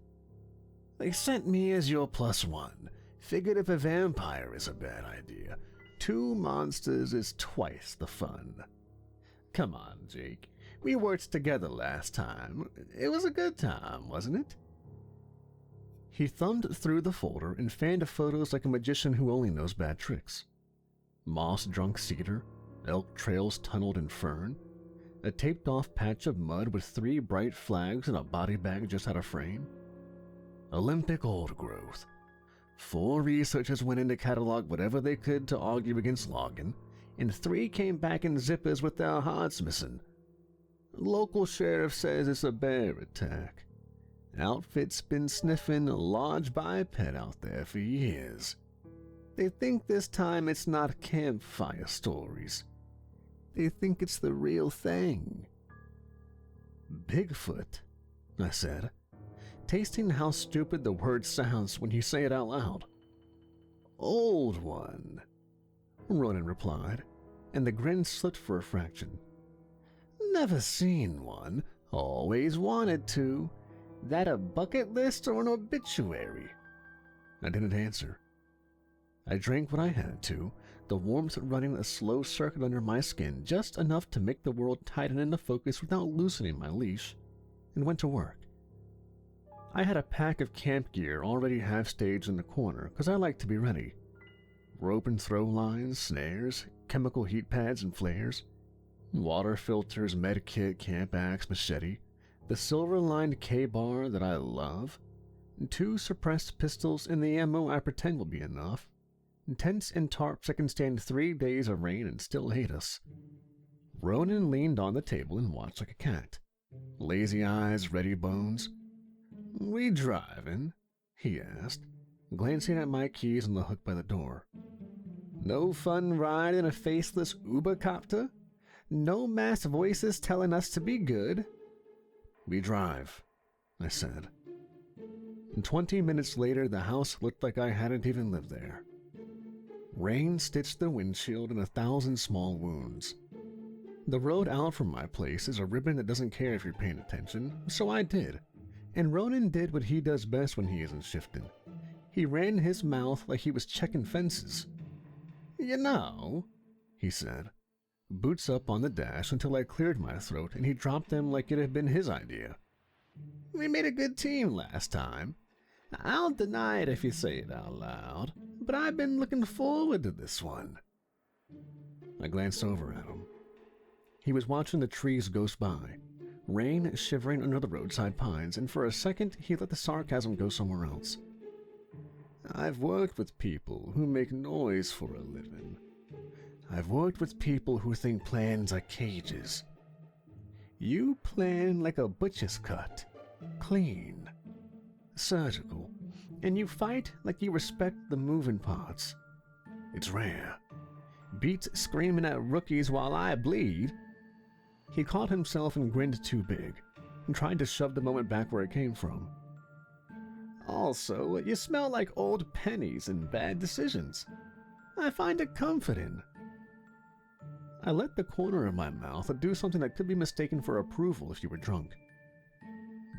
"They sent me as your +1. Figured if a vampire is a bad idea, 2 monsters is twice the fun. Come on, Jake. We worked together last time. It was a good time, wasn't it?" He thumbed through the folder and fanned photos like a magician who only knows bad tricks. Moss-drunk cedar, elk trails tunneled in fern, a taped-off patch of mud with 3 bright flags and a body bag just out of frame. Olympic old growth. 4 researchers went in to catalog whatever they could to argue against logging, and 3 came back in zippers with their hearts missing. Local sheriff says it's a bear attack. Outfit's been sniffing a large biped out there for years. They think this time it's not campfire stories. They think it's the real thing. Bigfoot, I said, tasting how stupid the word sounds when you say it out loud. Old one, Ronan replied, and the grin slipped for a fraction. Never seen one, always wanted to. That a bucket list or an obituary? I didn't answer. I drank what I had to, the warmth running a slow circuit under my skin just enough to make the world tighten into focus without loosening my leash, and went to work. I had a pack of camp gear already half-staged in the corner because I like to be ready. Rope and throw lines, snares, chemical heat pads and flares, water filters, med kit, camp axe, machete, the silver-lined K-bar that I love, 2 suppressed pistols and the ammo I pretend will be enough, tents and tarps that can stand 3 days of rain and still hate us. Ronan leaned on the table and watched like a cat. Lazy eyes, ready bones. "We driving?" he asked, glancing at my keys on the hook by the door. "No fun ride in a faceless Uber-copter? No mass voices telling us to be good?" "We drive," I said. And 20 minutes later, the house looked like I hadn't even lived there. Rain stitched the windshield in 1,000 small wounds. The road out from my place is a ribbon that doesn't care if you're paying attention, so I did. And Ronan did what he does best when he isn't shifting. He ran his mouth like he was checking fences. "You know," he said, boots up on the dash until I cleared my throat and he dropped them like it had been his idea. "We made a good team last time. I'll deny it if you say it out loud, but I've been looking forward to this one." I glanced over at him. He was watching the trees ghost by, rain shivering under the roadside pines, and for a second he let the sarcasm go somewhere else. "I've worked with people who make noise for a living. I've worked with people who think plans are cages. You plan like a butcher's cut, clean, surgical, and you fight like you respect the moving parts. It's rare. Beats screaming at rookies while I bleed." He caught himself and grinned too big, and tried to shove the moment back where it came from. "Also, you smell like old pennies and bad decisions. I find it comforting." I let the corner of my mouth do something that could be mistaken for approval if you were drunk.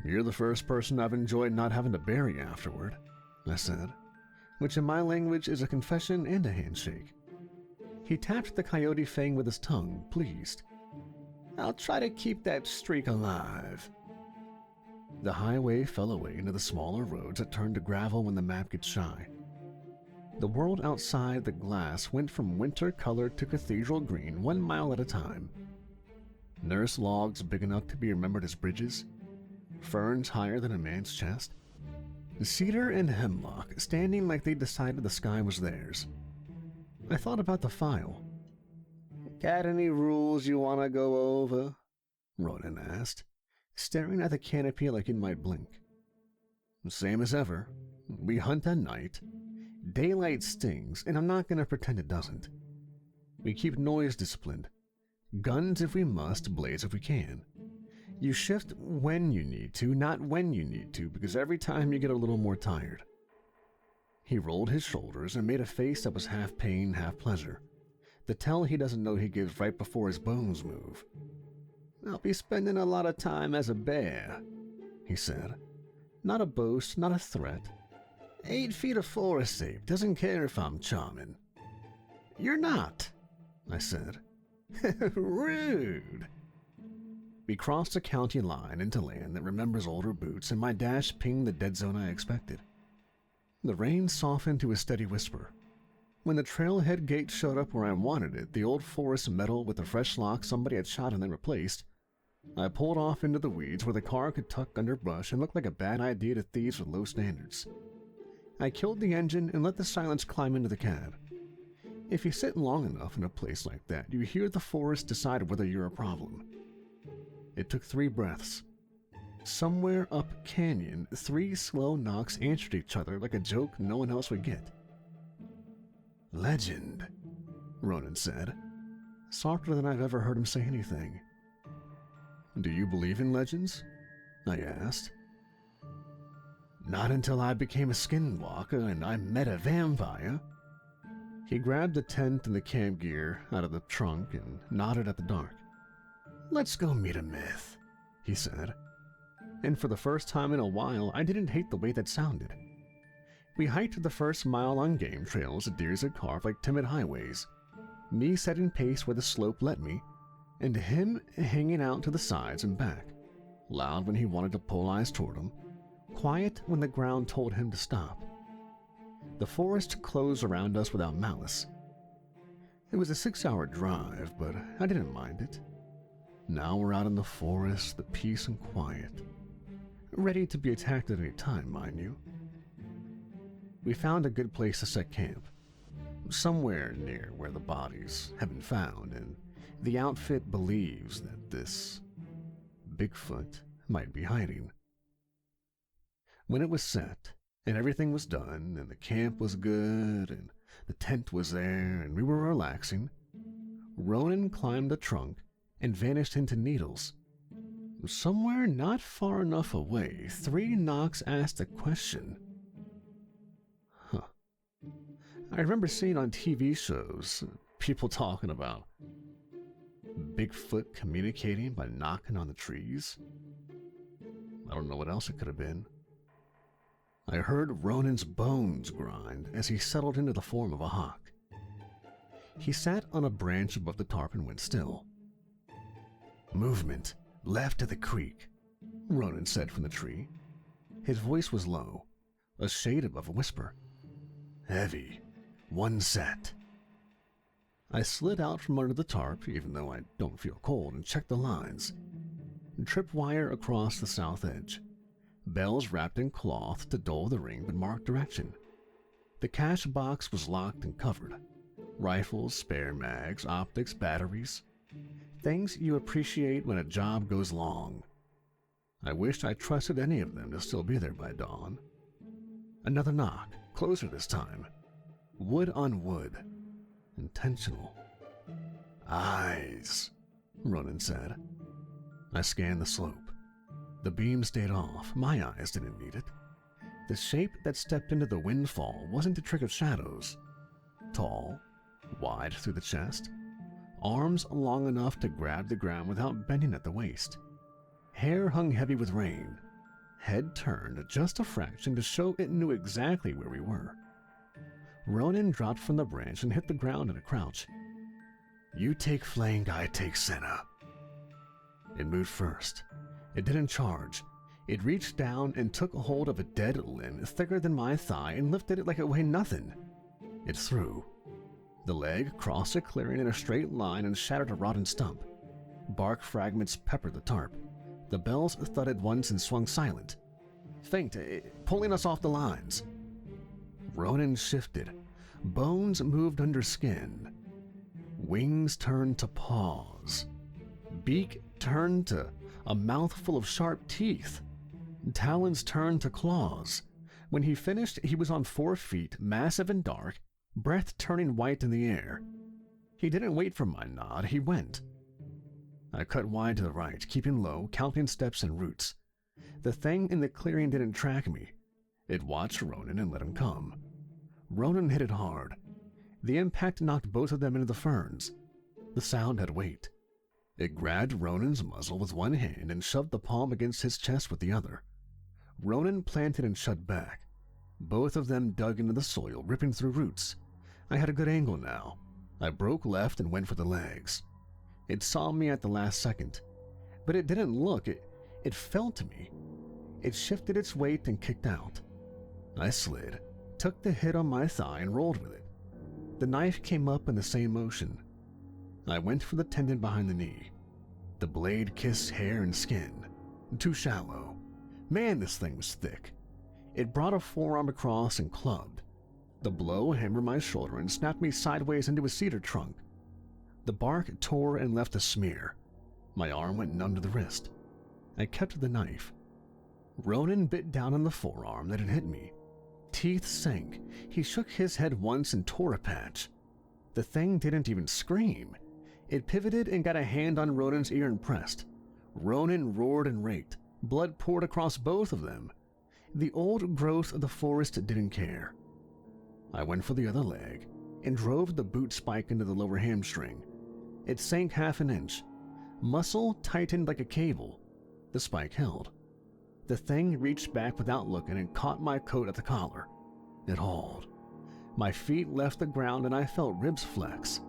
"You're the first person I've enjoyed not having to bury afterward," I said, which in my language is a confession and a handshake. He tapped the coyote fang with his tongue, pleased. "I'll try to keep that streak alive." The highway fell away into the smaller roads that turned to gravel when the map gets shy. The world outside the glass went from winter-colored to cathedral green 1 mile at a time. Nurse logs big enough to be remembered as bridges, ferns higher than a man's chest, cedar and hemlock standing like they decided the sky was theirs. I thought about the file. "Got any rules you want to go over?" Ronan asked, staring at the canopy like it might blink. "Same as ever. We hunt at night. Daylight stings, and I'm not going to pretend it doesn't. We keep noise disciplined. Guns if we must, blades if we can. You shift when you need to, not when you need to, because every time you get a little more tired." He rolled his shoulders and made a face that was half pain, half pleasure. The tell he doesn't know he gives right before his bones move. "I'll be spending a lot of time as a bear," he said. Not a boast, not a threat. 8 feet of forest ape, doesn't care if I'm charming. "You're not," I said. "Rude." We crossed a county line into land that remembers older boots, and my dash pinged the dead zone I expected. The rain softened to a steady whisper. When the trailhead gate showed up where I wanted it, the old forest metal with the fresh lock somebody had shot and then replaced, I pulled off into the weeds where the car could tuck under brush and looked like a bad idea to thieves with low standards. I killed the engine and let the silence climb into the cab. If you sit long enough in a place like that, you hear the forest decide whether you're a problem. It took 3 breaths. Somewhere up canyon, 3 slow knocks answered each other like a joke no one else would get. "Legend," Ronan said, softer than I've ever heard him say anything. "Do you believe in legends?" I asked. "Not until I became a skinwalker and I met a vampire." He grabbed the tent and the camp gear out of the trunk and nodded at the dark. "Let's go meet a myth," he said. And for the first time in a while, I didn't hate the way that sounded. We hiked the first mile on game trails the deers had carved like timid highways, me setting pace where the slope let me, and him hanging out to the sides and back, loud when he wanted to pull eyes toward him, quiet when the ground told him to stop. The forest closed around us without malice. It was a 6-hour drive, but I didn't mind it. Now we're out in the forest, the peace and quiet. Ready to be attacked at any time, mind you. We found a good place to set camp, somewhere near where the bodies have been found, and the outfit believes that this Bigfoot might be hiding. When it was set, and everything was done, and the camp was good, and the tent was there, and we were relaxing, Ronan climbed the trunk and vanished into needles. Somewhere not far enough away, 3 knocks asked a question. I remember seeing on TV shows people talking about Bigfoot communicating by knocking on the trees. I don't know what else it could have been. I heard Ronan's bones grind as he settled into the form of a hawk. He sat on a branch above the tarp and went still. "Movement, left of the creek," Ronan said from the tree. His voice was low, a shade above a whisper. "Heavy, 1 set." I slid out from under the tarp, even though I don't feel cold, and checked the lines. Tripwire across the south edge. Bells wrapped in cloth to dull the ring but mark direction. The cash box was locked and covered. Rifles, spare mags, optics, batteries. Things you appreciate when a job goes long. I wished I trusted any of them to still be there by dawn. Another knock, closer this time. Wood on wood. Intentional. "Eyes," Ronan said. I scanned the slope. The beam stayed off. My eyes didn't need it. The shape that stepped into the windfall wasn't a trick of shadows. Tall, wide through the chest, arms long enough to grab the ground without bending at the waist. Hair hung heavy with rain. Head turned just a fraction to show it knew exactly where we were. Ronan dropped from the branch and hit the ground in a crouch. "You take flank, I take center." It moved first. It didn't charge. It reached down and took hold of a dead limb thicker than my thigh and lifted it like it weighed nothing. It threw. The leg crossed a clearing in a straight line and shattered a rotten stump. Bark fragments peppered the tarp. The bells thudded once and swung silent. Faint, pulling us off the lines. Ronan shifted. Bones moved under skin. Wings turned to paws. Beak turned to a mouthful of sharp teeth. Talons turned to claws. When he finished, he was on 4 feet, massive and dark, breath turning white in the air. He didn't wait for my nod, he went. I cut wide to the right, keeping low, counting steps and roots. The thing in the clearing didn't track me. It watched Ronan and let him come. Ronan hit it hard. The impact knocked both of them into the ferns. The sound had weight. It grabbed Ronan's muzzle with one hand and shoved the palm against his chest with the other. Ronan planted and shut back. Both of them dug into the soil, ripping through roots. I had a good angle now. I broke left and went for the legs. It saw me at the last second, but it didn't look. It felt me. It shifted its weight and kicked out. I slid, took the hit on my thigh and rolled with it. The knife came up in the same motion. I went for the tendon behind the knee. The blade kissed hair and skin. Too shallow. Man, this thing was thick. It brought a forearm across and clubbed. The blow hammered my shoulder and snapped me sideways into a cedar trunk. The bark tore and left a smear. My arm went numb to the wrist. I kept the knife. Ronan bit down on the forearm that had hit me. Teeth sank. He shook his head once and tore a patch. The thing didn't even scream. It pivoted and got a hand on Ronan's ear and pressed. Ronan roared and raked. Blood poured across both of them. The old growth of the forest didn't care. I went for the other leg and drove the boot spike into the lower hamstring. It sank half an inch. Muscle tightened like a cable. The spike held. The thing reached back without looking and caught my coat at the collar. It hauled. My feet left the ground and I felt ribs flex.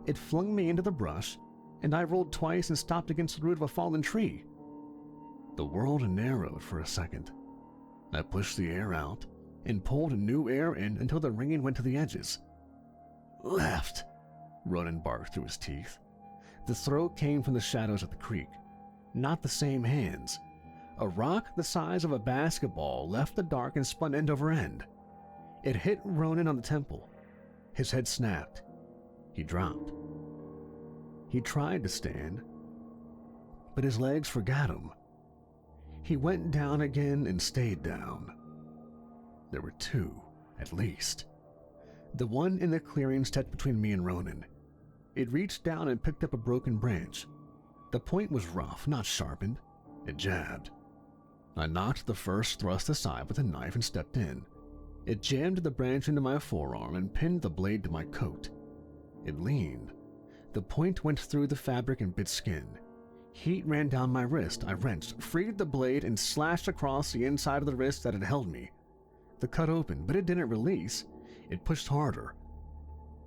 It flung me into the brush, and I rolled twice and stopped against the root of a fallen tree. The world narrowed for a second. I pushed the air out and pulled new air in until the ringing went to the edges. Left, Ronan barked through his teeth. The throat came from the shadows of the creek. Not the same hands. A rock the size of a basketball left the dark and spun end over end. It hit Ronan on the temple. His head snapped. He dropped. He tried to stand, but his legs forgot him. He went down again and stayed down. There were two, at least. The one in the clearing stepped between me and Ronan. It reached down and picked up a broken branch. The point was rough, not sharpened. It jabbed. I knocked the first thrust aside with a knife and stepped in. It jammed the branch into my forearm and pinned the blade to my coat. It leaned. The point went through the fabric and bit skin. Heat ran down my wrist. I wrenched, freed the blade, and slashed across the inside of the wrist that had held me. The cut opened, but it didn't release. It pushed harder.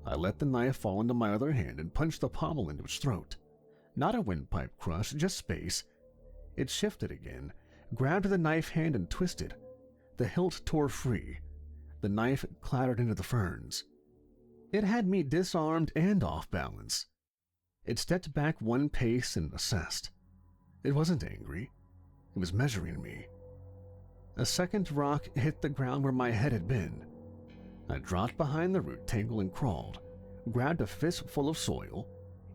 I let the knife fall into my other hand and punched the pommel into its throat. Not a windpipe crush, just space. It shifted again, grabbed the knife hand and twisted. The hilt tore free. The knife clattered into the ferns. It had me disarmed and off balance. It stepped back one pace and assessed. It wasn't angry. It was measuring me. A second rock hit the ground where my head had been. I dropped behind the root tangle and crawled, grabbed a fistful of soil,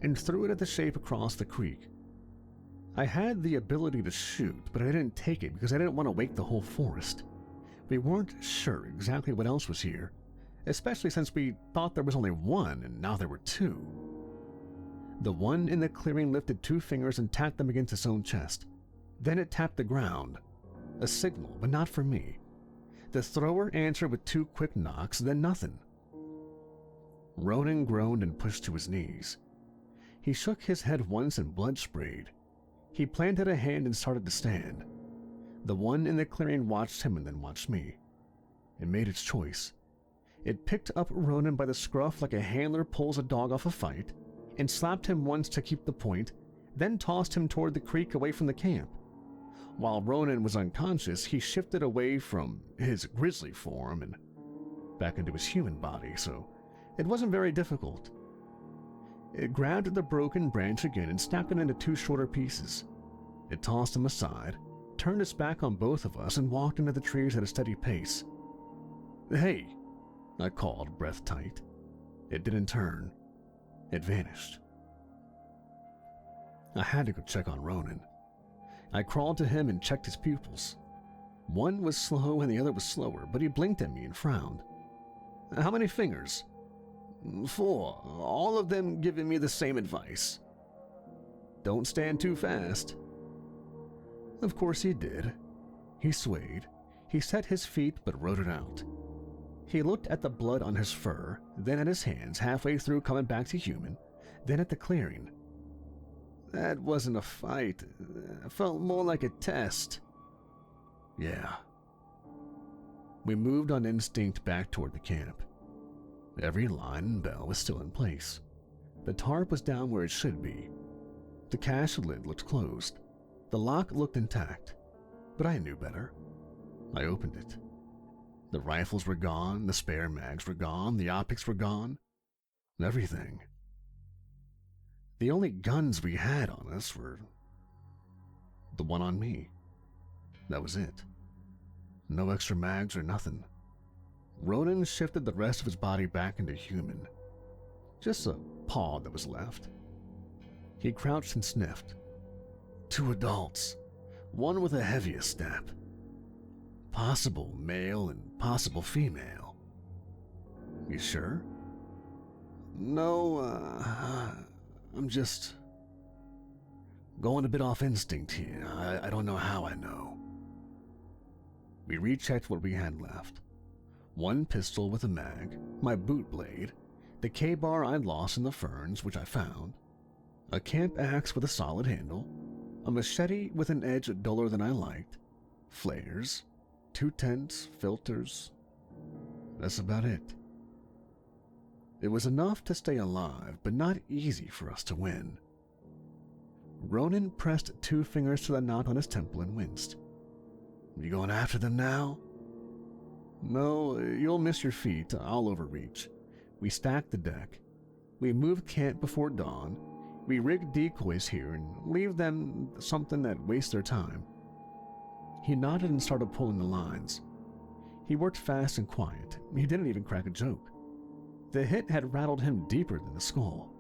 and threw it at the shape across the creek. I had the ability to shoot, but I didn't take it because I didn't want to wake the whole forest. We weren't sure exactly what else was here, especially since we thought there was only one and now there were two. The one in the clearing lifted two fingers and tapped them against its own chest. Then it tapped the ground. A signal, but not for me. The thrower answered with two quick knocks, then nothing. Ronan groaned and pushed to his knees. He shook his head once and blood sprayed. He planted a hand and started to stand. The one in the clearing watched him and then watched me. It made its choice. It picked up Ronan by the scruff like a handler pulls a dog off a fight, and slapped him once to keep the point, then tossed him toward the creek away from the camp. While Ronan was unconscious, he shifted away from his grisly form and back into his human body, so it wasn't very difficult. It grabbed the broken branch again and snapped it into two shorter pieces. It tossed them aside, turned its back on both of us, and walked into the trees at a steady pace. "Hey," I called, breath tight. It didn't turn. It vanished. I had to go check on Ronan. I crawled to him and checked his pupils. One was slow and the other was slower, but he blinked at me and frowned. "How many fingers?" "4, all of them giving me the same advice." "Don't stand too fast." Of course he did. He swayed. He set his feet but rode it out. He looked at the blood on his fur, then at his hands halfway through coming back to human, then at the clearing. "That wasn't a fight. It felt more like a test." "Yeah." We moved on instinct back toward the camp. Every line and bell was still in place. The tarp was down where it should be. The cache lid looked closed. The lock looked intact, but I knew better. I opened it. The rifles were gone, the spare mags were gone, the optics were gone. Everything. The only guns we had on us were the one on me. That was it. No extra mags or nothing. Ronan shifted the rest of his body back into human. Just a paw that was left. He crouched and sniffed. 2 adults, one with a heavier step. Possible male and possible female. You sure? No, I'm just going a bit off instinct here. I don't know how I know. We rechecked what we had left. 1 pistol with a mag, my boot blade, the K-bar I'd lost in the ferns, which I found, a camp axe with a solid handle, a machete with an edge duller than I liked, flares, 2 tents, filters. That's about it. It was enough to stay alive, but not easy for us to win. Ronan pressed 2 fingers to the knot on his temple and winced. You going after them now? No, you'll miss your feet. I'll overreach. We stacked the deck. We moved camp before dawn. We rigged decoys here and leave them something that wastes their time. He nodded and started pulling the lines. He worked fast and quiet. He didn't even crack a joke. The hit had rattled him deeper than the skull.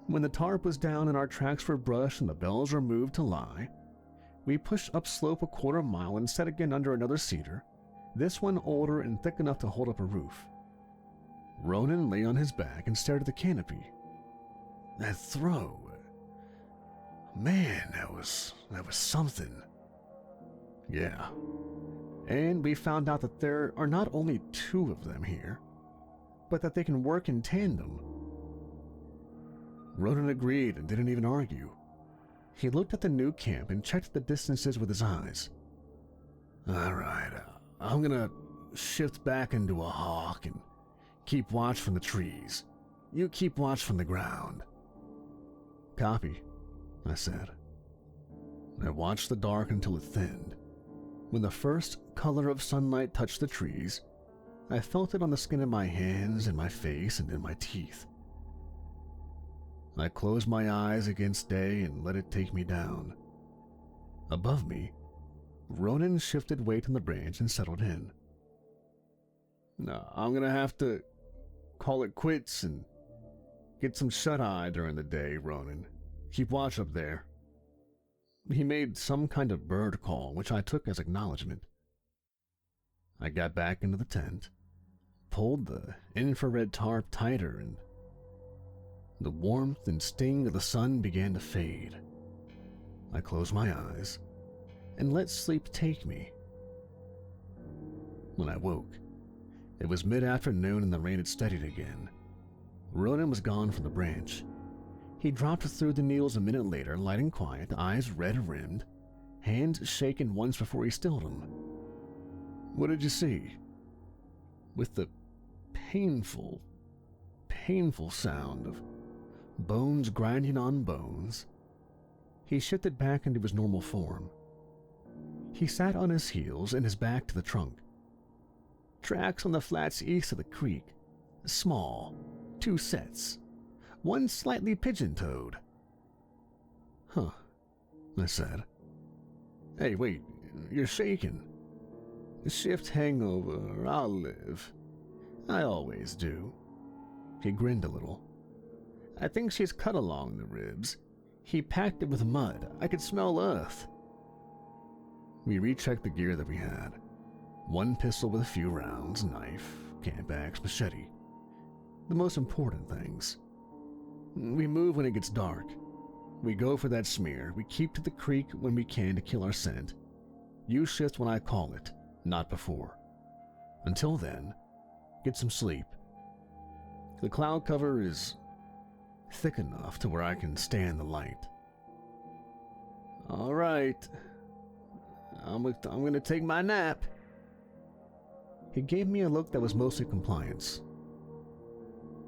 When the tarp was down and our tracks were brushed and the bells were moved to lie, we pushed upslope a 1/4 mile and set again under another cedar, this one older and thick enough to hold up a roof. Ronan lay on his back and stared at the canopy. That throw. Man, that was something. Yeah. And we found out that there are not only 2 of them here, but that they can work in tandem. Ronan agreed and didn't even argue. He looked at the new camp and checked the distances with his eyes. All right, I'm gonna shift back into a hawk and keep watch from the trees. You keep watch from the ground. Copy, I said. I watched the dark until it thinned. When the first color of sunlight touched the trees, I felt it on the skin of my hands, in my face, and in my teeth. I closed my eyes against day and let it take me down. Above me, Ronan shifted weight on the branch and settled in. No, I'm gonna have to call it quits and get some shut-eye during the day, Ronan. Keep watch up there. He made some kind of bird call, which I took as acknowledgement. I got back into the tent, pulled the infrared tarp tighter, and the warmth and sting of the sun began to fade. I closed my eyes and let sleep take me. When I woke, it was mid-afternoon and the rain had steadied again. Ronan was gone from the branch. He dropped through the needles a minute later, light and quiet, eyes red-rimmed, hands shaken once before he stilled them. What did you see? With the painful sound of bones grinding on bones, he shifted back into his normal form. He sat on his heels and his back to the trunk. Tracks on the flats east of the creek. Small, 2 sets. One slightly pigeon-toed. Huh, I said. Hey, wait, you're shaking. Shift hangover, I'll live. I always do. He grinned a little. I think she's cut along the ribs. He packed it with mud. I could smell earth. We rechecked the gear that we had. 1 pistol with a few rounds, knife, camp axe, machete. The most important things. We move when it gets dark. We go for that smear. We keep to the creek when we can to kill our scent. You shift when I call it, not before. Until then, get some sleep. The cloud cover is thick enough to where I can stand the light. All right. I'm going to take my nap. He gave me a look that was mostly compliance.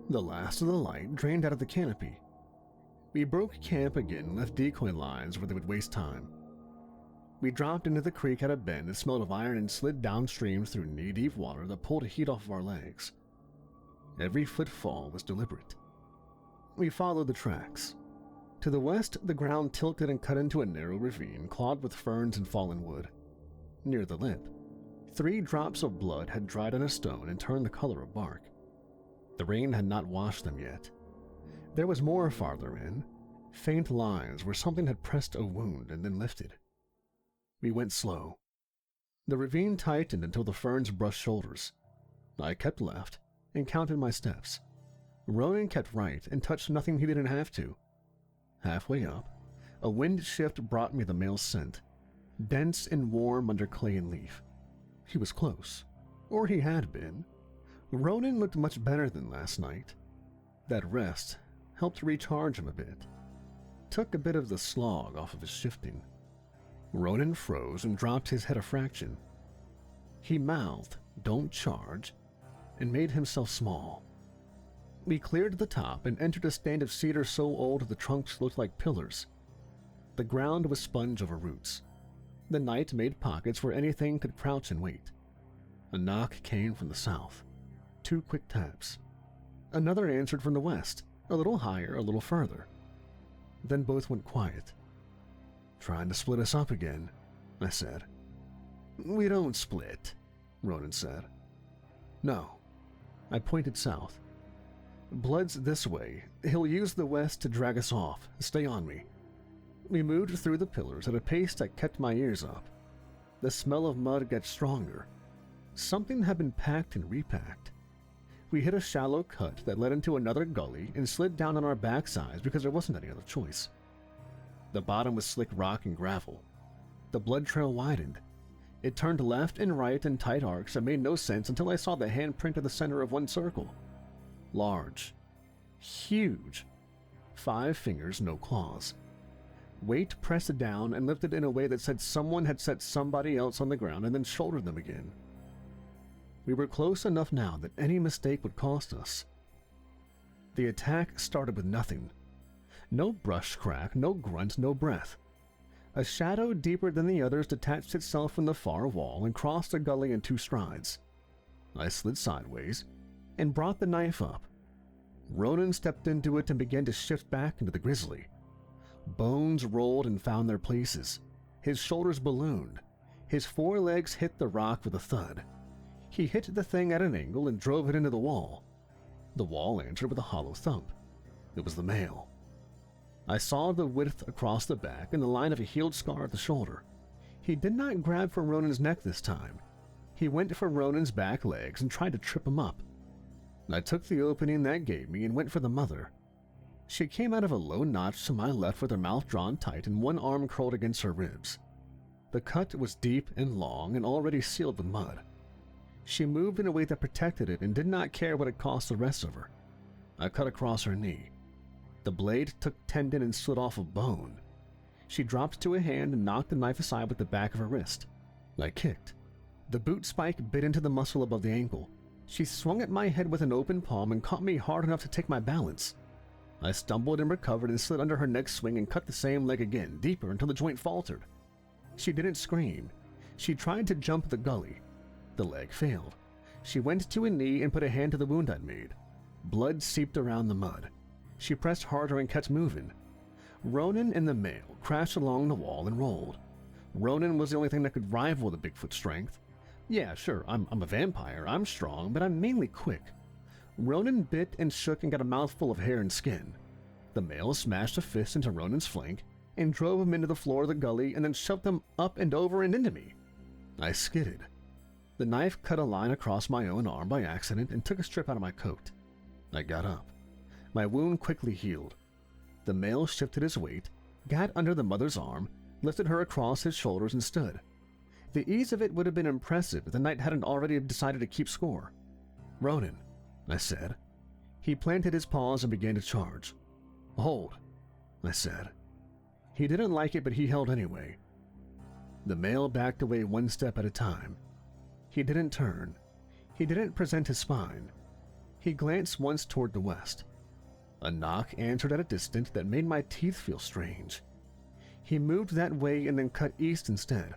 The last of the light drained out of the canopy. We broke camp again and left decoy lines where they would waste time. We dropped into the creek at a bend that smelled of iron and slid downstream through knee-deep water that pulled heat off of our legs. Every footfall was deliberate. We followed the tracks. To the west, the ground tilted and cut into a narrow ravine clogged with ferns and fallen wood. Near the lip, 3 drops of blood had dried on a stone and turned the color of bark. The rain had not washed them yet. There was more farther in, faint lines where something had pressed a wound and then lifted. We went slow. The ravine tightened until the ferns brushed shoulders. I kept left and counted my steps. Ronan kept right and touched nothing he didn't have to. Halfway up, a wind shift brought me the male scent, dense and warm under clay and leaf. He was close, or he had been. Ronan looked much better than last night. That rest helped recharge him a bit, took a bit of the slog off of his shifting. Ronan froze and dropped his head a fraction. He mouthed, "Don't charge," and made himself small. We cleared the top and entered a stand of cedar so old the trunks looked like pillars. The ground was sponge over roots. The night made pockets where anything could crouch and wait. A knock came from the south. 2 quick taps. Another answered from the west, a little higher, a little further. Then both went quiet. "Trying to split us up again," I said. "We don't split," Ronan said. "No." I pointed south. "Blood's this way. He'll use the west to drag us off. Stay on me." We moved through the pillars at a pace that kept my ears up. The smell of mud got stronger. Something had been packed and repacked. We hit a shallow cut that led into another gully and slid down on our backsides because there wasn't any other choice. The bottom was slick rock and gravel. The blood trail widened. It turned left and right in tight arcs that made no sense until I saw the handprint at the center of one circle. Large. Huge. 5 fingers, no claws. Weight pressed down and lifted in a way that said someone had set somebody else on the ground and then shouldered them again. We were close enough now that any mistake would cost us. The attack started with nothing. No brush crack, no grunt, no breath. A shadow deeper than the others detached itself from the far wall and crossed the gully in 2 strides. I slid sideways and brought the knife up. Ronan stepped into it and began to shift back into the grizzly. Bones rolled and found their places. His shoulders ballooned. His forelegs hit the rock with a thud. He hit the thing at an angle and drove it into the wall. The wall answered with a hollow thump. It was the male. I saw the width across the back and the line of a healed scar at the shoulder. He did not grab for Ronan's neck this time. He went for Ronan's back legs and tried to trip him up. I took the opening that gave me and went for the mother. She came out of a low notch to my left with her mouth drawn tight and one arm curled against her ribs. The cut was deep and long and already sealed with mud. She moved in a way that protected it and did not care what it cost the rest of her. I cut across her knee. The blade took tendon and slid off a bone. She dropped to a hand and knocked the knife aside with the back of her wrist. I kicked. The boot spike bit into the muscle above the ankle. She swung at my head with an open palm and caught me hard enough to take my balance. I stumbled and recovered and slid under her next swing and cut the same leg again, deeper until the joint faltered. She didn't scream. She tried to jump the gully. The leg failed. She went to a knee and put a hand to the wound I'd made. Blood seeped around the mud. She pressed harder and kept moving. Ronan and the male crashed along the wall and rolled. Ronan was the only thing that could rival the Bigfoot strength. Yeah, sure, I'm a vampire, I'm strong, but I'm mainly quick. Ronan bit and shook and got a mouthful of hair and skin. The male smashed a fist into Ronan's flank and drove him into the floor of the gully and then shoved him up and over and into me. I skidded. The knife cut a line across my own arm by accident and took a strip out of my coat. I got up. My wound quickly healed. The male shifted his weight, got under the mother's arm, lifted her across his shoulders and stood. The ease of it would have been impressive if the knight hadn't already decided to keep score. "Ronan," I said. He planted his paws and began to charge. "Hold," I said. He didn't like it, but he held anyway. The male backed away one step at a time. He didn't turn. He didn't present his spine. He glanced once toward the west. A knock answered at a distance that made my teeth feel strange. He moved that way and then cut east instead.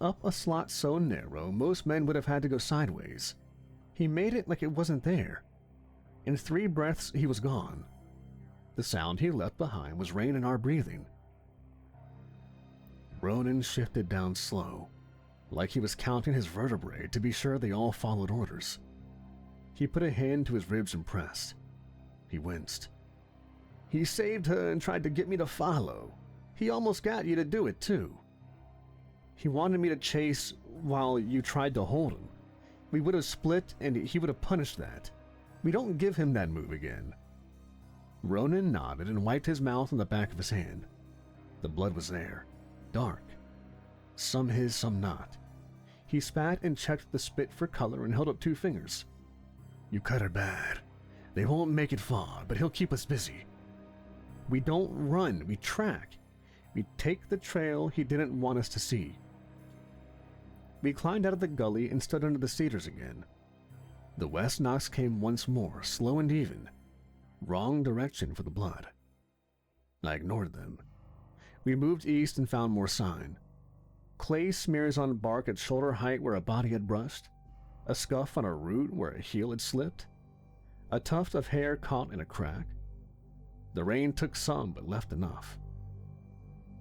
Up a slot so narrow, most men would have had to go sideways. He made it like it wasn't there. In 3 breaths, he was gone. The sound he left behind was rain in our breathing. Ronan shifted down slow, like he was counting his vertebrae to be sure they all followed orders. He put a hand to his ribs and pressed. He winced. He saved her and tried to get me to follow. He almost got you to do it too. He wanted me to chase while you tried to hold him. We would have split and he would have punished that. We don't give him that move again. Ronan nodded and wiped his mouth on the back of his hand. The blood was there, dark. Some his, some not. He spat and checked the spit for color and held up 2 fingers. You cut her bad. They won't make it far, but he'll keep us busy. We don't run, we track. We take the trail he didn't want us to see. We climbed out of the gully and stood under the cedars again. The west knocks came once more, slow and even. Wrong direction for the blood. I ignored them. We moved east and found more sign. Clay smears on bark at shoulder height where a body had brushed. A scuff on a root where a heel had slipped. A tuft of hair caught in a crack. The rain took some but left enough.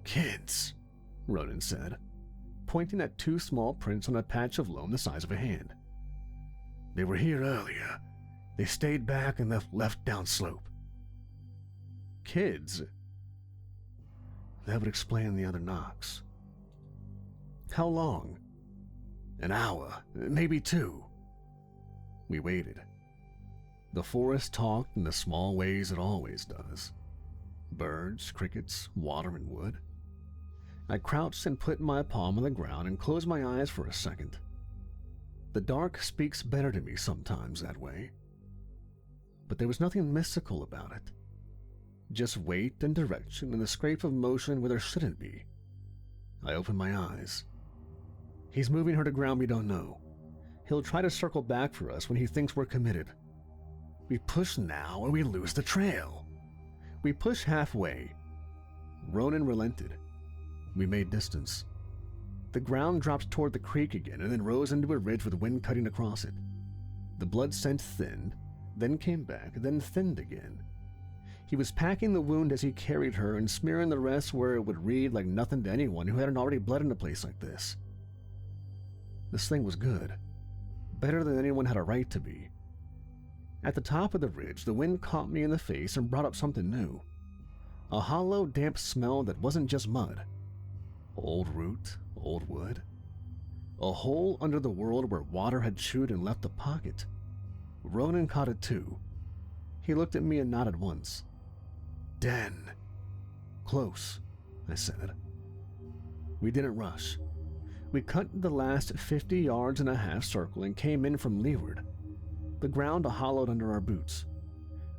Kids, Ronan said, pointing at 2 small prints on a patch of loam the size of a hand. They were here earlier. They stayed back and left downslope. Kids? That would explain the other knocks. How long? An hour, maybe 2. We waited. The forest talked in the small ways it always does. Birds, crickets, water, and wood. I crouched and put my palm on the ground and closed my eyes for a second. The dark speaks better to me sometimes that way. But there was nothing mystical about it. Just weight and direction and the scrape of motion where there shouldn't be. I opened my eyes. He's moving her to ground we don't know. He'll try to circle back for us when he thinks we're committed. We push now or we lose the trail. We push halfway. Ronan relented. We made distance. The ground dropped toward the creek again and then rose into a ridge with wind cutting across it. The blood scent thinned, then came back, then thinned again. He was packing the wound as he carried her and smearing the rest where it would read like nothing to anyone who hadn't already bled in a place like this. This thing was good. Better than anyone had a right to be. At the top of the ridge, the wind caught me in the face and brought up something new. A hollow, damp smell that wasn't just mud. Old root, old wood. A hole under the world where water had chewed and left a pocket. Ronan caught it too. He looked at me and nodded once. Den. Close, I said. We didn't rush. We cut the last 50 yards in a half circle and came in from leeward. The ground hollowed under our boots.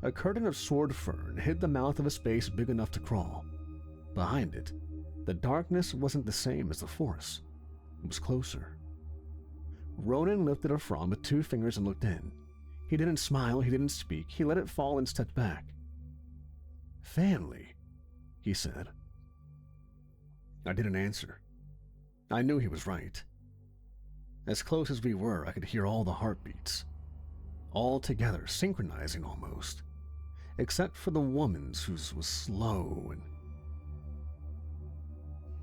A curtain of sword fern hid the mouth of a space big enough to crawl. Behind it, the darkness wasn't the same as the forest. It was closer. Ronan lifted a frond with 2 fingers and looked in. He didn't smile, he didn't speak, he let it fall and stepped back. Family, he said. I didn't answer. I knew he was right. As close as we were, I could hear all the heartbeats. All together, synchronizing almost. Except for the woman's, whose was slow and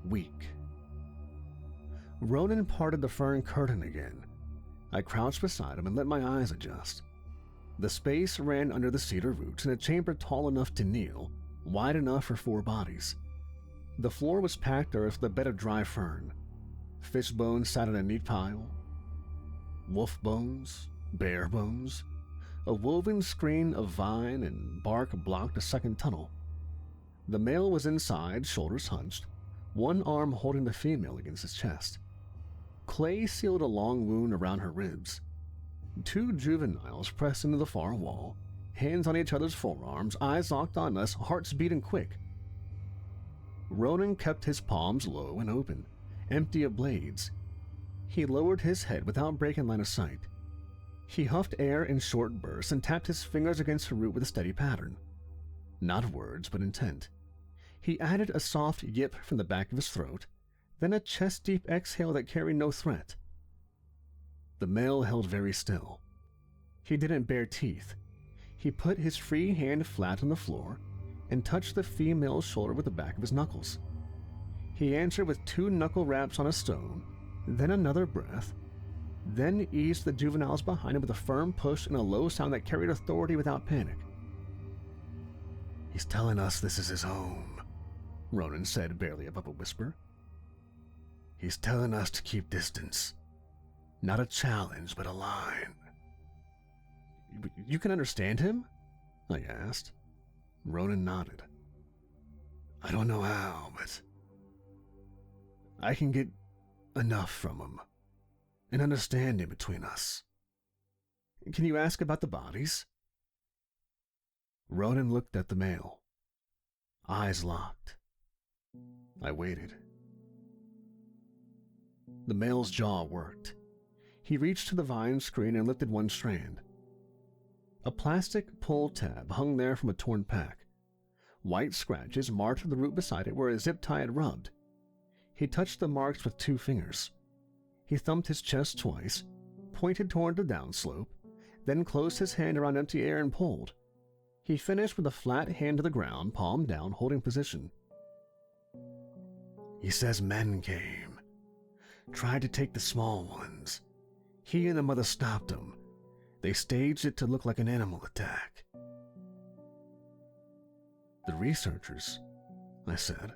weak. Ronan parted the fern curtain again. I crouched beside him and let my eyes adjust. The space ran under the cedar roots in a chamber tall enough to kneel, wide enough for 4 bodies. The floor was packed earth with a bed of dry fern. Fish bones sat in a neat pile. Wolf bones, bear bones. A woven screen of vine and bark blocked a second tunnel. The male was inside, shoulders hunched, one arm holding the female against his chest. Clay sealed a long wound around her ribs. 2 juveniles pressed into the far wall, hands on each other's forearms, eyes locked on us, hearts beating quick. Ronan kept his palms low and open, empty of blades. He lowered his head without breaking line of sight. He huffed air in short bursts and tapped his fingers against her root with a steady pattern. Not words, but intent. He added a soft yip from the back of his throat, then a chest-deep exhale that carried no threat. The male held very still. He didn't bare teeth. He put his free hand flat on the floor, and touched the female's shoulder with the back of his knuckles. He answered with 2 knuckle raps on a stone, then another breath, then eased the juveniles behind him with a firm push and a low sound that carried authority without panic. "He's telling us this is his home," Ronan said, barely above a whisper. "He's telling us to keep distance. Not a challenge, but a line." "You can understand him?" I asked. Ronan nodded. "I don't know how, but I can get enough from him. An understanding between us." "Can you ask about the bodies?" Ronan looked at the male. Eyes locked. I waited. The male's jaw worked. He reached to the vine screen and lifted one strand. A plastic pull tab hung there from a torn pack. White scratches marked the root beside it where a zip tie had rubbed. He touched the marks with 2 fingers. He thumped his chest twice, pointed toward the downslope, then closed his hand around empty air and pulled. He finished with a flat hand to the ground, palm down, holding position. "He says men came. Tried to take the small ones. He and the mother stopped them. They staged it to look like an animal attack." "The researchers," I said.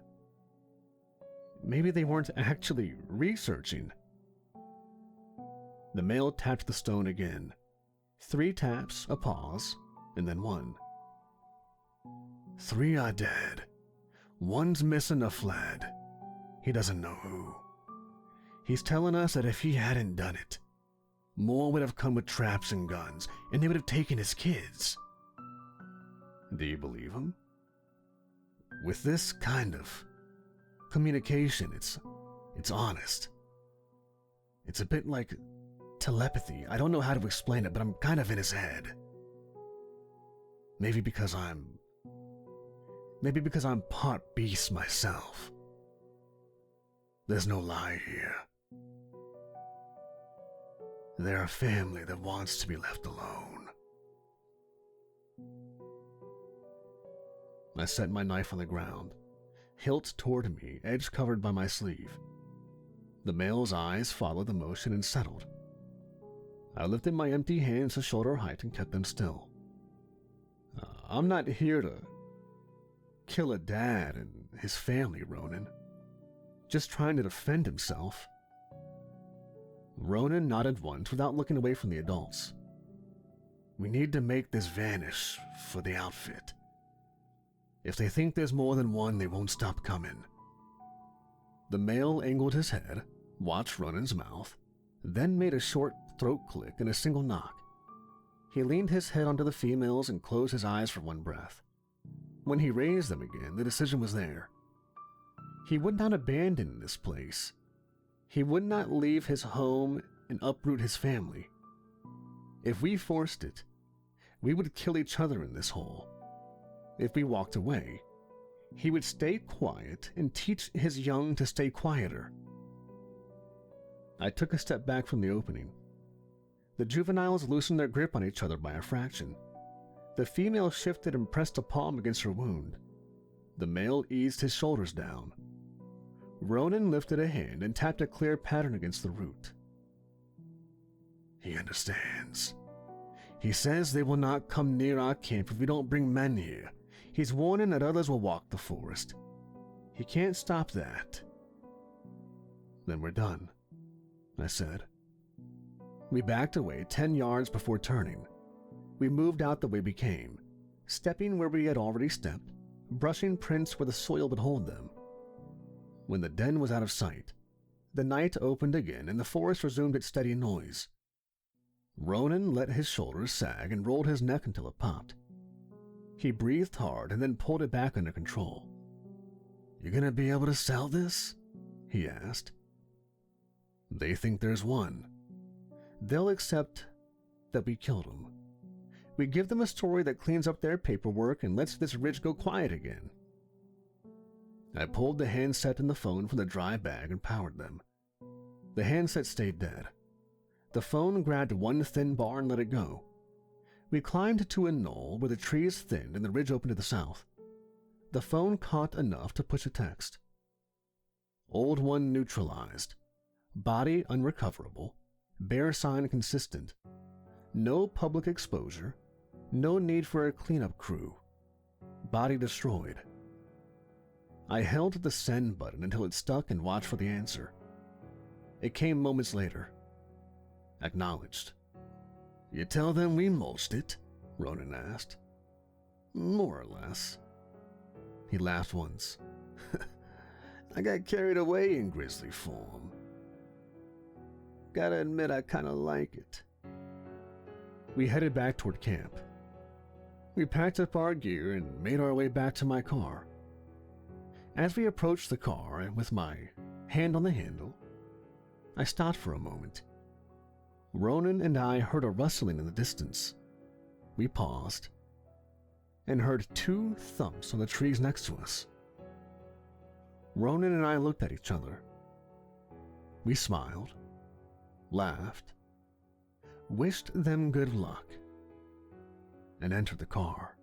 "Maybe they weren't actually researching." The male tapped the stone again. 3 taps, a pause, and then 1. "3 are dead. 1's missing or fled. He doesn't know who. He's telling us that if he hadn't done it, more would have come with traps and guns, and they would have taken his kids." "Do you believe him?" "With this kind of communication, it's honest. It's a bit like telepathy. I don't know how to explain it, but I'm kind of in his head. Maybe because I'm part beast myself. There's no lie here. They're a family that wants to be left alone." I set my knife on the ground, hilt toward me, edge covered by my sleeve. The male's eyes followed the motion and settled. I lifted my empty hands to shoulder height and kept them still. "I'm not here to kill a dad and his family, Ronan. Just trying to defend himself." Ronan nodded once without looking away from the adults. "We need to make this vanish for the outfit. If they think there's more than one, they won't stop coming." The male angled his head, watched Ronan's mouth, then made a short throat click and a single knock. He leaned his head onto the females and closed his eyes for 1 breath. When he raised them again, the decision was there. He would not abandon this place. He would not leave his home and uproot his family. If we forced it, we would kill each other in this hole. If we walked away, he would stay quiet and teach his young to stay quieter. I took a step back from the opening. The juveniles loosened their grip on each other by a fraction. The female shifted and pressed a palm against her wound. The male eased his shoulders down. Ronan lifted a hand and tapped a clear pattern against the root. "He understands. He says they will not come near our camp if we don't bring men here. He's warning that others will walk the forest. He can't stop that." "Then we're done," I said. We backed away 10 yards before turning. We moved out the way we came, stepping where we had already stepped, brushing prints where the soil would hold them. When the den was out of sight, the night opened again and the forest resumed its steady noise. Ronan let his shoulders sag and rolled his neck until it popped. He breathed hard and then pulled it back under control. "You gonna be able to sell this?" he asked. "They think there's one. They'll accept that we killed him. We give them a story that cleans up their paperwork and lets this ridge go quiet again." I pulled the handset and the phone from the dry bag and powered them. The handset stayed dead. The phone grabbed one thin bar and let it go. We climbed to a knoll where the trees thinned and the ridge opened to the south. The phone caught enough to push a text. Old one neutralized. Body unrecoverable. Bear sign consistent. No public exposure. No need for a cleanup crew. Body destroyed. I held the send button until it stuck and watched for the answer. It came moments later. Acknowledged. You tell them we mulched it? Ronan asked. More or less. He laughed once. I got carried away in grizzly form. Gotta admit I kinda like it. We headed back toward camp. We packed up our gear and made our way back to my car. As we approached the car and with my hand on the handle, I stopped for a moment. Ronan and I heard a rustling in the distance. We paused and heard 2 thumps on the trees next to us. Ronan and I looked at each other. We smiled, laughed, wished them good luck, and entered the car.